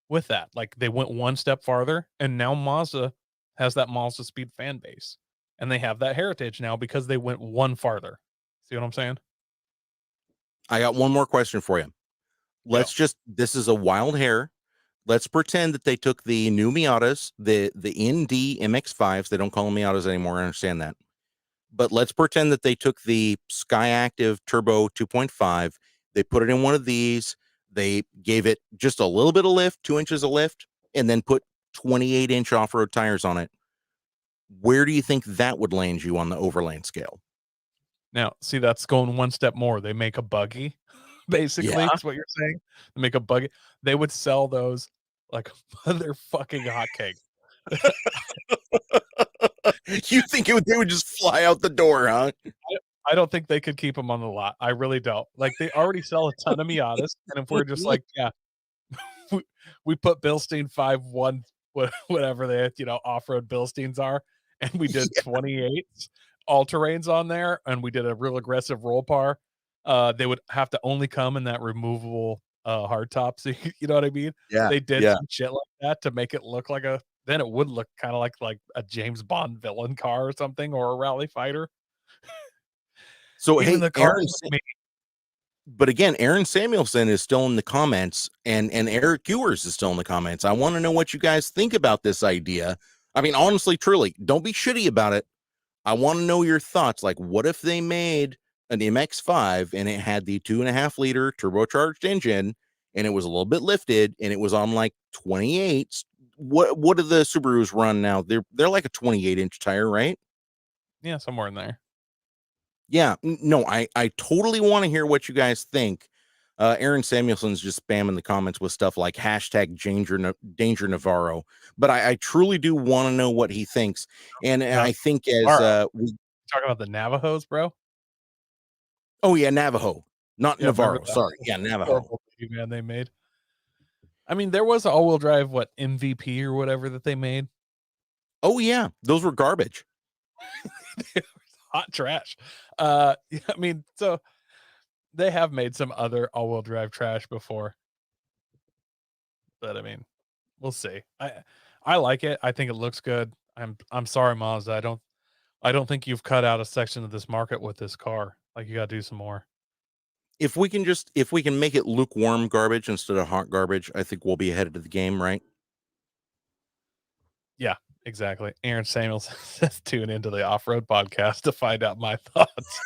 Speaker 3: with that. Like, they went one step farther, and now Mazda has that Mazda Speed fan base, and they have that heritage now because they went one farther. See what I'm saying?
Speaker 2: I got one more question for you. This is a wild hair. Let's pretend that they took the new Miatas, the ND MX-5s. They don't call them Miatas anymore. I understand that. But let's pretend that they took the Skyactiv Turbo 2.5. They put it in one of these. They gave it just a little bit of lift, 2 inches of lift, and then put 28-inch off-road tires on it. Where do you think that would land you on the overland scale?
Speaker 3: Now, see, that's going one step more. They make a buggy, basically,
Speaker 2: Yeah.
Speaker 3: is what you're saying. They make a buggy. They would sell those like motherfucking hotcakes.
Speaker 2: You think they would just fly out the door, huh?
Speaker 3: I don't think they could keep them on the lot. I really don't. Like, they already sell a ton of Miatas, and if we're just like, yeah, we put Bilstein 5.1, whatever they, off-road Bilsteins are, and we did 28s all-terrains on there, and we did a real aggressive roll par. They would have to only come in that removable hardtop. So you know what I mean?
Speaker 2: Yeah.
Speaker 3: They did some shit like that to make it look like then it would look kind of like a James Bond villain car or something, or a rally fighter.
Speaker 2: So
Speaker 3: Even
Speaker 2: hey,
Speaker 3: the car
Speaker 2: but again, Aaron Samuelson is still in the comments, and Eric Ewers is still in the comments. I want to know what you guys think about this idea. I mean, honestly, truly, don't be shitty about it. I want to know your thoughts. Like, what if they made an MX-5 and it had the 2.5 liter turbocharged engine, and it was a little bit lifted, and it was on like 28s? What do the Subarus run now? They're like a 28-inch tire, right?
Speaker 3: Yeah, somewhere in there.
Speaker 2: Yeah, no, I totally want to hear what you guys think. Aaron Samuelson's just spamming the comments with stuff like hashtag Danger Navarro, but I truly do want to know what he thinks. And I think as we
Speaker 3: talk about the Navajos, bro.
Speaker 2: Oh yeah, Navajo, not Navarro. Sorry, yeah, Navajo.
Speaker 3: Man, they made. I mean, there was an all-wheel drive, MVP or whatever that they made.
Speaker 2: Oh yeah, those were garbage.
Speaker 3: Hot trash. I mean, so they have made some other all-wheel drive trash before, but I mean, we'll see. I like it. I think it looks good. I'm sorry, Mazda. I don't think you've cut out a section of this market with this car. Like, you got to do some more.
Speaker 2: If we can make it lukewarm garbage instead of hot garbage, I think we'll be ahead of the game, right?
Speaker 3: Yeah, exactly. Aaron Samuels says tune into the Off-Road podcast to find out my thoughts.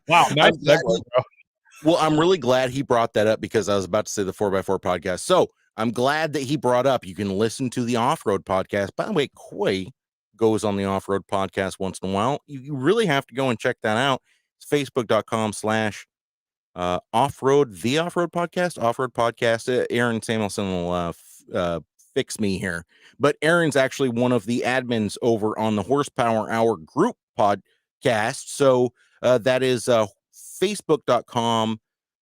Speaker 3: Wow, nice segue, bro.
Speaker 2: Well, I'm really glad he brought that up because I was about to say the 4x4 podcast. So I'm glad that he brought up you can listen to the Off-Road podcast. By the way, Coy goes on the Off-Road podcast once in a while. You really have to go and check that out. It's facebook.com/Offroad, the Off-Road podcast. Aaron Samuelson will fix me here. But Aaron's actually one of the admins over on the Horsepower Hour group podcast. So that is facebook.com/Horsepower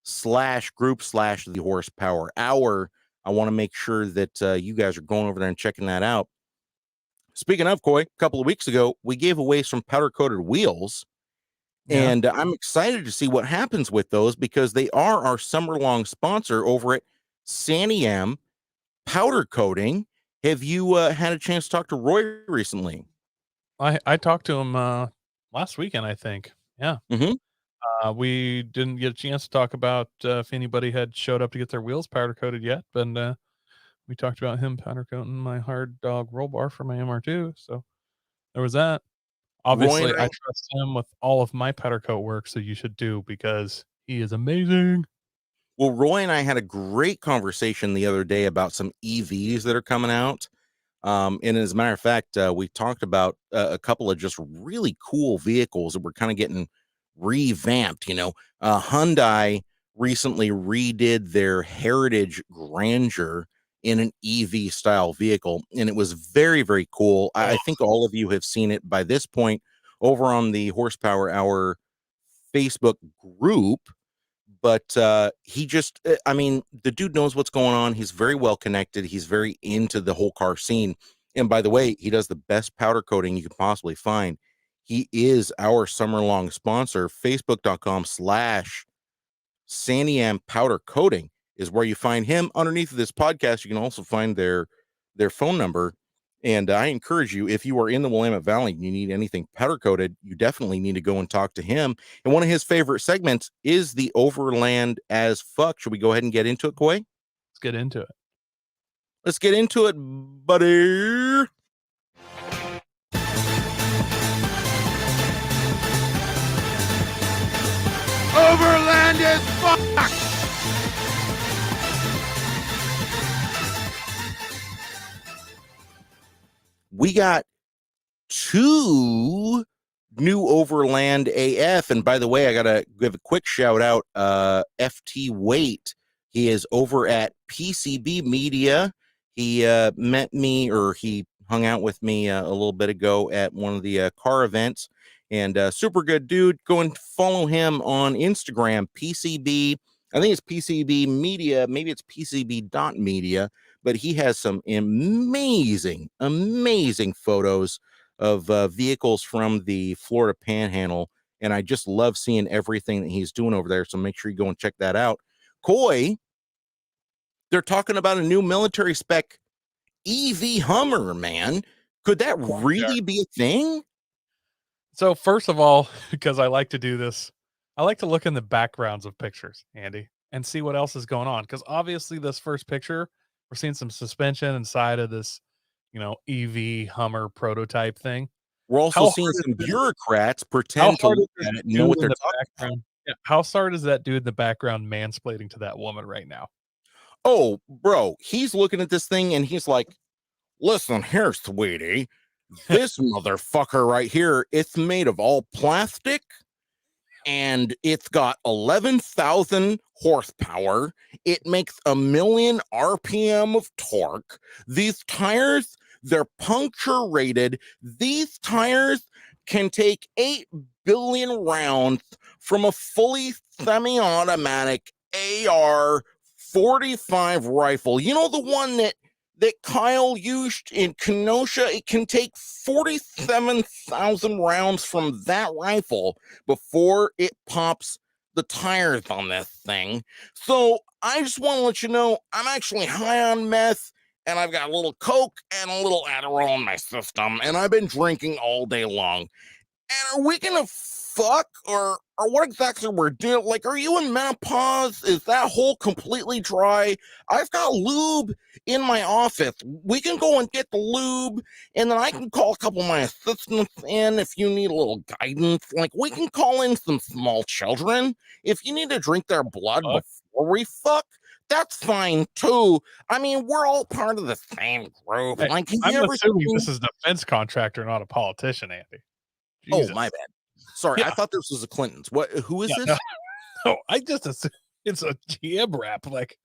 Speaker 2: /group/the horsepower hour. I want to make sure that you guys are going over there and checking that out. Speaking of, Coy, a couple of weeks ago, we gave away some powder coated wheels.
Speaker 3: Yeah.
Speaker 2: And I'm excited to see what happens with those because they are our summer long sponsor over at Santiam Powder Coating. Have you had a chance to talk to Roy recently?
Speaker 3: I talked to him last weekend, I think. Yeah.
Speaker 2: Mm-hmm.
Speaker 3: We didn't get a chance to talk about if anybody had showed up to get their wheels powder coated yet, but we talked about him powder coating my hard dog roll bar for my MR2. So there was that. Obviously, I trust him with all of my powder coat work, so you should do because he is amazing.
Speaker 2: Well, Roy and I had a great conversation the other day about some EVs that are coming out. And as a matter of fact, we talked about a couple of just really cool vehicles that were kind of getting revamped. Hyundai recently redid their Heritage Grandeur in an EV style vehicle, and it was very, very cool. I think all of you have seen it by this point over on the Horsepower Hour Facebook group. But he just, I mean, the dude knows what's going on. He's very well connected. He's very into the whole car scene. And by the way, he does the best powder coating you could possibly find. He is our summer long sponsor. Facebook.com/Santiam Powder Coating is where you find him. Underneath of this podcast, you can also find their phone number. And I encourage you, if you are in the Willamette Valley and you need anything powder coated, you definitely need to go and talk to him. And one of his favorite segments is the Overland as Fuck. Should we go ahead and get into it, Coy?
Speaker 3: Let's get into it.
Speaker 2: Let's get into it, buddy. Overland as Fuck. We got 2 new Overland AF. And by the way, I got to give a quick shout out. FT Wait. He is over at PCB Media. He met me, or he hung out with me a little bit ago at one of the car events. And super good dude. Go and follow him on Instagram, PCB. I think it's PCB Media. Maybe it's PCB.media. But he has some amazing, amazing photos of vehicles from the Florida Panhandle. And I just love seeing everything that he's doing over there. So make sure you go and check that out. Coy, they're talking about a new military spec EV Hummer, man. Could that really be a thing?
Speaker 3: So first of all, because I like to do this, I like to look in the backgrounds of pictures, Andy, and see what else is going on. Because obviously this first picture, we're seeing some suspension inside of this, EV Hummer prototype thing.
Speaker 2: We're also seeing some bureaucrats pretend to look at it and know what they're talking about.
Speaker 3: Yeah. How hard is that dude in the background mansplaining to that woman right now?
Speaker 2: Oh, bro, he's looking at this thing and he's like, listen here, sweetie, this motherfucker right here, it's made of all plastic and it's got 11,000 horsepower. It makes 1,000,000 RPM of torque. These tires, they're puncture rated. These tires can take 8 billion rounds from a fully semi-automatic AR-45 rifle. You know, the one that Kyle used in Kenosha? It can take 47,000 rounds from that rifle before it pops the tires on this thing. So I just want to let you know, I'm actually high on meth, and I've got a little Coke and a little Adderall in my system, and I've been drinking all day long. And are we gonna fuck, or what exactly we're doing? Like, are you in menopause? Is that hole completely dry? I've got lube in my office. We can go and get the lube, and then I can call a couple of my assistants in if you need a little guidance. Like, we can call in some small children if you need to drink their blood before we fuck. That's fine too. I mean, we're all part of the same group.
Speaker 3: Hey,
Speaker 2: like,
Speaker 3: I'm assuming this is a defense contractor, not a politician, Andy. Jesus.
Speaker 2: Oh, my bad. Sorry, I thought this was the Clintons. What? Who is this?
Speaker 3: No, I just assumed it's a GM rap. Like,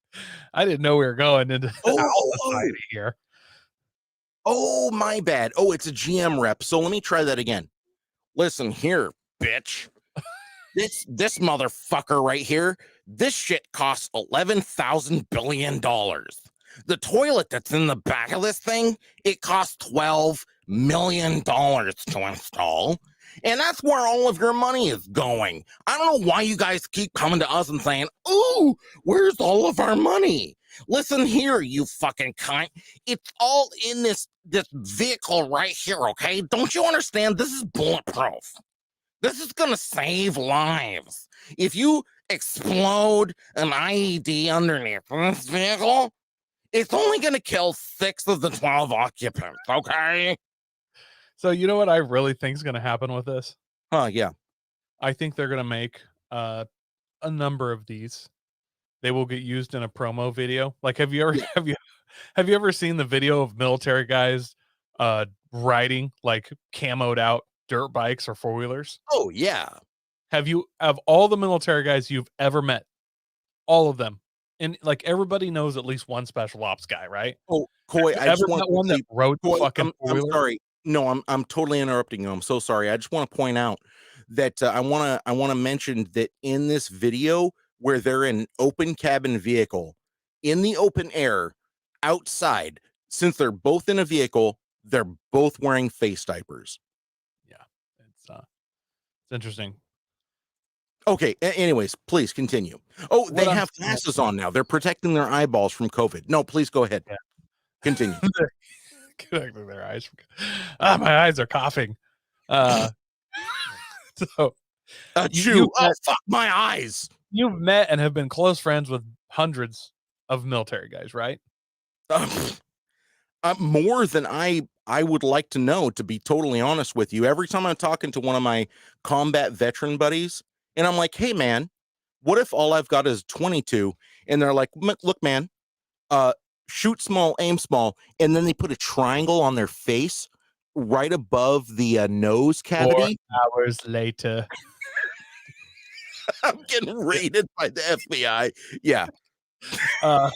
Speaker 3: I didn't know we were going into society here.
Speaker 2: Oh, my bad. Oh, it's a GM rep. So let me try that again. Listen here, bitch. this motherfucker right here, this shit costs $11,000 billion. The toilet that's in the back of this thing, it costs $12 million to install. And that's where all of your money is going. I don't know why you guys keep coming to us and saying, ooh, where's all of our money? Listen here, you fucking cunt. It's all in this vehicle right here, okay? Don't you understand? This is bulletproof. This is gonna save lives. If you explode an IED underneath this vehicle, it's only gonna kill 6 of the 12 occupants, okay?
Speaker 3: So you know what I really think is going to happen with this?
Speaker 2: Yeah.
Speaker 3: I think they're going to make a number of these. They will get used in a promo video. Like, have you ever seen the video of military guys riding like camoed out dirt bikes or four wheelers?
Speaker 2: Oh yeah.
Speaker 3: Have all the military guys you've ever met, all of them, and like everybody knows at least one special ops guy, right?
Speaker 2: Oh, Coy, I
Speaker 3: Ever
Speaker 2: just want
Speaker 3: met one that
Speaker 2: to
Speaker 3: rode the
Speaker 2: Coy,
Speaker 3: fucking
Speaker 2: I'm
Speaker 3: four-wheeler?
Speaker 2: sorry. No, I'm totally interrupting you. I'm so sorry. I just want to point out that I want to mention that in this video where they're in an open cabin vehicle in the open air outside, since they're both in a vehicle, they're both wearing face diapers.
Speaker 3: Yeah, it's interesting.
Speaker 2: Okay. Anyways, please continue. Oh, they have glasses on now. They're protecting their eyeballs from COVID. No, please go ahead.
Speaker 3: Yeah.
Speaker 2: Continue.
Speaker 3: Connecting their eyes. My eyes are coughing. So
Speaker 2: fuck my eyes.
Speaker 3: You've met and have been close friends with hundreds of military guys, right?
Speaker 2: More than I would like to know, to be totally honest with you. Every time I'm talking to one of my combat veteran buddies, and I'm like, hey man, what if all I've got is 22? And they're like, look, man, shoot small, aim small, and then they put a triangle on their face right above the nose cavity.
Speaker 3: 4 hours later.
Speaker 2: I'm getting raided by the FBI. Yeah.
Speaker 3: Yeah.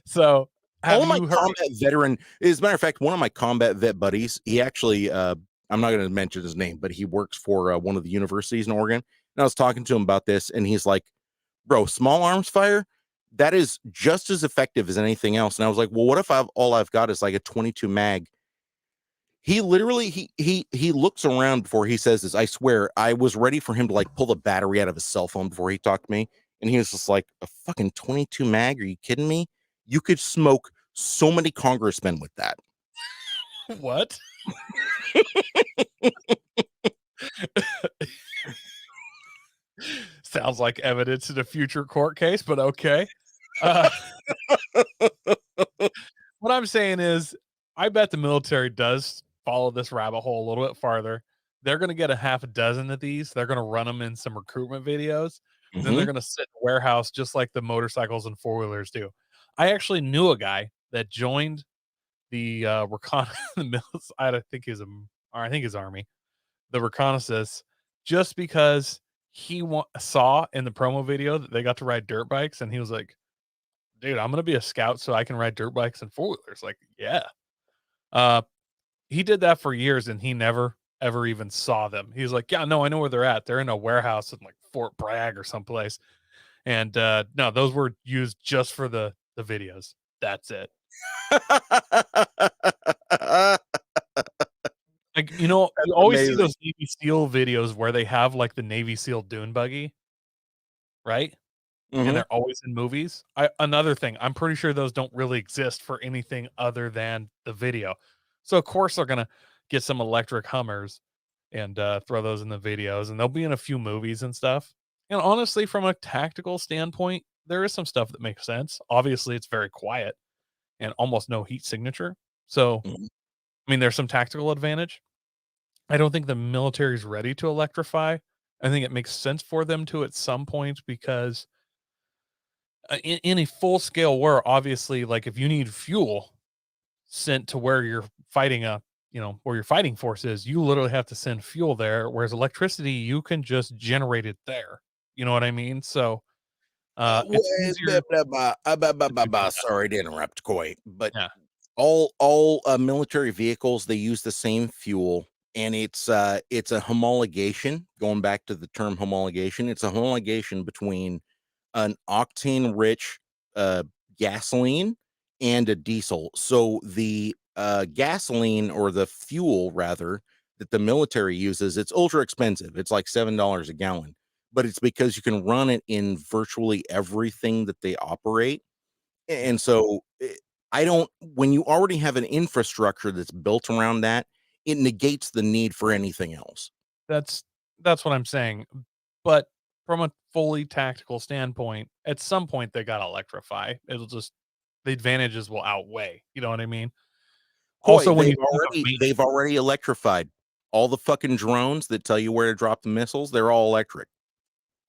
Speaker 3: So
Speaker 2: all my combat veteran, as a matter of fact, one of my combat vet buddies, he actually, I'm not going to mention his name, but he works for one of the universities in Oregon. And I was talking to him about this, and he's like, bro, small arms fire, that is just as effective as anything else. And I was like, well, what if all I've got is like a 22 mag? He literally, he looks around before he says this. I swear, I was ready for him to like pull the battery out of his cell phone before he talked to me. And he was just like, a fucking 22 mag? Are you kidding me? You could smoke so many congressmen with that.
Speaker 3: What? Sounds like evidence in a future court case, but okay. What I'm saying is, I bet the military does follow this rabbit hole a little bit farther. They're going to get a half a dozen of these. They're going to run them in some recruitment videos. Mm-hmm. Then they're going to sit in a warehouse just like the motorcycles and four-wheelers do. I actually knew a guy that joined the reconnaissance. I think his army, the reconnaissance, just because he saw in the promo video that they got to ride dirt bikes, and he was like, dude, I'm going to be a scout so I can ride dirt bikes and four-wheelers. Like, yeah. He did that for years, and he never, ever even saw them. He was like, yeah, no, I know where they're at. They're in a warehouse in like Fort Bragg or someplace. And no, those were used just for the videos. That's it. Like, you know, you always see those Navy SEAL videos where they have like the Navy SEAL dune buggy, right? Mm-hmm. And they're always in movies. Another thing, I'm pretty sure those don't really exist for anything other than the video. So of course they're gonna get some electric Hummers and throw those in the videos, and they'll be in a few movies and stuff. And honestly, from a tactical standpoint, there is some stuff that makes sense. Obviously, it's very quiet and almost no heat signature. So, I mean, there's some tactical advantage. I don't think the military is ready to electrify. I think it makes sense for them to at some point, because in a full-scale war, obviously, like if you need fuel sent to where you're fighting where your fighting force is, you literally have to send fuel there, whereas electricity, you can just generate it there. You know what I mean? So it's easier.
Speaker 2: Sorry to interrupt, Coy, but yeah. all military vehicles, they use the same fuel and it's a homologation. Going back to the term homologation, it's a homologation between an octane-rich gasoline and a diesel. So the gasoline, or the fuel rather, that the military uses, it's ultra expensive. It's like $7 a gallon, but it's because you can run it in virtually everything that they operate. And so I don't, when you already have an infrastructure that's built around that, it negates the need for anything else.
Speaker 3: That's that's what I'm saying. But from a fully tactical standpoint, at some point they gotta electrify. It'll just the advantages will outweigh. You know what I mean?
Speaker 2: Coy,
Speaker 3: Also, when you think of
Speaker 2: they've already electrified all the fucking drones that tell you where to drop the missiles. They're all electric.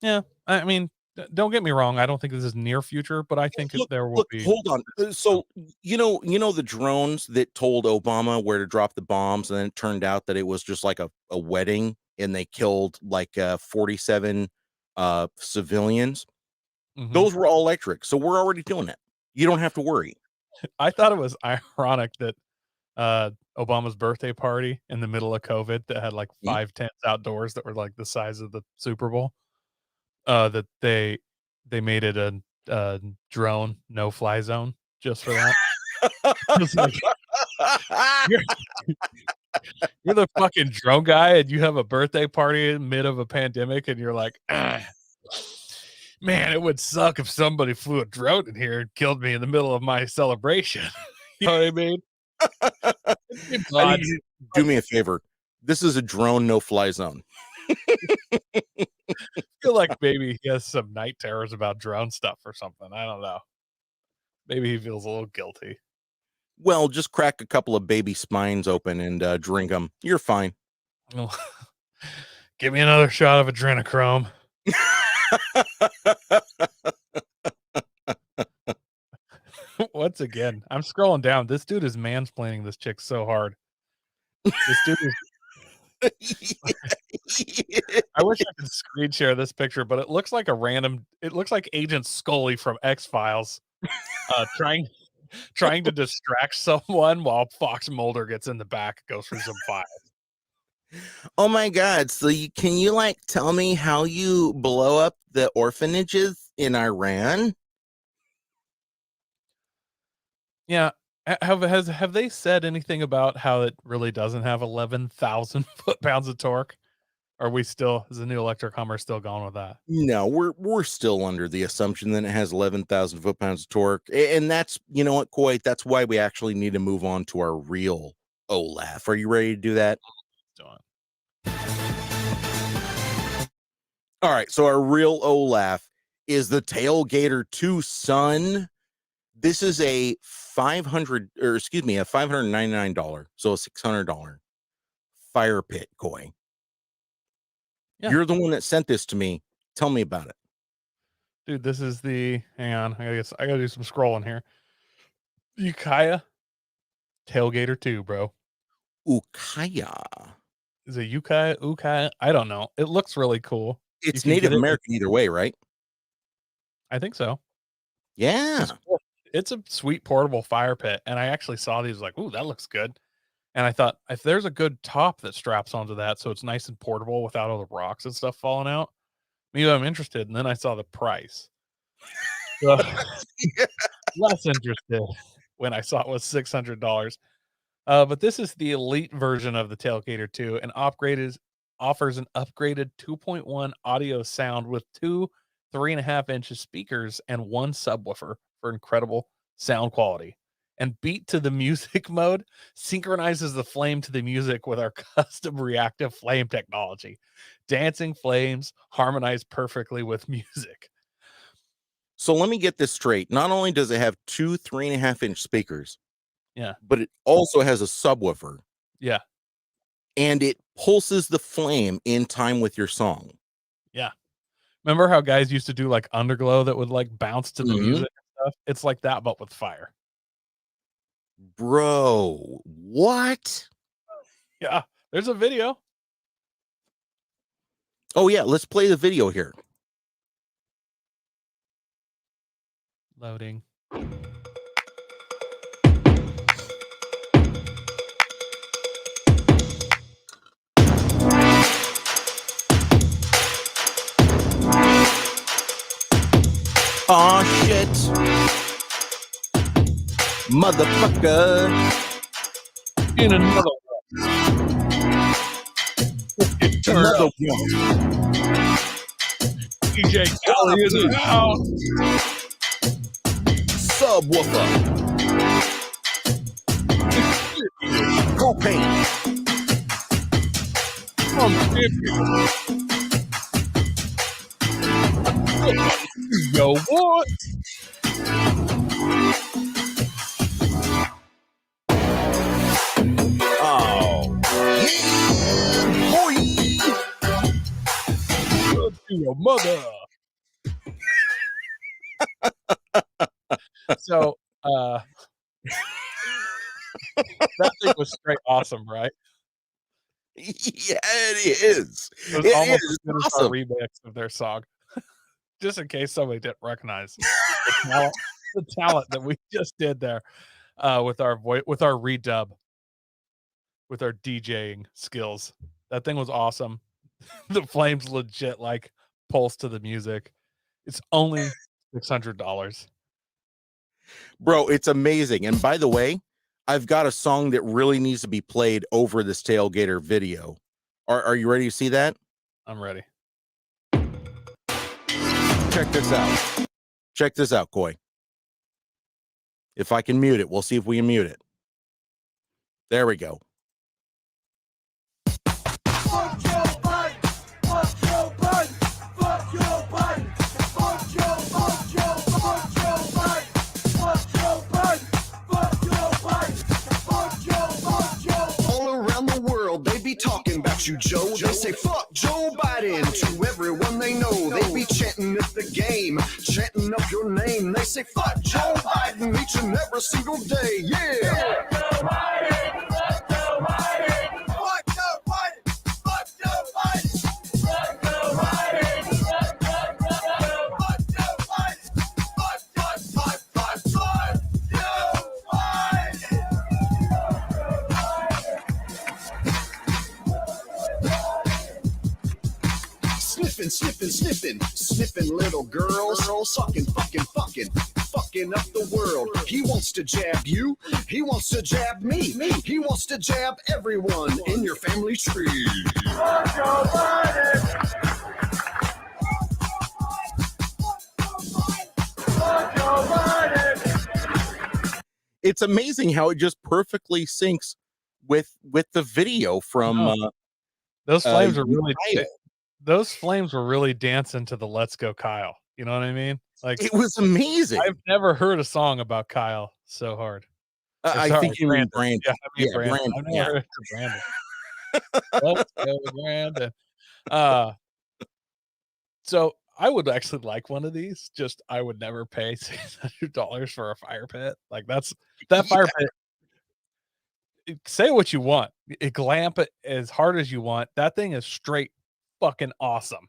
Speaker 3: yeah, I mean, don't get me wrong. I don't think this is near future, but I think there will
Speaker 2: Look,
Speaker 3: be.
Speaker 2: hold on. So you know the drones that told Obama where to drop the bombs, and then it turned out that it was just like a wedding, and they killed like 47 civilians.
Speaker 3: Mhm.
Speaker 2: Those were all electric, so we're already doing it. You don't have to worry.
Speaker 3: I thought it was ironic that Obama's birthday party in the middle of COVID that had like
Speaker 2: Mhm.
Speaker 3: 5 tents outdoors that were like the size of the Super Bowl. That they made it a drone no fly zone just for that. It's like you're you're the fucking drone guy and you have a birthday party in mid of a pandemic and you're like, "Ah, man, it would suck if somebody flew a drone in here and killed me in the middle of my celebration." You know what I mean? It seems
Speaker 2: I need
Speaker 3: odd.
Speaker 2: you to do me a favor. This is a drone no fly zone.
Speaker 3: I feel like maybe he has some night terrors about drone stuff or something. I don't know. Maybe he feels a little guilty.
Speaker 2: Well, just crack a couple of baby spines open and drink them. You're fine.
Speaker 3: Well, give me another shot of adrenochrome. Once again, I'm scrolling down. This dude is mansplaining this chick so hard. This dude is. I wish I could screen share this picture, but it looks like a random. It looks like Agent Scully from X Files, trying to distract someone while Fox Mulder gets in the back, goes for some files.
Speaker 2: Oh my god! So can you like tell me how you blow up the orphanages in Iran?
Speaker 3: Yeah. Have they said anything about how it really doesn't have 11,000 foot-pounds of torque? Are we still is the new electric Hummer still going with that?
Speaker 2: No, we're still under the assumption that it has 11,000 foot-pounds of torque, and that's, you know what, Coy, that's why we actually need to move on to our real OLAF. Are you ready to do that?
Speaker 3: Still
Speaker 2: All right, so our real OLAF is the Tailgater 2 Sun. This is a $599, so a $600 fire pit, Coy.
Speaker 3: Yeah.
Speaker 2: You're the one that sent this to me. Tell me about it.
Speaker 3: Dude, this is the hang on, I gotta do some scrolling here. Ukiah Tailgater 2, bro.
Speaker 2: Ukaya.
Speaker 3: Is it Ukiah? I don't know. It looks really cool. You
Speaker 2: It's
Speaker 3: can
Speaker 2: Native
Speaker 3: get it.
Speaker 2: American either way, right?
Speaker 3: I think so.
Speaker 2: Yeah.
Speaker 3: It's a sweet portable fire pit, and I actually saw these like, "Ooh, that looks good." And I thought, if there's a good top that straps onto that, so it's nice and portable without all the rocks and stuff falling out, maybe I'm interested. And then I saw the price. So, less interested when I saw it was $600. But this is the elite version of the Tailgater 2 and offers an upgraded 2.1 audio sound with two 3.5 inch speakers and one subwoofer for incredible sound quality. And beat to the music mode synchronizes the flame to the music with our custom reactive flame technology. Dancing flames harmonize perfectly with music.
Speaker 2: So let me get this straight. Not only does it have two 3.5-inch speakers,
Speaker 3: Yeah.
Speaker 2: but it also has a subwoofer,
Speaker 3: Yeah.
Speaker 2: and it pulses the flame in time with your song.
Speaker 3: Yeah. Remember how guys used to do like underglow that would like bounce to the music and stuff? It's like that, but with fire.
Speaker 2: Bro, what?
Speaker 3: Yeah. There's a video.
Speaker 2: Oh yeah, let's play the video here.
Speaker 3: Loading.
Speaker 2: Aw, shit. Motherfucker.
Speaker 3: In another
Speaker 2: Another one.
Speaker 3: DJ Kelly in the house.
Speaker 2: Subwoofer. Propane.
Speaker 3: Yo, what?
Speaker 2: Oh. Yeah, boy.
Speaker 3: Good to your mother. So, that thing was straight awesome, right?
Speaker 2: Yeah, it is.
Speaker 3: It was
Speaker 2: It
Speaker 3: almost
Speaker 2: is
Speaker 3: as good as our
Speaker 2: awesome.
Speaker 3: remix of their song. Just in case somebody didn't recognize the talent that we just did there, with our redub, with our DJing skills. That thing was awesome. The flames legit like pulse to the music. It's only $600.
Speaker 2: Bro, it's amazing. And by the way, I've got a song that really needs to be played over this Tailgater video. Are you ready to see that?
Speaker 3: I'm ready.
Speaker 2: Check this out. Check this out, Coy. If I can mute it, we'll see if we can mute it. There we go.
Speaker 4: Fuck Joe Biden! Fuck Joe Biden! Fuck Joe Biden! Fuck Joe Biden! Fuck Joe Biden! Fuck Joe Biden! Fuck Joe!
Speaker 5: All around the world, they be talking about you, Joe. They say, fuck Joe Biden to everyone they know. They be chanting at the game, chanting up your name. They say, fuck Joe Biden each and every single day. Yeah!
Speaker 4: Fuck Joe Biden! Fuck Joe Biden! Fuck Joe Biden! Fuck Joe Biden! Fuck Joe Biden! Fuck Joe Biden! Fuck Joe Biden!
Speaker 5: Sniffing little girls, sucking, fucking up the world. He wants to jab you, he wants to jab me, he wants to jab everyone in your family tree.
Speaker 4: Fuck Joe Biden! Fuck Joe Biden!
Speaker 2: It's amazing how it just perfectly syncs with the video from
Speaker 3: Those flames are really
Speaker 2: Kyle.
Speaker 3: those flames were really dancing to the Let's Go Kyle. You know what I mean? Like,
Speaker 2: It was amazing.
Speaker 3: I've never heard a song about Kyle so hard.
Speaker 2: I
Speaker 3: Sorry,
Speaker 2: think you mean Brandon.
Speaker 3: Yeah, I mean Brandon.
Speaker 2: Brandon.
Speaker 3: I've never
Speaker 2: Yeah.
Speaker 3: heard of Brandon. Let's go, Brandon. So I would actually like one of these. Just I would never pay $600 for a fire pit. Like that fire pit. Say what you want. Glamp it as hard as you want. That thing is straight fucking awesome.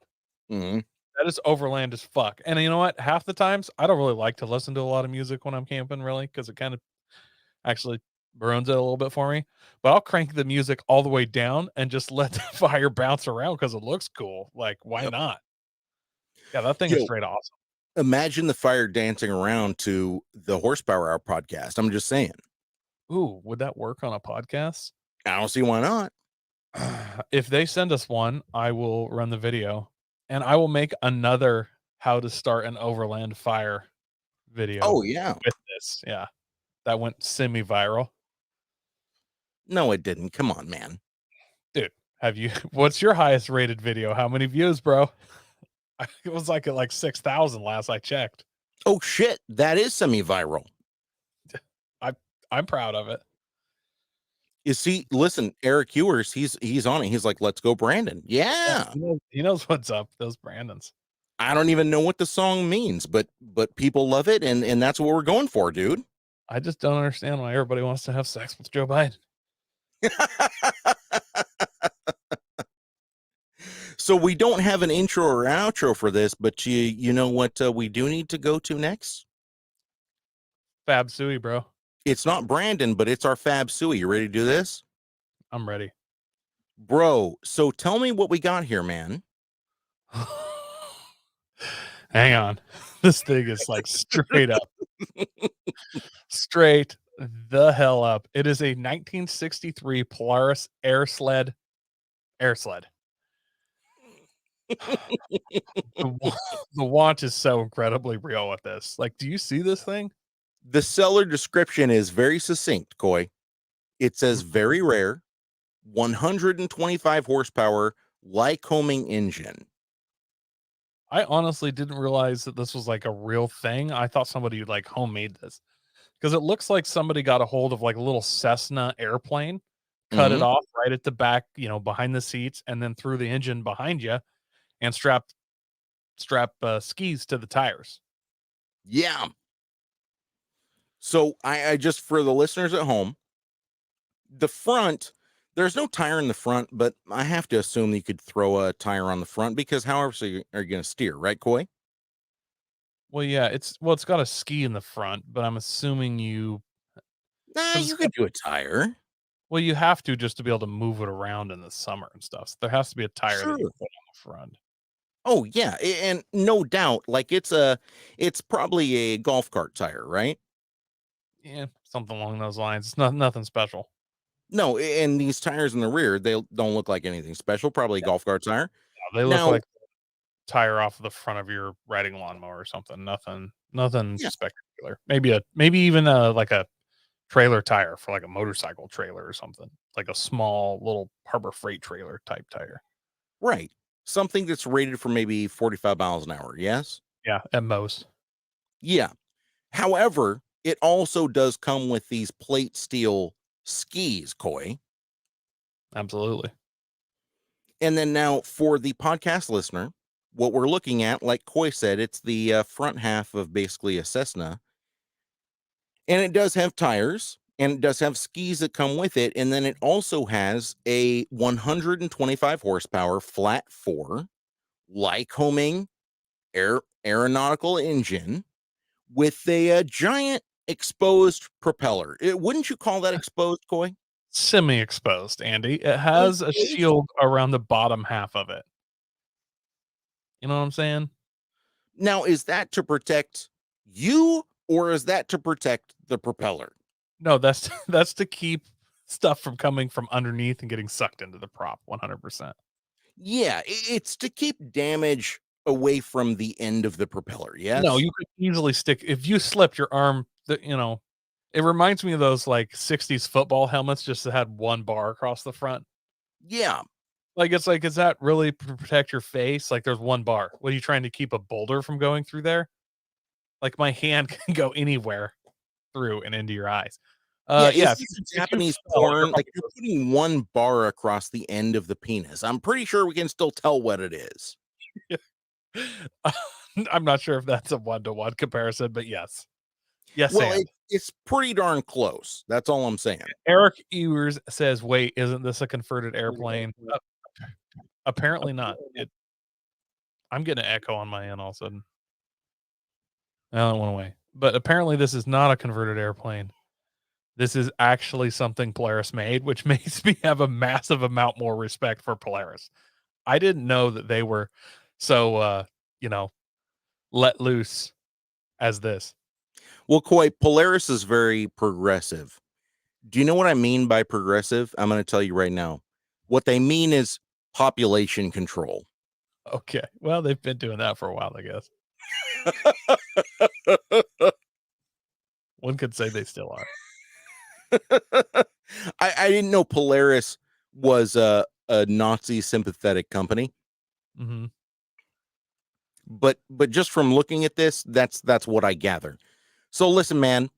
Speaker 2: Mm-hmm.
Speaker 3: That is overland as fuck. And you know what? Half the times I don't really like to listen to a lot of music when I'm camping, really, because it kind of actually ruins it a little bit for me. But I'll crank the music all the way down and just let the fire bounce around because it looks cool. Like, why not? Yeah, that thing is straight awesome.
Speaker 2: Imagine the fire dancing around to the Horsepower Hour podcast. I'm just saying.
Speaker 3: Ooh, would that work on a podcast?
Speaker 2: I don't see why not.
Speaker 3: If they send us one, I will run the video and I will make another how to start an overland fire video.
Speaker 2: Oh, yeah.
Speaker 3: With this. Yeah. That went semi-viral.
Speaker 2: No, it didn't. Come on, man.
Speaker 3: Dude, what's your highest rated video? How many views, bro? It was like at 6,000 last I checked.
Speaker 2: Oh, shit. That is semi-viral.
Speaker 3: I'm proud of it.
Speaker 2: You see, listen, Eric Ewers, he's on it. He's like, let's go, Brandon. Yeah.
Speaker 3: He knows what's up. Those Brandons.
Speaker 2: I don't even know what the song means, but people love it, and that's what we're going for, dude.
Speaker 3: I just don't understand why everybody wants to have sex with Joe Biden.
Speaker 2: So we don't have an intro or outro for this, but you know what we do need to go to next?
Speaker 3: FabSui, bro.
Speaker 2: It's not Brandon, but it's our FabSui. You ready to do this?
Speaker 3: I'm ready.
Speaker 2: Bro, so tell me what we got here, man.
Speaker 3: Hang on. This thing is like straight up, straight the hell up. It is a 1963 Polaris air sled. The want is so incredibly real with this. Like, do you see this thing?
Speaker 2: The seller description is very succinct, Coy. It says very rare, 125 horsepower, Lycoming engine.
Speaker 3: I honestly didn't realize that this was like a real thing. I thought somebody like homemade this because it looks like somebody got a hold of like a little Cessna airplane, cut it off right at the back, behind the seats, and then threw the engine behind you and strap skis to the tires.
Speaker 2: Yeah. So I just, for the listeners at home, the front, there's no tire in the front, but I have to assume you could throw a tire on the front because how else are you going to steer, right, Coy?
Speaker 3: Well, yeah, it's got a ski in the front, but I'm assuming you
Speaker 2: could do a tire.
Speaker 3: Well, you have to just to be able to move it around in the summer and stuff. So there has to be a tire that you put on the front.
Speaker 2: Oh yeah, and no doubt, like it's probably a golf cart tire, right?
Speaker 3: Yeah, something along those lines. It's nothing special.
Speaker 2: No, and these tires in the rear, they don't look like anything special. Probably a golf cart tire.
Speaker 3: Yeah, they look like tire off the front of your riding lawnmower or something. Nothing spectacular. Maybe even like a trailer tire for like a motorcycle trailer or something, like a small little Harbor Freight trailer type tire.
Speaker 2: Right. Something that's rated for maybe 45 miles an hour. Yes.
Speaker 3: Yeah, at most.
Speaker 2: Yeah. However, it also does come with these plate steel skis, Coy.
Speaker 3: Absolutely.
Speaker 2: And then now for the podcast listener, what we're looking at, like Coy said, it's the front half of basically a Cessna. And it does have tires, and it does have skis that come with it. And then it also has a 125 horsepower flat 4 Lycoming aeronautical engine with a giant exposed propeller. Wouldn't you call that exposed, Coy?
Speaker 3: Semi-exposed, Andy. It has a shield around the bottom half of it. You know what I'm saying?
Speaker 2: Now, is that to protect you, or is that to protect the propeller?
Speaker 3: No, that's to keep stuff from coming from underneath and getting sucked into the prop. 100%.
Speaker 2: Yeah, it's to keep damage away from the end of the propeller. Yes.
Speaker 3: No, you could easily stick if you slipped your arm. It reminds me of those like 60s football helmets just that had one bar across the front.
Speaker 2: Yeah.
Speaker 3: Is that really to protect your face? Like there's one bar. What are you trying to keep a boulder from going through there? Like my hand can go anywhere through and into your eyes.
Speaker 2: If Japanese porn, like you're putting one bar across the end of the penis. I'm pretty sure we can still tell what it is.
Speaker 3: I'm not sure if that's a 1-to-1 comparison, but yes. Yes,
Speaker 2: well, it's pretty darn close. That's all I'm saying.
Speaker 3: Eric Ewers says, wait, isn't this a converted airplane? Apparently not. I'm getting an echo on my end all of a sudden. That went away. But apparently this is not a converted airplane. This is actually something Polaris made, which makes me have a massive amount more respect for Polaris. I didn't know that they were so, let loose as this.
Speaker 2: Well, Coy, Polaris is very progressive. Do you know what I mean by progressive? I'm going to tell you right now. What they mean is population control.
Speaker 3: Okay. Well, they've been doing that for a while, I guess. One could say they still are.
Speaker 2: I didn't know Polaris was a Nazi sympathetic company.
Speaker 3: Mm-hmm.
Speaker 2: But just from looking at this, that's what I gather. So listen, man,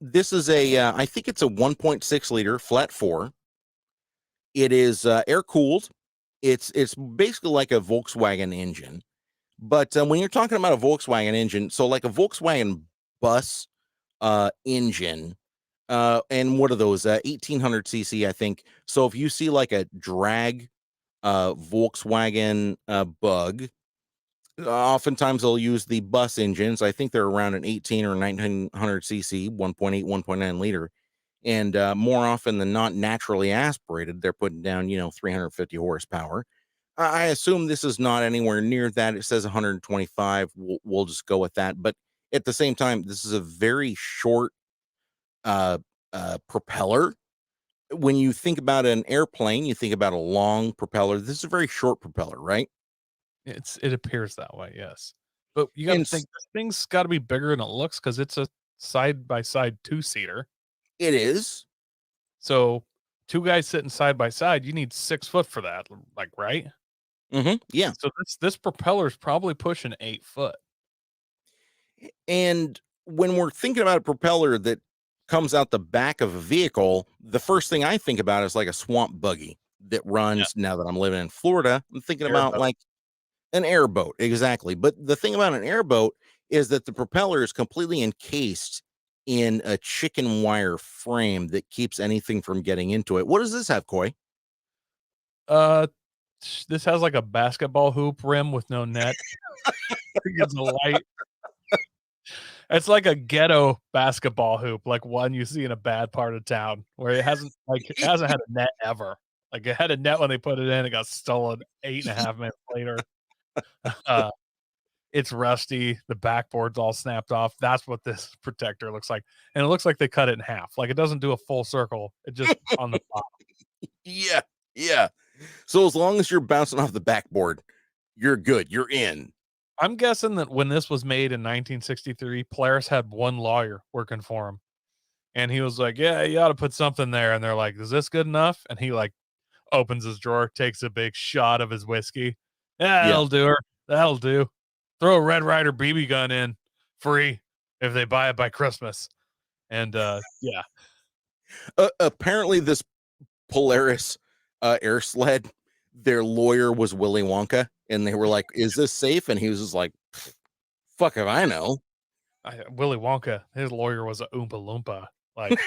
Speaker 2: this is I think it's a 1.6 liter flat 4. It is air cooled. It's basically like a Volkswagen engine. But when you're talking about a Volkswagen engine, so like a Volkswagen bus engine, and what are those? 1800 cc, I think. So if you see like a drag Volkswagen Bug, oftentimes they'll use the bus engines. I think they're around an 18 or 1900 cc, 1.8, 1.9 liter. And more often than not, naturally aspirated. They're putting down, 350 horsepower. I assume this is not anywhere near that. It says 125. We'll just go with that. But at the same time, this is a very short uh, propeller. When you think about an airplane, you think about a long propeller. This is a very short propeller, right?
Speaker 3: It appears that way, yes. But you got to
Speaker 2: And
Speaker 3: think this thing's got to be bigger than it looks because it's a side by side 2-seater.
Speaker 2: it is.
Speaker 3: So 2 guys sitting side by side, you need 6 foot for that, like, right?
Speaker 2: Yeah.
Speaker 3: So this propeller is probably pushing 8 foot.
Speaker 2: And when we're thinking about a propeller that comes out the back of a vehicle, the first thing I think about is like a swamp buggy that runs. Now that I'm living in Florida, I'm thinking about
Speaker 3: Airboat.
Speaker 2: like an airboat. Exactly. But the thing about an airboat is that the propeller is completely encased in a chicken wire frame that keeps anything from getting into it. What does this have, Coy?
Speaker 3: This has like a basketball hoop rim with no net. It's a light. It's like a ghetto basketball hoop, like one you see in a bad part of town, where it hasn't had a net ever. Like it had a net when they put it in, it got stolen 8.5 minutes later. It's rusty. The backboard's all snapped off. That's what this protector looks like, and it looks like they cut it in half. Like it doesn't do a full circle. It just on the bottom.
Speaker 2: Yeah. So as long as you're bouncing off the backboard, you're good. You're in.
Speaker 3: I'm guessing that when this was made in 1963, Polaris had one lawyer working for him. And he was like, yeah, you ought to put something there. And they're like, is this good enough? And he like opens his drawer, takes a big shot of his whiskey. Yeah, that'll do her. That'll do. Throw a Red Ryder BB gun in free if they buy it by Christmas. And yeah.
Speaker 2: Apparently this Polaris air sled, their lawyer was Willy Wonka, and they were like, is this safe? And he was just like, fuck if I know.
Speaker 3: Willy Wonka, his lawyer was a Oompa Loompa. Like,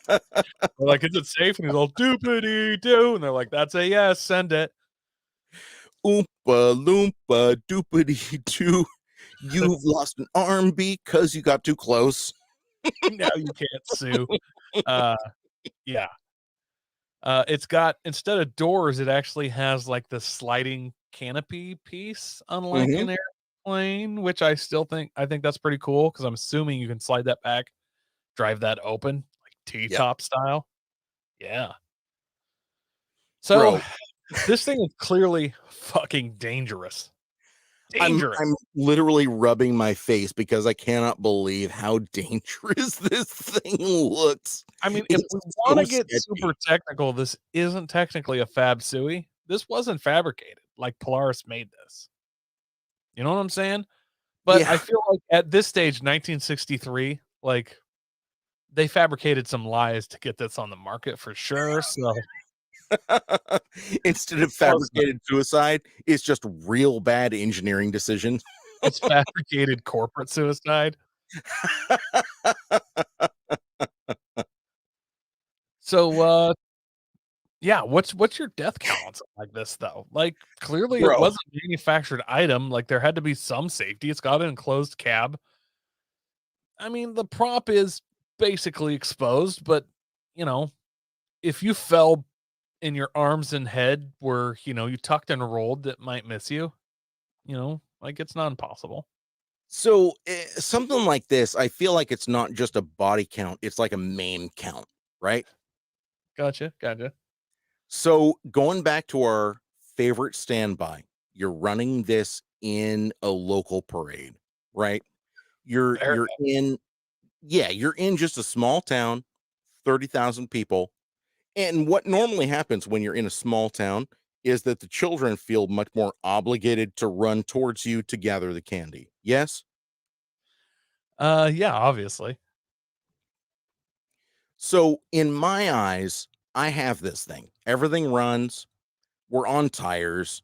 Speaker 3: they're like, is it safe? And he's all doopity doo. And they're like, that's a yes, send it.
Speaker 2: Oompa Loompa doopity doo. You've lost an arm because you got too close.
Speaker 3: Now you can't sue. Yeah. It's got, instead of doors, it actually has like the sliding canopy piece, unlike an airplane, which I think that's pretty cool because I'm assuming you can slide that back, drive that open, like T-top style. Yeah. So this thing is clearly fucking dangerous.
Speaker 2: I'm literally rubbing my face because I cannot believe how dangerous this thing looks.
Speaker 3: I mean, if we want to get super technical, this isn't technically a FabSui. This wasn't fabricated. Like Polaris made this. You know what I'm saying? But I feel like at this stage, 1963, like they fabricated some lies to get this on the market for sure. So
Speaker 2: instead of fabricated suicide, it's just real bad engineering decisions.
Speaker 3: It's fabricated corporate suicide. So yeah, what's your death count on something like this though? Like clearly it wasn't a manufactured item. Like there had to be some safety. It's got an enclosed cab. I mean, the prop is basically exposed, but you know, if you fell in your arms and head were, you tucked and rolled, that might miss you. Like it's not impossible.
Speaker 2: So something like this, I feel like it's not just a body count. It's like a main count, right?
Speaker 3: Gotcha.
Speaker 2: So going back to our favorite standby, you're running this in a local parade, right? You're in just a small town, 30,000 people. And what normally happens when you're in a small town is that the children feel much more obligated to run towards you to gather the candy. Yes?
Speaker 3: Yeah, obviously.
Speaker 2: So in my eyes, I have this thing. Everything runs. We're on tires.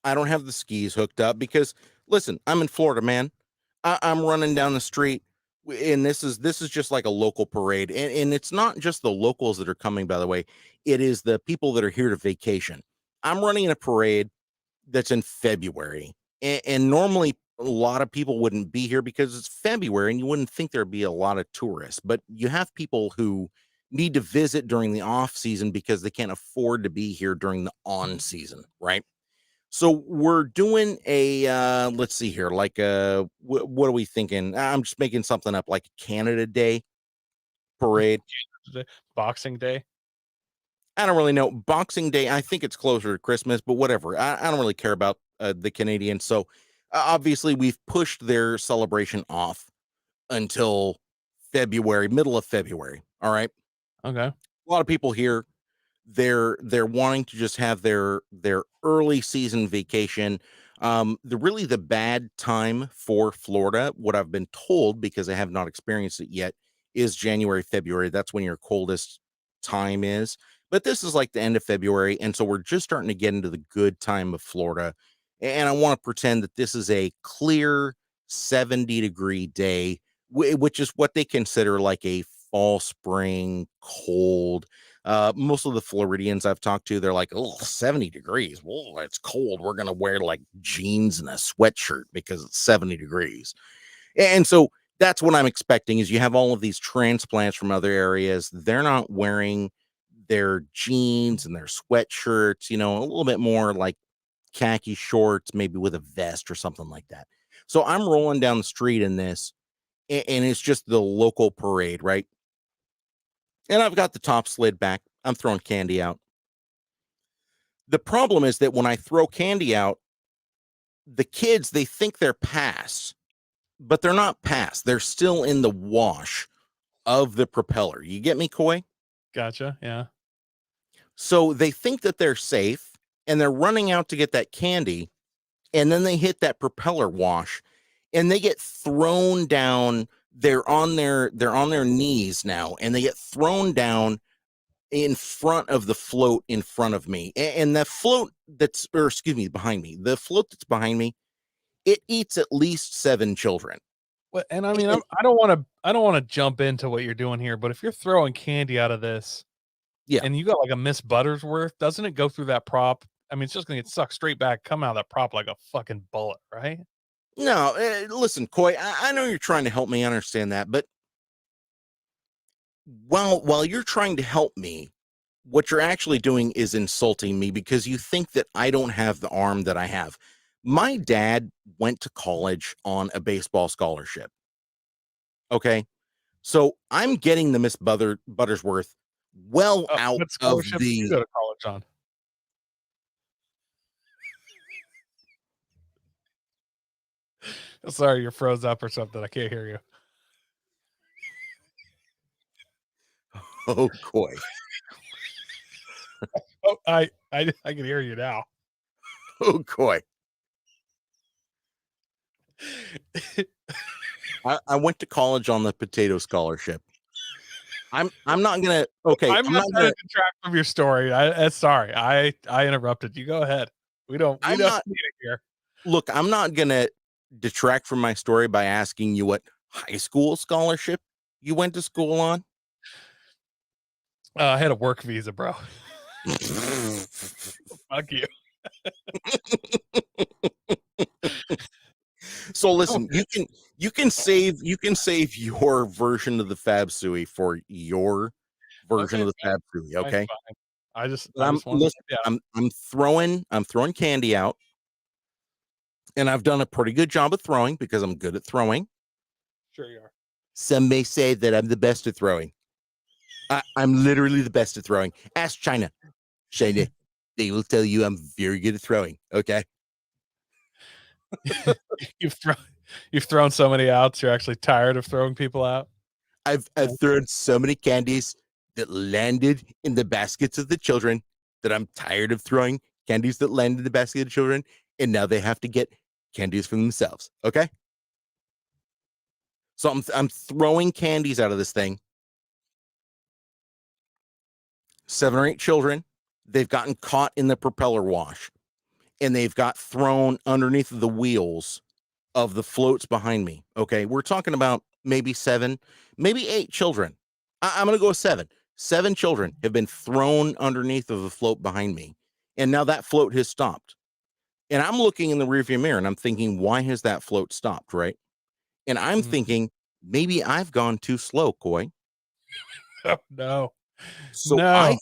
Speaker 2: I don't have the skis hooked up because listen, I'm in Florida, man. I'm running down the street, and this is just like a local parade. And it's not just the locals that are coming, by the way. It is the people that are here to vacation. I'm running in a parade that's in February. And normally a lot of people wouldn't be here because it's February and you wouldn't think there'd be a lot of tourists. But you have people who need to visit during the off season because they can't afford to be here during the on season, right? So we're doing a let's see here, like what are we thinking? I'm just making something up, like a Canada Day parade.
Speaker 3: Boxing Day.
Speaker 2: I don't really know. Boxing Day, I think it's closer to Christmas, but whatever. I don't really care about the Canadians. So obviously, we've pushed their celebration off until February, middle of February. All right.
Speaker 3: Okay.
Speaker 2: A lot of people here, they're wanting to just have their early season vacation. The bad time for Florida, what I've been told, because I have not experienced it yet, is January, February. That's when your coldest time is. But this is like the end of February, and so we're just starting to get into the good time of Florida. And I want to pretend that this is a clear 70-degree day, which is what they consider like a fall spring cold. Most of the Floridians I've talked to, they're like, oh, 70 degrees. Well, it's cold. We're going to wear like jeans and a sweatshirt because it's 70 degrees. And so that's what I'm expecting is you have all of these transplants from other areas. They're not wearing their jeans and their sweatshirts, a little bit more like khaki shorts, maybe with a vest or something like that. So I'm rolling down the street in this, and it's just the local parade, right? And I've got the top slid back. I'm throwing candy out. The problem is that when I throw candy out, the kids, they think they're past, but they're not past. They're still in the wash of the propeller. You get me, Coy?
Speaker 3: Gotcha. Yeah.
Speaker 2: So they think that they're safe and they're running out to get that candy. And then they hit that propeller wash and they get thrown down. They're on their knees now, and they get thrown down in front of the float in front of me. And the float behind me, the float that's behind me, it eats at least 7 children.
Speaker 3: Well, and I mean, I don't want to jump into what you're doing here, but if you're throwing candy out of this,
Speaker 2: Yeah.
Speaker 3: and you got like a Miss Buttersworth, doesn't it go through that prop? I mean, it's just gonna get sucked straight back, come out of that prop like a fucking bullet, right?
Speaker 2: No, listen, Coy, I know you're trying to help me understand that, but while you're trying to help me, what you're actually doing is insulting me because you think that I don't have the arm that I have. My dad went to college on a baseball scholarship. Okay. So I'm getting the Miss Buttersworth well out
Speaker 3: What
Speaker 2: of
Speaker 3: scholarship did you
Speaker 2: the.
Speaker 3: go to college on? Sorry, you're froze up or something. I can't hear you.
Speaker 2: Oh, Coy.
Speaker 3: Oh, I can hear you now.
Speaker 2: Oh, Coy. I went to college on the potato scholarship. I'm not gonna. Okay,
Speaker 3: I'm not trying to detract from your story. Sorry, I interrupted you. Go ahead. We don't need it here.
Speaker 2: Look, I'm not gonna detract from my story by asking you what high school scholarship you went to school on.
Speaker 3: I had a work visa, bro. Fuck you.
Speaker 2: So listen, you can save your version of the FabSui for your version of the FabSui. Okay.
Speaker 3: Fine. I just
Speaker 2: I'm throwing candy out, and I've done a pretty good job of throwing because I'm good at throwing.
Speaker 3: Sure you are.
Speaker 2: Some may say that I'm the best at throwing. I'm literally the best at throwing. Ask China. China, they will tell you I'm very good at throwing. Okay.
Speaker 3: You've thrown so many outs. You're actually tired of throwing people out.
Speaker 2: I've thrown so many candies that landed in the baskets of the children that I'm tired of throwing candies that land in the basket of the children, and now they have to get candies for themselves. Okay. So I'm throwing candies out of this thing. 7 or 8 children, they've gotten caught in the propeller wash, and they've got thrown underneath the wheels of the floats behind me. Okay. We're talking about maybe 7, maybe 8 children. I'm going to go with 7. 7 children have been thrown underneath of the float behind me. And now that float has stopped. And I'm looking in the rearview mirror and I'm thinking, why has that float stopped? Right. And I'm thinking, maybe I've gone too slow, Coy.
Speaker 3: Oh, no.
Speaker 2: So
Speaker 3: No.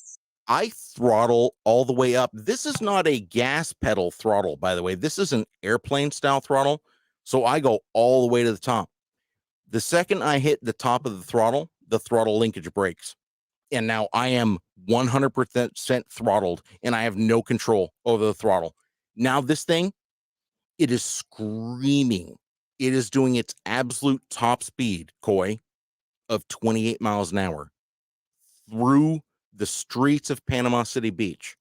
Speaker 2: I throttle all the way up. This is not a gas pedal throttle, by the way. This is an airplane style throttle. So I go all the way to the top. The second I hit the top of the throttle linkage breaks. And now I am 100% throttled and I have no control over the throttle. Now this thing, it is screaming. It is doing its absolute top speed, Coy, of 28 miles an hour through the streets of Panama City Beach.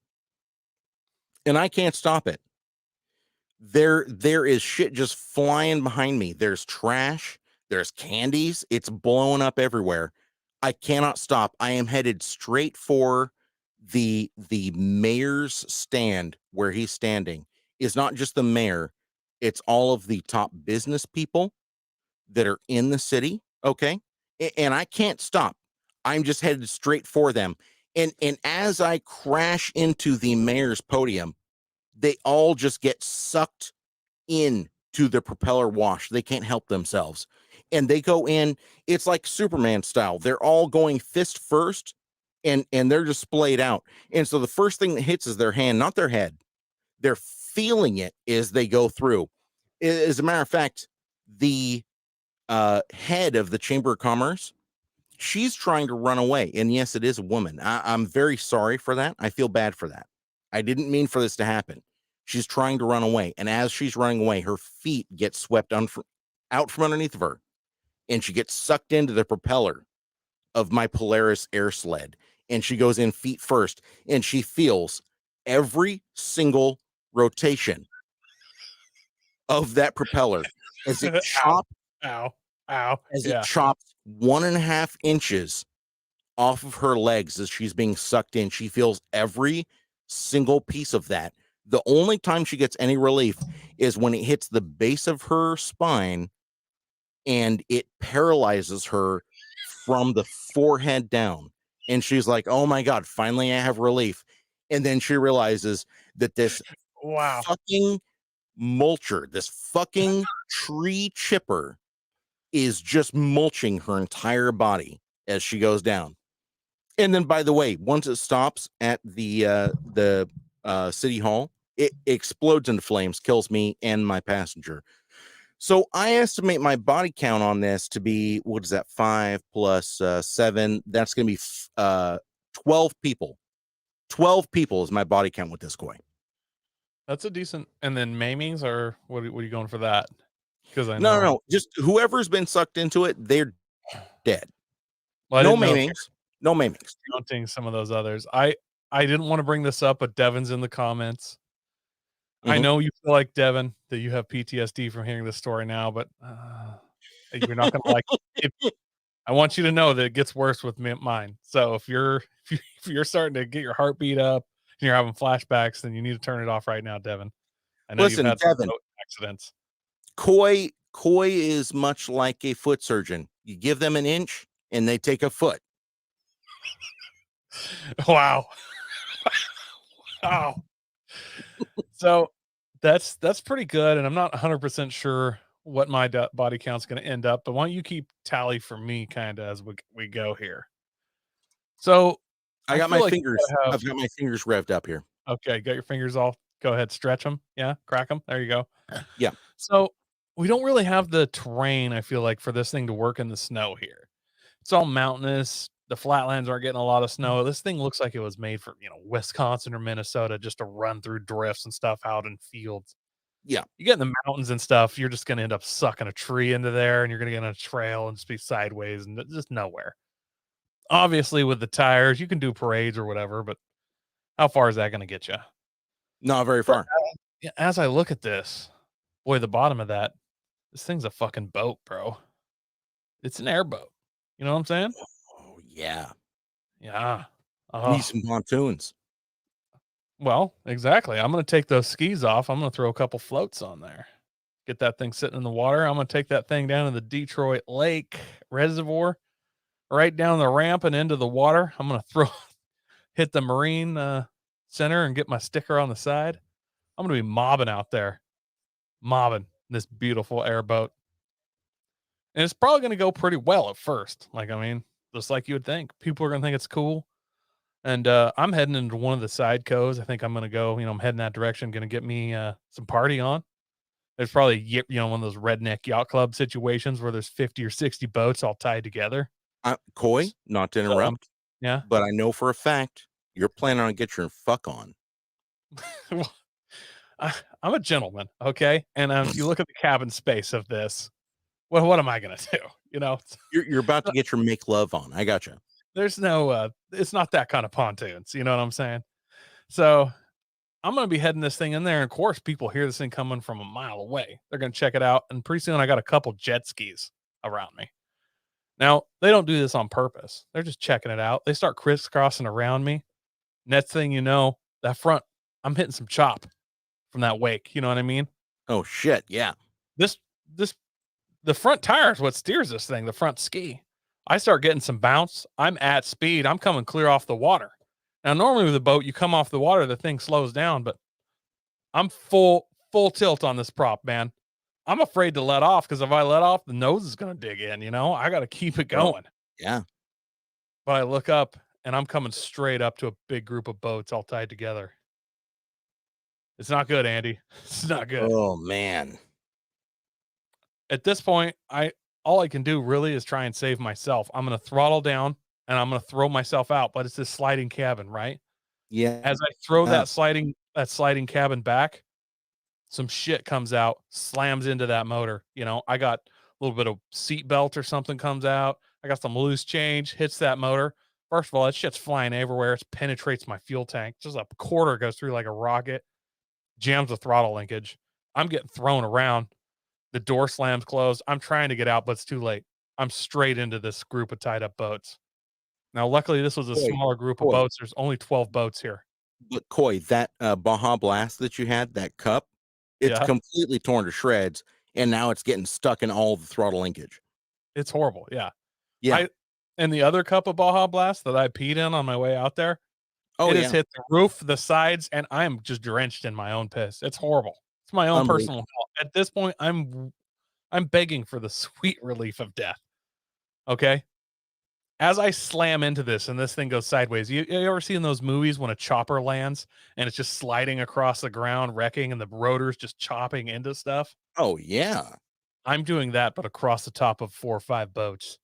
Speaker 2: And I can't stop it. There is shit just flying behind me. There's trash, there's candies, it's blowing up everywhere. I cannot stop. I am headed straight for the mayor's stand where he's standing. It's not just the mayor, it's all of the top business people that are in the city, okay? And I can't stop. I'm just headed straight for them. And as I crash into the mayor's podium, they all just get sucked in to the propeller wash. They can't help themselves. And they go in, it's like Superman style. They're all going fist first and they're just splayed out. And so the first thing that hits is their hand, not their head. They're feeling it as they go through. As a matter of fact, the head of the Chamber of Commerce, she's trying to run away. And yes, it is a woman. I'm very sorry for that. I feel bad for that. I didn't mean for this to happen. She's trying to run away. And as she's running away, her feet get swept out from underneath of her. And she gets sucked into the propeller of my Polaris air sled. And she goes in feet first. And she feels every single rotation of that propeller as it chops.
Speaker 3: Ow.
Speaker 2: As it chops 1.5 inches off of her legs as she's being sucked in. She feels every single piece of that. The only time she gets any relief is when it hits the base of her spine and it paralyzes her from the forehead down. And she's like, oh my God, finally I have relief. And then she realizes that this fucking mulcher, this fucking tree chipper is just mulching her entire body as she goes down. And then, by the way, once it stops at the city hall, it explodes into flames, kills me and my passenger. So I estimate my body count on this to be, what is that, 5 plus 7? That's going to be 12 people. 12 people is my body count with this Koi.
Speaker 3: That's a decent. And then maimings, or what are you going for that? Because I know.
Speaker 2: No. Just whoever's been sucked into it, they're dead.
Speaker 3: Well,
Speaker 2: no maimings. No maimings.
Speaker 3: Counting some of those others. I didn't want to bring this up, but Devin's in the comments. I know you feel like, Devin, that you have PTSD from hearing this story now, but you're not going to like it. I want you to know that it gets worse with mine. So if you're starting to get your heartbeat up and you're having flashbacks, then you need to turn it off right now, Devin. I know
Speaker 2: Listen,
Speaker 3: you've had
Speaker 2: Devin,
Speaker 3: some accidents.
Speaker 2: Koi is much like a foot surgeon. You give them an inch and they take a foot.
Speaker 3: Wow. Wow. So that's pretty good. And I'm not 100% sure what my body count's going to end up, but why don't you keep tally for me kind of as we go here. So
Speaker 2: I got my fingers. I've got my fingers revved up here.
Speaker 3: Okay. Got your fingers all. Go ahead. Stretch them. Yeah. Crack them. There you go.
Speaker 2: Yeah.
Speaker 3: So we don't really have the terrain, I feel like, for this thing to work in the snow here. It's all mountainous. The flatlands aren't getting a lot of snow. This thing looks like it was made for, Wisconsin or Minnesota, just to run through drifts and stuff out in fields.
Speaker 2: Yeah.
Speaker 3: You get in the mountains and stuff, you're just going to end up sucking a tree into there, and you're going to get on a trail and just be sideways and just nowhere. Obviously, with the tires, you can do parades or whatever, but how far is that going to get you?
Speaker 2: Not very far.
Speaker 3: As I look at this, boy, the bottom of that, this thing's a fucking boat, bro. It's an airboat. You know what I'm saying?
Speaker 2: Oh, yeah.
Speaker 3: Yeah.
Speaker 2: Need some pontoons.
Speaker 3: Well, exactly. I'm going to take those skis off. I'm going to throw a couple floats on there. Get that thing sitting in the water. I'm going to take that thing down to the Detroit Lake Reservoir, right down the ramp and into the water. I'm going to hit the Marine Center and get my sticker on the side. I'm going to be mobbing out there. Mobbing this beautiful airboat. And it's probably going to go pretty well at first. Just like you would think. People are going to think it's cool. And I'm heading into one of the side coves. I think I'm gonna go. I'm heading that direction. Gonna get me some party on. There's probably one of those redneck yacht club situations where there's 50 or 60 boats all tied together.
Speaker 2: Coy, not to
Speaker 3: So,
Speaker 2: interrupt,
Speaker 3: yeah.
Speaker 2: but I know for a fact you're planning on get your fuck on.
Speaker 3: Well, I'm a gentleman, okay? And if you look at the cabin space of this, what am I gonna do?
Speaker 2: You're about to get your make love on. I gotcha.
Speaker 3: There's no it's not that kind of pontoons, you know what I'm saying? So I'm gonna be heading this thing in there, and of course people hear this thing coming from a mile away. They're gonna check it out, and pretty soon I got a couple jet skis around me. Now they don't do this on purpose. They're just checking it out. They start crisscrossing around me. Next thing you know, that front, I'm hitting some chop from that wake. You know what I mean?
Speaker 2: Oh shit, yeah.
Speaker 3: This the front tire is what steers this thing, the front ski. I start getting some bounce. I'm at speed. I'm coming clear off the water. Now, normally with a boat, you come off the water, the thing slows down, but I'm full tilt on this prop, man. I'm afraid to let off because if I let off, the nose is going to dig in, I got to keep it going.
Speaker 2: Yeah.
Speaker 3: But I look up and I'm coming straight up to a big group of boats all tied together. It's not good, Andy. It's not good.
Speaker 2: Oh man.
Speaker 3: At this point, all I can do really is try and save myself. I'm going to throttle down and I'm going to throw myself out, but it's this sliding cabin, right?
Speaker 2: Yeah.
Speaker 3: As I throw that sliding cabin back, some shit comes out, slams into that motor. I got a little bit of seat belt or something comes out. I got some loose change, hits that motor. First of all, that shit's flying everywhere. It penetrates my fuel tank. Just a quarter goes through like a rocket, jams the throttle linkage. I'm getting thrown around. The door slams closed. I'm trying to get out, but it's too late. I'm straight into this group of tied up boats. Now, luckily, this was a smaller group of boats. There's only 12 boats here.
Speaker 2: But Coy, that Baja Blast that you had, that cup, it's completely torn to shreds, and now it's getting stuck in all the throttle linkage.
Speaker 3: It's horrible. Yeah.
Speaker 2: Yeah.
Speaker 3: And the other cup of Baja Blast that I peed in on my way out there, it has hit the roof, the sides, and I'm just drenched in my own piss. It's horrible. It's my own personal fault. At this point, I'm begging for the sweet relief of death. Okay? As I slam into this and this thing goes sideways, you ever seen those movies when a chopper lands and it's just sliding across the ground, wrecking, and the rotor's just chopping into stuff?
Speaker 2: Oh, yeah.
Speaker 3: I'm doing that, but across the top of 4 or 5 boats.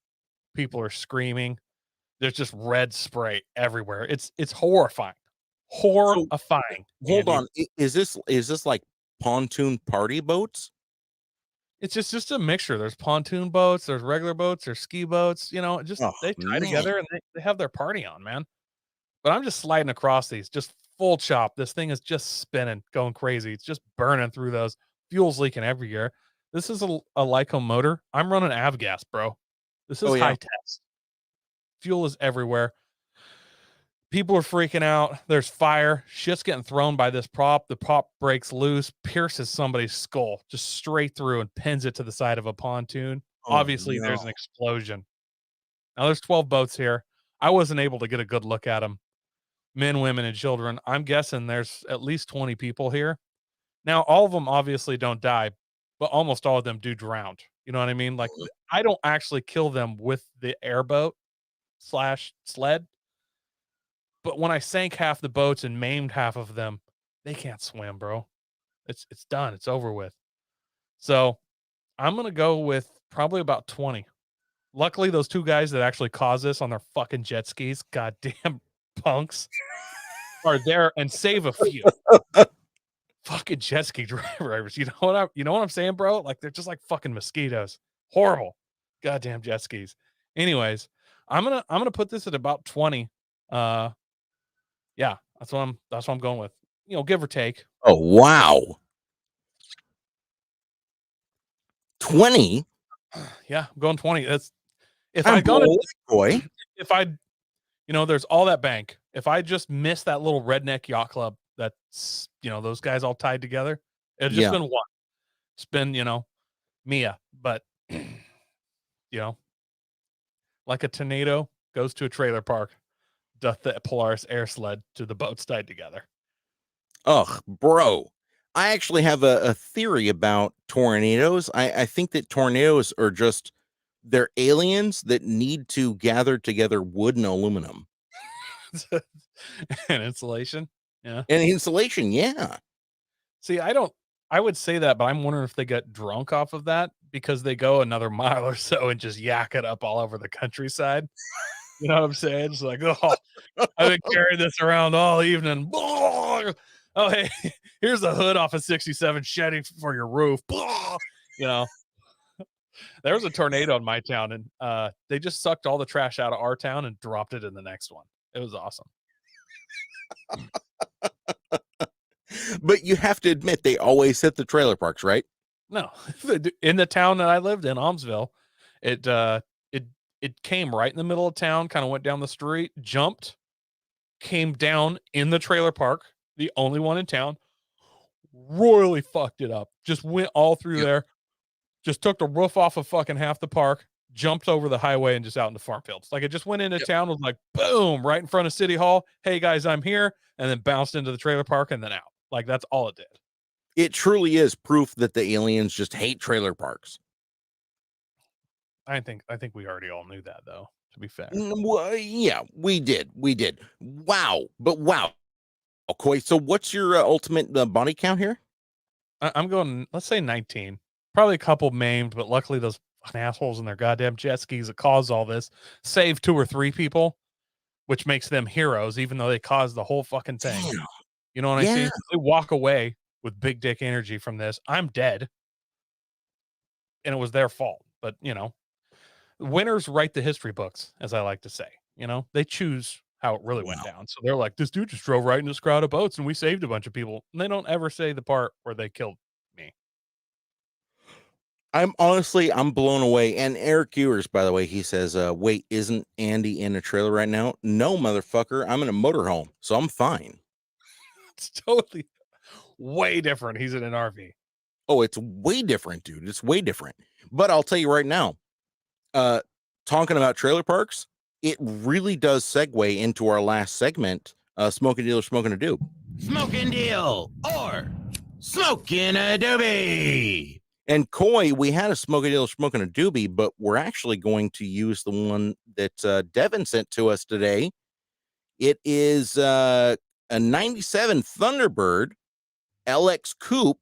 Speaker 3: People are screaming. There's just red spray everywhere. It's horrifying. Horrifying.
Speaker 2: Hold on. Is this like pontoon party boats?
Speaker 3: It's just a mixture. There's pontoon boats, there's regular boats, there's ski boats, they tie together and they have their party on, man. But I'm just sliding across these, just full chop. This thing is just spinning, going crazy. It's just burning through those. Fuel's leaking every year. This is a Lyco motor. I'm running avgas, bro. This is high test. Fuel is everywhere. People are freaking out. There's fire. Shit's getting thrown by this prop. The prop breaks loose, pierces somebody's skull just straight through and pins it to the side of a pontoon. Obviously, there's an explosion. Now, there's 12 boats here. I wasn't able to get a good look at them. Men, women, and children. I'm guessing there's at least 20 people here. Now, all of them obviously don't die, but almost all of them do drown. You know what I mean? Like, I don't actually kill them with the airboat / sled. But when I sank half the boats and maimed half of them, they can't swim, bro. It's done. It's over with. So I'm going to go with probably about 20. Luckily, those 2 guys that actually caused this on their fucking jet skis, goddamn punks, are there and save a few. Fucking jet ski drivers. You know what I'm saying, bro? Like, they're just like fucking mosquitoes. Horrible. Goddamn jet skis. Anyways, I'm gonna put this at about 20. Yeah, that's what I'm going with. Give or take.
Speaker 2: Oh, wow. 20?
Speaker 3: Yeah, I'm going 20. That's if
Speaker 2: I'm
Speaker 3: I got it,
Speaker 2: boy.
Speaker 3: if I there's all that bank. If I just missed that little redneck yacht club that's those guys all tied together, it's just been one. It's been, Mia, but like a tornado goes to a trailer park, doth the Polaris air sled to the boats tied together.
Speaker 2: Ugh, bro. I actually have a theory about tornadoes. I think that tornadoes are they're aliens that need to gather together wood and aluminum.
Speaker 3: And insulation. Yeah.
Speaker 2: And insulation, yeah.
Speaker 3: See, I would say that, but I'm wondering if they get drunk off of that because they go another mile or so and just yak it up all over the countryside. You know what I'm saying? It's like, oh, I've been carrying this around all evening. Oh, hey, here's the hood off a 67 Chevy for your roof. You know, there was a tornado in my town, and they just sucked all the trash out of our town and dropped it in the next one. It was awesome.
Speaker 2: But you have to admit, they always hit the trailer parks, right?
Speaker 3: No, in the town that I lived in, Almsville, it came right in the middle of town, kind of went down the street, jumped, came down in the trailer park, the only one in town, royally fucked it up. Just went all through there, just took the roof off of fucking half the park, jumped over the highway and just out into farm fields. Like it just went into town, was like, boom, right in front of City Hall. Hey guys, I'm here. And then bounced into the trailer park and then out. Like that's all it did.
Speaker 2: It truly is proof that the aliens just hate trailer parks.
Speaker 3: I think we already all knew that though, to be fair.
Speaker 2: Well, yeah, we did. Wow. But wow. Okay, so what's your ultimate body count here?
Speaker 3: I'm going, let's say 19. Probably a couple maimed, but luckily those fucking assholes in their goddamn jet skis that caused all this saved 2 or 3 people, which makes them heroes, even though they caused the whole fucking thing.
Speaker 2: Damn.
Speaker 3: You know what I see? They walk away with big dick energy from this. I'm dead. And it was their fault. But, you know, winners write the history books, as I like to say. You know, they choose how it really went down. So they're like, this dude just drove right into this crowd of boats and we saved a bunch of people. And they don't ever say the part where they killed me.
Speaker 2: I'm blown away. And Eric Ewers, by the way, he says, wait, isn't Andy in a trailer right now? No, motherfucker. I'm in a motorhome, so I'm fine.
Speaker 3: It's totally way different. He's in an RV.
Speaker 2: Oh, it's way different, dude. It's way different. But I'll tell you right now, talking about trailer parks, it really does segue into our last segment, Smoking Deal or Smoking a Doob.
Speaker 6: Smoking Deal or Smoking a Doobie.
Speaker 2: And Coy, we had a Smoking Deal or Smoking a Doobie, but we're actually going to use the one that Devin sent to us today. It is a 97 Thunderbird LX Coupe.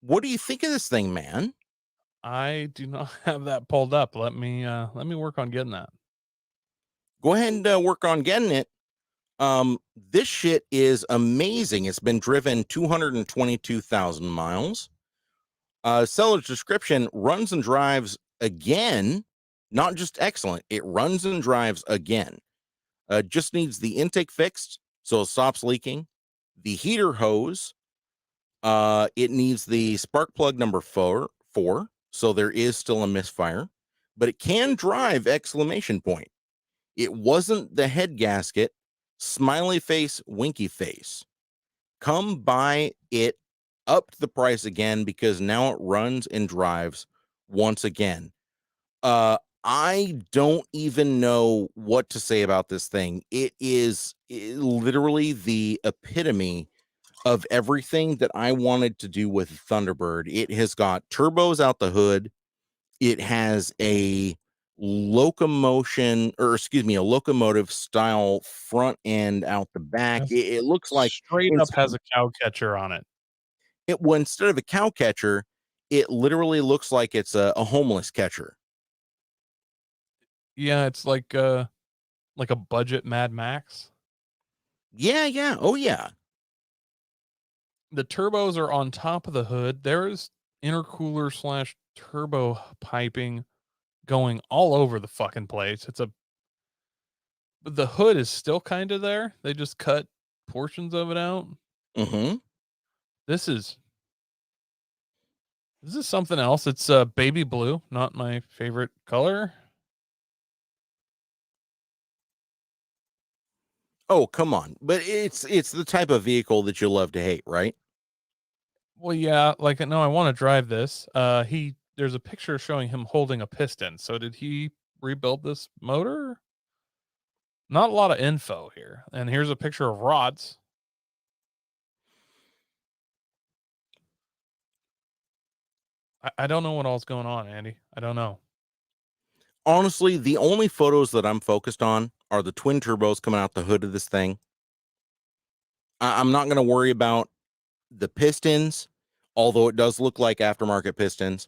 Speaker 2: What do you think of this thing, man?
Speaker 3: I do not have that pulled up. Let me work on getting that.
Speaker 2: Go ahead and work on getting it. This shit is amazing. It's been driven 222,000 miles. Seller's description: runs and drives again, not just excellent. It runs and drives again. Just needs the intake fixed so it stops leaking. The heater hose. It needs the spark plug number 4, so there is still a misfire, but it can drive! Exclamation point. It wasn't the head gasket. Smiley face, winky face. Come buy it, up the price again because now it runs and drives once again. I don't even know what to say about this thing. It is literally the epitome of everything that I wanted to do with Thunderbird. It has got turbos out the hood. It has a locomotive style front end out the back. It looks like
Speaker 3: straight up has a cow catcher on it.
Speaker 2: Instead of a cow catcher, it literally looks like it's a homeless catcher.
Speaker 3: Yeah, it's like a budget Mad Max.
Speaker 2: Yeah. Oh yeah.
Speaker 3: The turbos are on top of the hood. There's intercooler / turbo piping going all over the fucking place. But the hood is still kind of there. They just cut portions of it out.
Speaker 2: Mm-hmm.
Speaker 3: This is something else. It's baby blue, not my favorite color.
Speaker 2: Oh, come on. But it's the type of vehicle that you love to hate, right?
Speaker 3: Well, yeah, like, no, I want to drive this. There's a picture showing him holding a piston. So did he rebuild this motor? Not a lot of info here. And here's a picture of rods. I don't know what all's going on, Andy. I don't know.
Speaker 2: Honestly, the only photos that I'm focused on are the twin turbos coming out the hood of this thing. I'm not going to worry about the pistons, although it does look like aftermarket pistons.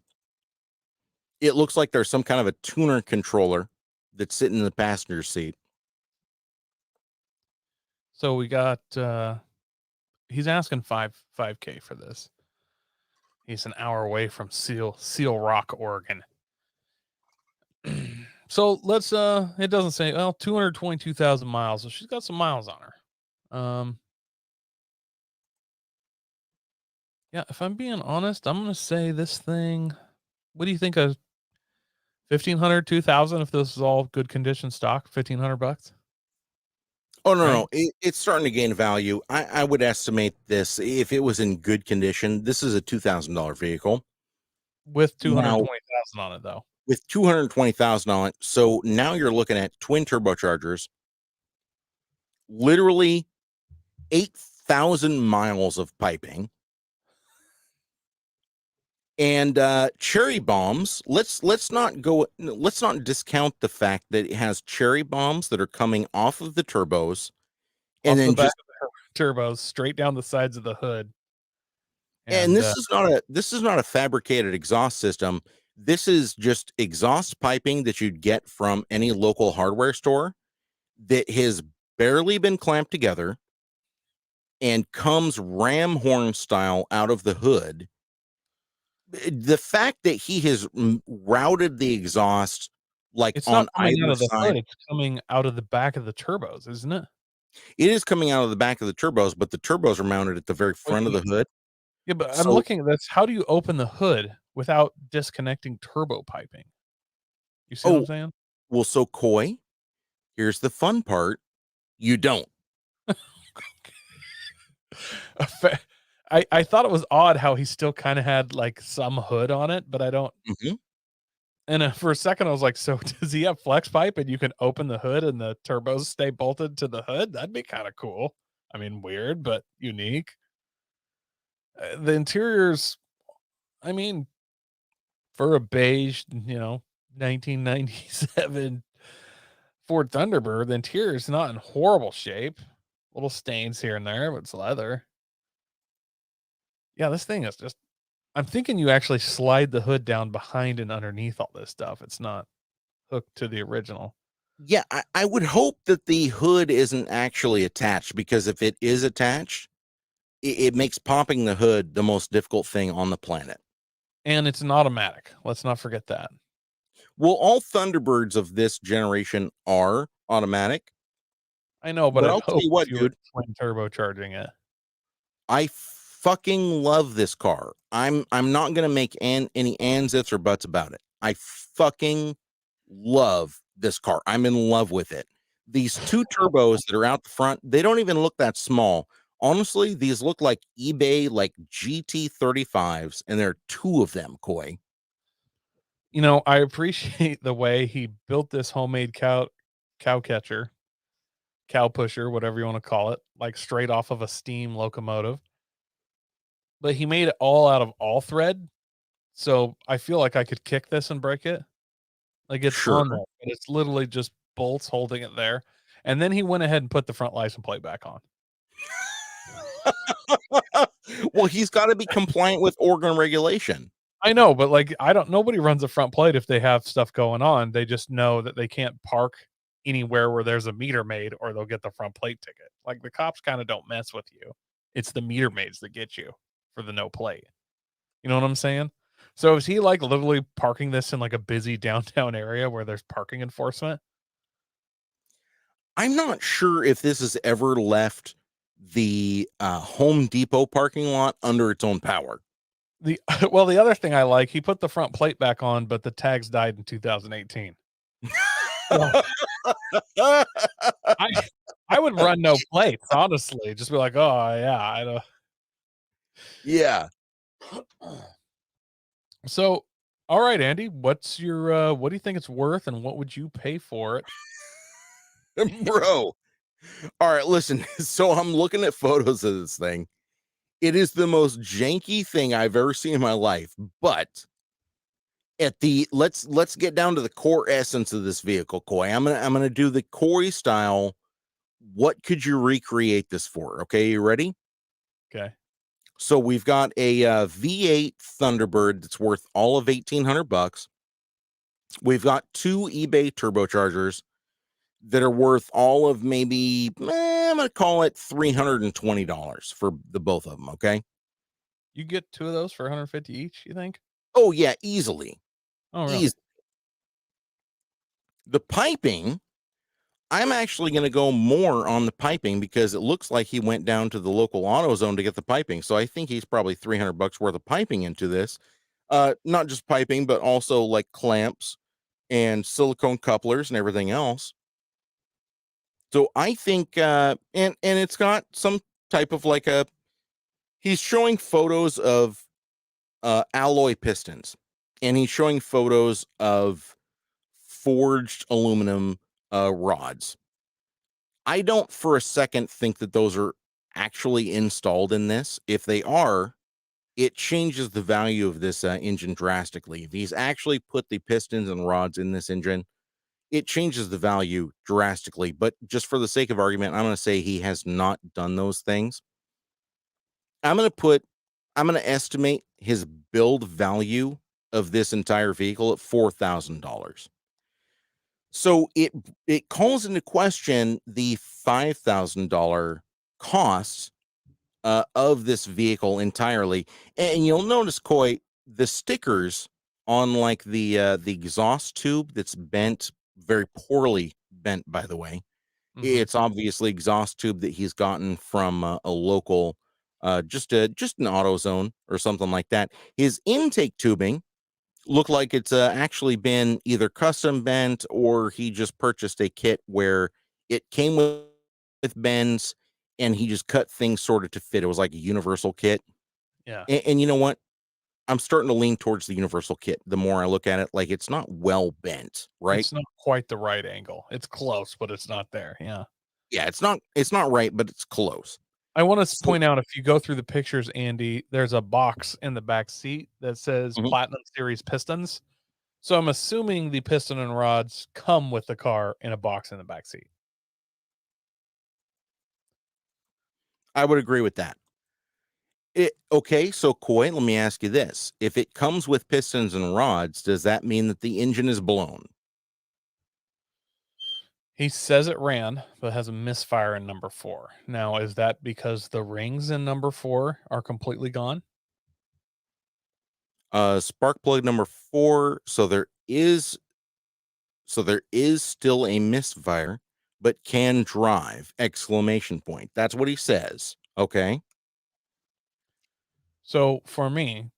Speaker 2: It looks like there's some kind of a tuner controller that's sitting in the passenger seat.
Speaker 3: So we got he's asking 5K for this. He's an hour away from Seal Rock, Oregon. So let's it doesn't say, well, 222,000 miles. So she's got some miles on her. Yeah, if I'm being honest, I'm gonna say this thing. What do you think of 1,500, 2,000 if this is all good condition stock? $1,500?
Speaker 2: Oh, no,
Speaker 3: Right.
Speaker 2: no. It's starting to gain value. I would estimate this, if it was in good condition, this is a $2,000 vehicle.
Speaker 3: With
Speaker 2: Now,
Speaker 3: 220,000 on it, though.
Speaker 2: with 220,000 on it, so now you're looking at twin turbochargers, literally 8,000 miles of piping, and cherry bombs. Let's not discount the fact that it has cherry bombs that are coming off of the turbos, and
Speaker 3: Off
Speaker 2: then
Speaker 3: the back
Speaker 2: just
Speaker 3: of the turbos, straight down the sides of the hood.
Speaker 2: and this is not a fabricated exhaust system. This is just exhaust piping that you'd get from any local hardware store that has barely been clamped together and comes ram horn style out of the hood. The fact that he has routed the exhaust like
Speaker 3: it's
Speaker 2: on
Speaker 3: not coming out
Speaker 2: either
Speaker 3: of the
Speaker 2: side,
Speaker 3: hood, it's coming out of the back of the turbos, isn't it?
Speaker 2: it is coming out of the back of the turbos, but the turbos are mounted at the very front of the hood.
Speaker 3: Yeah, but I'm
Speaker 2: So,
Speaker 3: looking at this. How do you open the hood without disconnecting turbo piping? You see what I'm saying?
Speaker 2: well, so Coy, here's the fun part. You don't.
Speaker 3: I thought it was odd how he still kind of had like some hood on it, but I don't.
Speaker 2: Mhm.
Speaker 3: And for a second, I was like, so does he have flex pipe and you can open the hood and the turbos stay bolted to the hood? That'd be kind of cool. I mean, weird, but unique. The interiors, I mean, for a beige, 1997 Ford Thunderbird, the interior is not in horrible shape. Little stains here and there, but it's leather. Yeah, this thing is just, I'm thinking you actually slide the hood down behind and underneath all this stuff. It's not hooked to the original.
Speaker 2: Yeah, I would hope that the hood isn't actually attached, because if it is attached, it makes popping the hood the most difficult thing on the planet.
Speaker 3: And it's an automatic. Let's not forget that.
Speaker 2: Well, all Thunderbirds of this generation are automatic.
Speaker 3: I know, but
Speaker 2: But
Speaker 3: I'd
Speaker 2: I'll tell
Speaker 3: hope
Speaker 2: you what,
Speaker 3: if you were
Speaker 2: dude,
Speaker 3: twin turbocharging it.
Speaker 2: I fucking love this car. I'm not gonna make any ands, ifs, or buts about it. I fucking love this car. I'm in love with it. These two turbos that are out the front, they don't even look that small. Honestly, these look like eBay like GT35s, and there are two of them, Coy.
Speaker 3: I appreciate the way he built this homemade cow catcher, cow pusher, whatever you want to call it, like straight off of a steam locomotive. But he made it all out of all thread. So I feel like I could kick this and break it. Like it's
Speaker 2: Sure.
Speaker 3: on there, but it's literally just bolts holding it there. And then he went ahead and put the front license plate back on.
Speaker 2: Well, he's got to be compliant with Oregon regulation.
Speaker 3: I know, but like nobody runs a front plate if they have stuff going on. They just know that they can't park anywhere where there's a meter maid or they'll get the front plate ticket. Like the cops kind of don't mess with you. It's the meter maids that get you for the no plate. You know what I'm saying? So is he like literally parking this in like a busy downtown area where there's parking enforcement?
Speaker 2: I'm not sure if this has ever left the Home Depot parking lot under its own power.
Speaker 3: The other thing I like, he put the front plate back on, but the tags died in 2018. So, I would run no plates, honestly. Just be like, oh yeah, I don't.
Speaker 2: Yeah.
Speaker 3: So, all right, Andy, what's your what do you think it's worth, and what would you pay for it?
Speaker 2: Bro. All right, listen. So I'm looking at photos of this thing. It is the most janky thing I've ever seen in my life, but let's get down to the core essence of this vehicle, Coy. I'm gonna do the Coy style what could you recreate this for? Okay, you ready?
Speaker 3: Okay.
Speaker 2: So we've got a V8 Thunderbird that's worth all of $1,800. We've got 2 eBay turbochargers that are worth all of maybe, I'm going to call it $320 for the both of them. Okay.
Speaker 3: You get 2 of those for 150 each, you think?
Speaker 2: Oh yeah, easily.
Speaker 3: Oh, really?
Speaker 2: Easy. The piping, I'm actually going to go more on the piping because it looks like he went down to the local AutoZone to get the piping. So I think he's probably $300 worth of piping into this. Not just piping, but also like clamps and silicone couplers and everything else. So I think, and it's got some type of like he's showing photos of alloy pistons, and he's showing photos of forged aluminum rods. I don't for a second think that those are actually installed in this. If they are, it changes the value of this engine drastically. If he's actually put the pistons and rods in this engine, it changes the value drastically. But just for the sake of argument, I'm going to say he has not done those things. I'm going to estimate his build value of this entire vehicle at $4,000. So it calls into question the $5,000 cost of this vehicle entirely. And you'll notice, Coy, the stickers on like the exhaust tube that's bent, very poorly bent, by the way. It's obviously exhaust tube that he's gotten from a local, just an AutoZone or something like that. His intake tubing looked like it's actually been either custom bent or he just purchased a kit where it came with bends and he just cut things sort of to fit. It was like a universal kit.
Speaker 3: Yeah.
Speaker 2: And you know what? I'm starting to lean towards the universal kit. The more I look at it, like it's not well bent, right?
Speaker 3: It's not quite the right angle. It's close, but it's not there. Yeah.
Speaker 2: Yeah, it's not right, but it's close.
Speaker 3: I want to point out, if you go through the pictures, Andy, there's a box in the back seat that says Platinum Series pistons. So I'm assuming the piston and rods come with the car in a box in the back seat.
Speaker 2: I would agree with that. Okay, so Coy, let me ask you this. If it comes with pistons and rods, does that mean that the engine is blown?
Speaker 3: He says it ran, but has a misfire in number 4. Now, is that because the rings in number 4 are completely gone?
Speaker 2: Spark plug number 4. So there is still a misfire, but can drive! Exclamation point. That's what he says. Okay.
Speaker 3: So for me,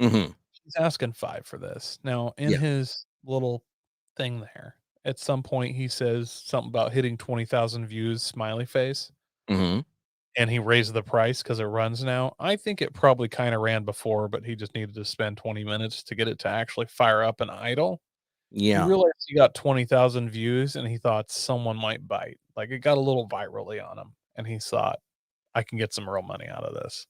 Speaker 2: Mm-hmm.
Speaker 3: he's asking 5 for this. Now, in
Speaker 2: Yeah.
Speaker 3: his little thing there, at some point he says something about hitting 20,000 views, smiley face,
Speaker 2: Mm-hmm.
Speaker 3: and he raised the price because it runs now. I think it probably kind of ran before, but he just needed to spend 20 minutes to get it to actually fire up and idle. He
Speaker 2: Yeah.
Speaker 3: realized he got 20,000 views and he thought someone might bite. Like, it got a little virally on him, and he thought, I can get some real money out of this.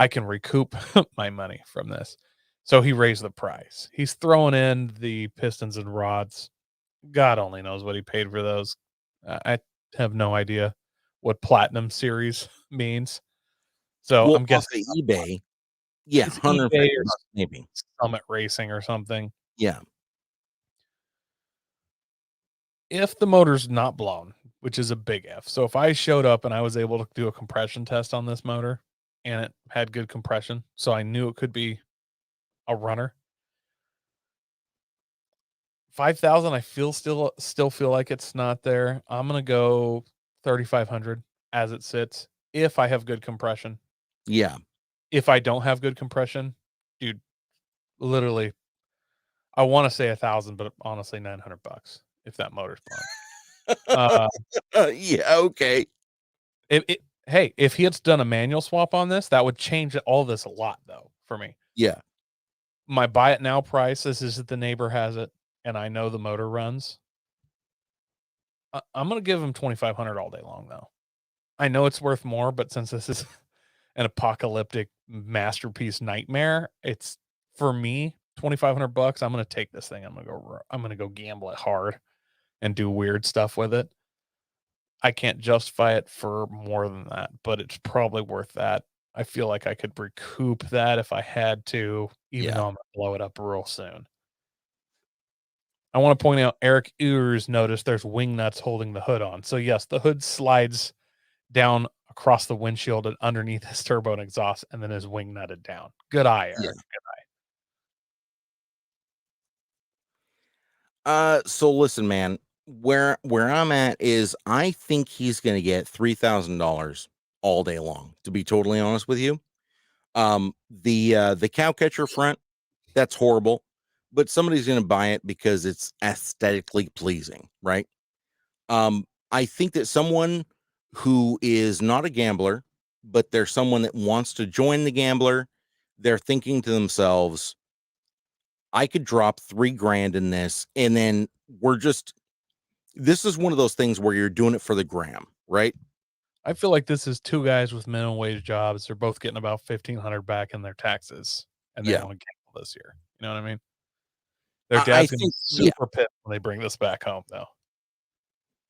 Speaker 3: I can recoup my money from this. So he raised the price. He's throwing in the pistons and rods. God only knows what he paid for those. I have no idea what Platinum Series means. So
Speaker 2: Well,
Speaker 3: I'm
Speaker 2: off
Speaker 3: guessing
Speaker 2: of eBay. Yeah,
Speaker 3: it's
Speaker 2: $150
Speaker 3: eBay or
Speaker 2: maybe.
Speaker 3: Summit Racing or something.
Speaker 2: Yeah.
Speaker 3: If the motor's not blown, which is a big if. So if I showed up and I was able to do a compression test on this motor and it had good compression, so I knew it could be a runner. 5,000, I still feel like it's not there. I'm gonna go 3,500 as it sits if I have good compression.
Speaker 2: Yeah.
Speaker 3: If I don't have good compression, dude, literally, I want to say 1,000, but honestly, $900 if that motor's blown.
Speaker 2: Yeah. Okay.
Speaker 3: Hey, if he had done a manual swap on this, that would change all this a lot, though, for me.
Speaker 2: Yeah.
Speaker 3: My buy it now price is that the neighbor has it, and I know the motor runs. I'm gonna give him 2,500 all day long, though. I know it's worth more, but since this is an apocalyptic masterpiece nightmare, it's for me $2,500. I'm gonna take this thing. I'm gonna go gamble it hard and do weird stuff with it. I can't justify it for more than that, but it's probably worth that. I feel like I could recoup that if I had to, even though I'm gonna blow it up real soon. I want to point out Eric Ears noticed there's wing nuts holding the hood on. So yes, the hood slides down across the windshield and underneath his turbo and exhaust, and then is wing nutted down. Good eye, Eric.
Speaker 2: Yeah.
Speaker 3: Good eye.
Speaker 2: So listen, man, where I'm at is I think he's gonna get $3,000 all day long, to be totally honest with you. The cow catcher front, that's horrible, but somebody's gonna buy it because it's aesthetically pleasing, right? I think that someone who is not a gambler, but they're someone that wants to join the gambler, they're thinking to themselves, I could drop 3 grand in this, and then this is one of those things where you're doing it for the gram, right?
Speaker 3: I feel like this is 2 guys with minimum wage jobs. They're both getting about 1,500 back in their taxes, and they
Speaker 2: Yeah.
Speaker 3: want to gamble this year. You know what I mean? Their
Speaker 2: I
Speaker 3: dad's gonna be
Speaker 2: think,
Speaker 3: super pissed when they bring this back home, though.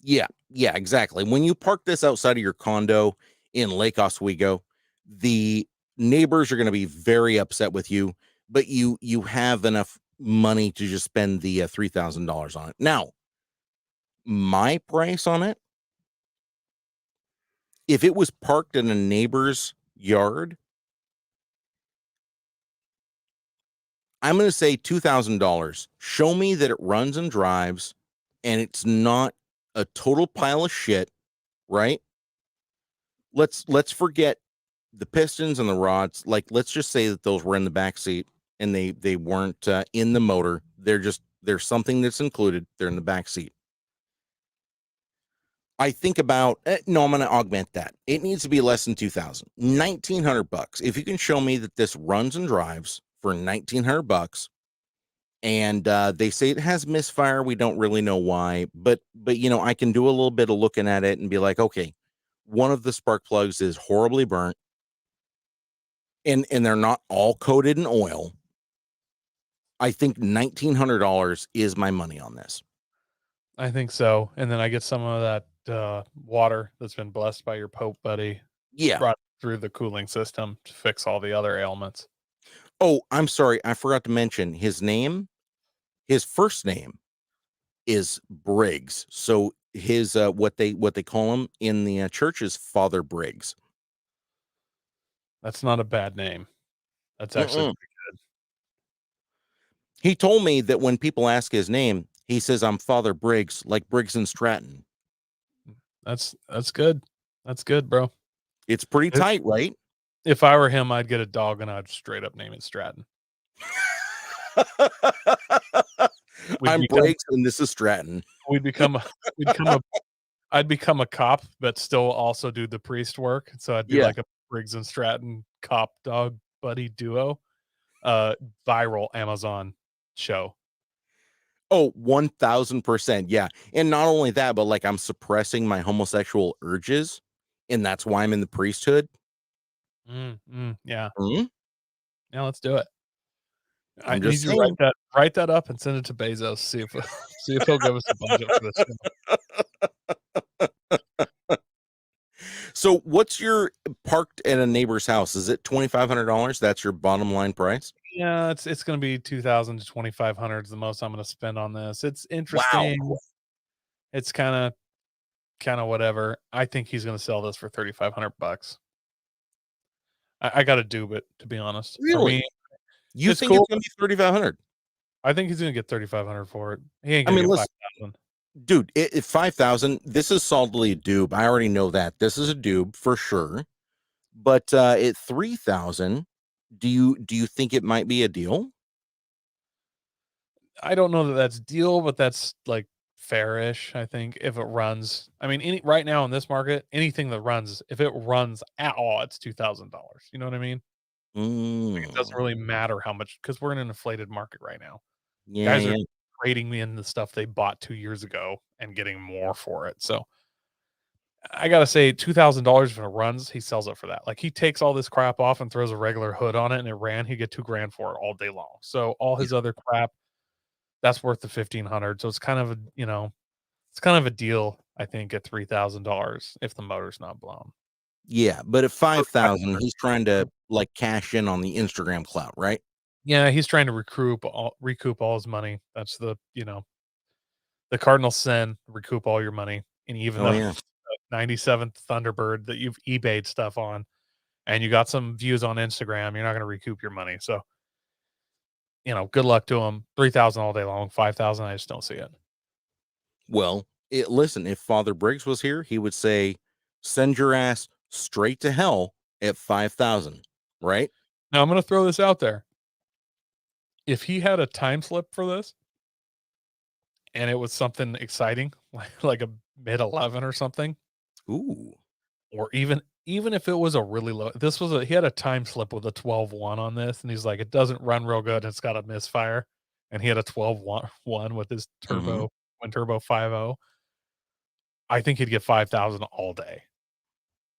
Speaker 2: yeah, exactly. When you park this outside of your condo in Lake Oswego, the neighbors are going to be very upset with you, but you have enough money to just spend the $3,000 on it. Now, my price on it, if it was parked in a neighbor's yard, I'm going to say $2,000. Show me that it runs and drives and it's not a total pile of shit, right? Let's forget the pistons and the rods. Like, let's just say that those were in the back seat and they weren't in the motor. There's something that's included. They're in the back seat. I think about no, I'm going to augment that. It needs to be less than 2,000, $1,900. If you can show me that this runs and drives for $1,900, and they say it has misfire, we don't really know why, but I can do a little bit of looking at it and be like, okay, one of the spark plugs is horribly burnt, and they're not all coated in oil. I think $1,900 is my money on this.
Speaker 3: I think so. And then I get some of that water that's been blessed by your Pope buddy.
Speaker 2: Yeah.
Speaker 3: Brought through the cooling system to fix all the other ailments.
Speaker 2: Oh, I'm sorry. I forgot to mention his name. His first name is Briggs. So his what they call him in the church is Father Briggs.
Speaker 3: That's not a bad name. That's actually pretty good.
Speaker 2: He told me that when people ask his name, he says, I'm Father Briggs, like Briggs and Stratton.
Speaker 3: That's good. That's good, bro.
Speaker 2: It's pretty tight, right?
Speaker 3: If I were him, I'd get a dog and I'd straight up name it Stratton.
Speaker 2: I'm Briggs and this is Stratton.
Speaker 3: I'd become a cop, but still also do the priest work. So I'd be like a Briggs and Stratton cop dog buddy duo. Viral Amazon show.
Speaker 2: Oh, 1,000%. Yeah. And not only that, but like I'm suppressing my homosexual urges, and that's why I'm in the priesthood.
Speaker 3: Yeah.
Speaker 2: Mm-hmm.
Speaker 3: Yeah, let's do it. I
Speaker 2: I'm
Speaker 3: need
Speaker 2: just
Speaker 3: you to write that up and send it to Bezos. See if he'll give us a budget for this.
Speaker 2: So what's your parked at a neighbor's house? Is it $2,500? That's your bottom line price?
Speaker 3: Yeah, it's going to be 2,000 to 2,500 is the most I'm going to spend on this. It's interesting.
Speaker 2: Wow.
Speaker 3: It's kind of whatever. I think he's going to sell this for $3,500. I got to do it, to be honest.
Speaker 2: Really?
Speaker 3: For me,
Speaker 2: you think it's going to be 3,500?
Speaker 3: I think he's going to get 3,500 for it. He ain't
Speaker 2: I
Speaker 3: going to
Speaker 2: mean,
Speaker 3: get 5,000.
Speaker 2: Dude, 5,000. This is solidly a dube. I already know that. This is a dube for sure. But at 3,000, do you think it might be a deal?
Speaker 3: I don't know that that's deal, but that's like fairish. I think if it runs, I mean, right now in this market, anything that runs, if it runs at all, it's $2,000. You know what I mean? Like, it doesn't really matter how much, because we're in an inflated market right now.
Speaker 2: Yeah,
Speaker 3: Guys are trading in the stuff they bought 2 years ago and getting more for it. So I gotta say, $2,000 if it runs, he sells it for that. Like, he takes all this crap off and throws a regular hood on it, and it ran. He get $2,000 for it all day long. So all his other crap, that's worth the 1,500. So it's kind of a, It's kind of a deal, I think, at $3,000 if the motor's not blown.
Speaker 2: Yeah, but at
Speaker 3: Or
Speaker 2: 5,000,
Speaker 3: 500.
Speaker 2: he's trying to like cash in on the Instagram clout, right?
Speaker 3: Yeah, he's trying to recoup all his money. That's the cardinal sin, recoup all your money. And even
Speaker 2: Oh
Speaker 3: though
Speaker 2: yeah.
Speaker 3: it's a 97th Thunderbird that you've eBayed stuff on and you got some views on Instagram, you're not going to recoup your money. So, good luck to him. 3,000 all day long, 5,000, I just don't see it.
Speaker 2: Well, listen, if Father Briggs was here, he would say, send your ass straight to hell at 5,000, right?
Speaker 3: Now, I'm going to throw this out there. If he had a time slip for this and it was something exciting, like a mid 11 or something,
Speaker 2: Ooh.
Speaker 3: or even if it was a really low, he had a time slip with a 12-1 on this, and he's like, it doesn't run real good. It's got a misfire, and he had a 12-1 with his twin turbo 5.0. I think he'd get 5,000 all day.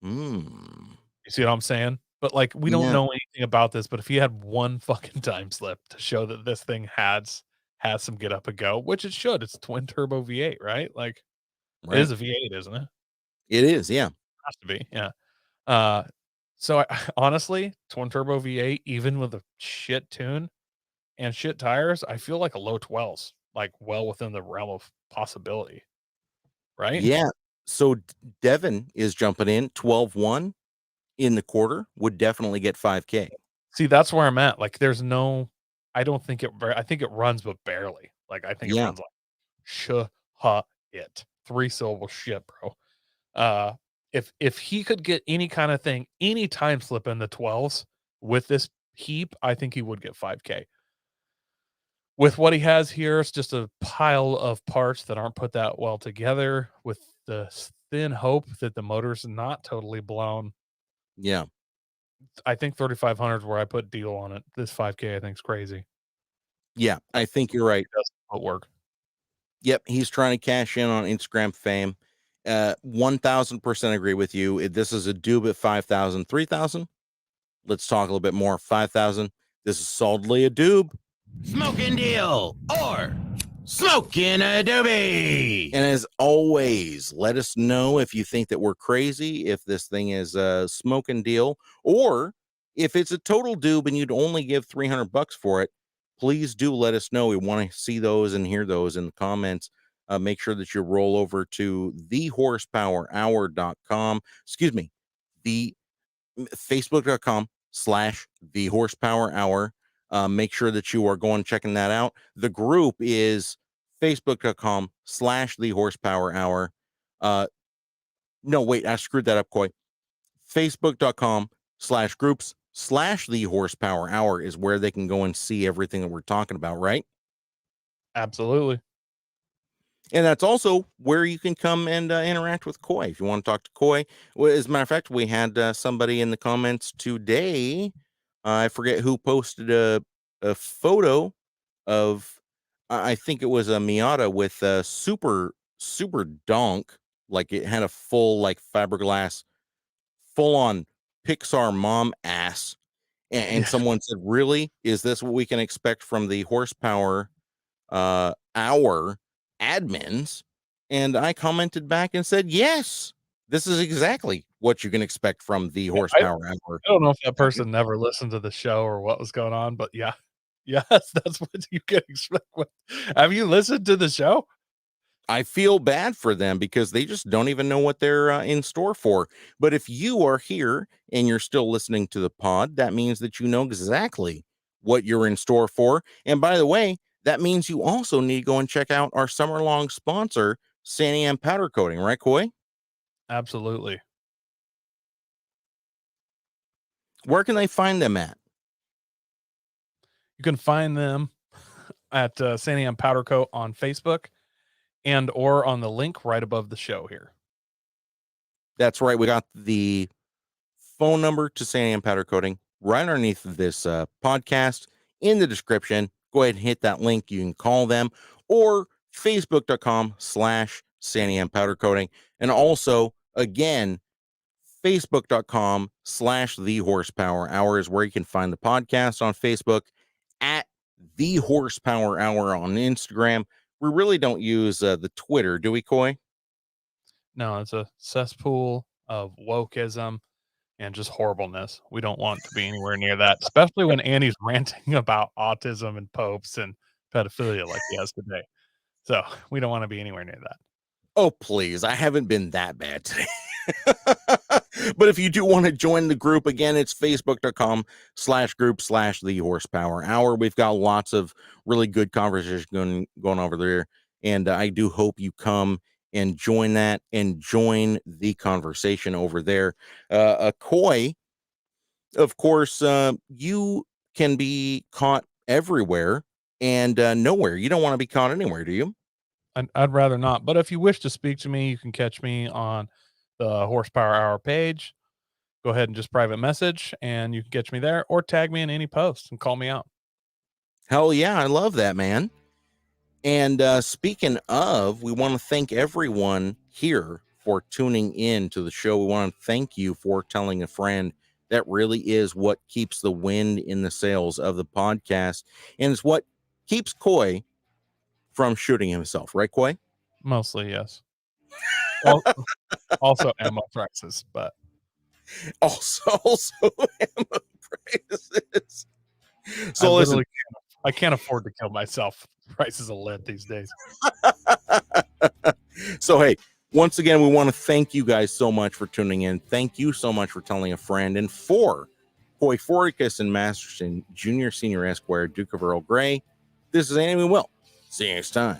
Speaker 2: Mm.
Speaker 3: You see what I'm saying? But like, we don't
Speaker 2: Yeah.
Speaker 3: know anything about this. But if he had one fucking time slip to show that this thing has some get up and go, which it should, it's twin turbo V8, right? Like, it
Speaker 2: Right.
Speaker 3: is a V8, isn't it?
Speaker 2: It is, yeah.
Speaker 3: Has to be, yeah. So honestly, twin turbo V8, even with a shit tune and shit tires, I feel like a low 12s, like well within the realm of possibility, right?
Speaker 2: Yeah. So Devin is jumping in 12-1 in the quarter, would definitely get 5K.
Speaker 3: See, that's where I'm at. Like, I don't think I think it runs, but barely. Like, I think it
Speaker 2: Yeah.
Speaker 3: runs like it 3-syllable shit, bro. If he could get any kind of thing, any time slip in the 12s with this heap, I think he would get 5K. With what he has here, it's just a pile of parts that aren't put that well together with the thin hope that the motor's not totally blown.
Speaker 2: Yeah.
Speaker 3: I think 3,500 is where I put deal on it. This 5K, I think, is crazy.
Speaker 2: Yeah. I think you're right.
Speaker 3: It doesn't work.
Speaker 2: Yep. He's trying to cash in on Instagram fame. 1,000% agree with you. This is a dube at 5,000, 3,000. Let's talk a little bit more. 5,000. This is solidly a dube.
Speaker 6: Smoking deal or smoking a doobie.
Speaker 2: And as always, let us know if you think that we're crazy, if this thing is a smoking deal, or if it's a total dube and you'd only give $300 for it. Please do let us know. We want to see those and hear those in the comments. Make sure that you roll over to thehorsepowerhour.com. Excuse me, the facebook.com/thehorsepowerhour. Make sure that you are going checking that out. The group is facebook.com/thehorsepowerhour. No, wait, I screwed that up, Coy. facebook.com/groups/thehorsepowerhour is where they can go and see everything that we're talking about, right?
Speaker 3: Absolutely.
Speaker 2: And that's also where you can come and interact with Coy if you want to talk to Coy. Well, as a matter of fact, we had somebody in the comments today. I forget who posted a photo of, I think it was a Miata with a super donk, like it had a full like fiberglass, full on Pixar mom ass. And someone said, "Really? Is this what we can expect from the horsepower hour admins?" And I commented back and said, yes, this is exactly what you can expect from the horsepower hour.
Speaker 3: I don't know if that person never listened to the show or what was going on, but yeah. Yes, that's what you can expect. Have you listened to the show?
Speaker 2: I feel bad for them because they just don't even know what they're in store for. But if you are here and you're still listening to the pod, that means that you know exactly what you're in store for. And by the way, that means you also need to go and check out our summer-long sponsor, Santiam Powder Coating, right, Coy?
Speaker 3: Absolutely.
Speaker 2: Where can they find them at?
Speaker 3: You can find them at Santiam Powder Coat on Facebook and or on the link right above the show here.
Speaker 2: That's right. We got the phone number to Santiam Powder Coating right underneath this podcast in the description. Go ahead and hit that link. You can call them or facebook.com/Santiam Powder Coating. And also, again, facebook.com/The Horsepower Hour is where you can find the podcast on Facebook, at The Horsepower Hour on Instagram. we really don't use the Twitter, do we, Coy?
Speaker 3: No, it's a cesspool of wokeism and just horribleness. We don't want to be anywhere near that, especially when Annie's ranting about autism and popes and pedophilia like he has today. So we don't want to be anywhere near that.
Speaker 2: Oh, please. I haven't been that bad today. But if you do want to join the group, again, it's facebook.com/group/the horsepower hour. We've got lots of really good conversation going over there. And I do hope you come and join that and join the conversation over there. Coy, of course, you can be caught everywhere and nowhere. You don't want to be caught anywhere, do you?
Speaker 3: I'd rather not. But if you wish to speak to me, you can catch me on the Horsepower Hour page. Go ahead and just private message, and you can catch me there, or tag me in any post and call me out.
Speaker 2: Hell yeah, I love that, man. And speaking of, we want to thank everyone here for tuning in to the show. We want to thank you for telling a friend. That really is what keeps the wind in the sails of the podcast, and it's what keeps Coy from shooting himself, right, Coy?
Speaker 3: Mostly, yes. Also ammo prices, but
Speaker 2: Also ammo prices. So listen,
Speaker 3: I can't afford to kill myself. Prices of lead these days.
Speaker 2: So hey, once again, we want to thank you guys so much for tuning in. Thank you so much for telling a friend. And for Coy Foricus and Masterson, Junior, Senior, Esquire, Duke of Earl Grey, this is Annie. We will see you next time.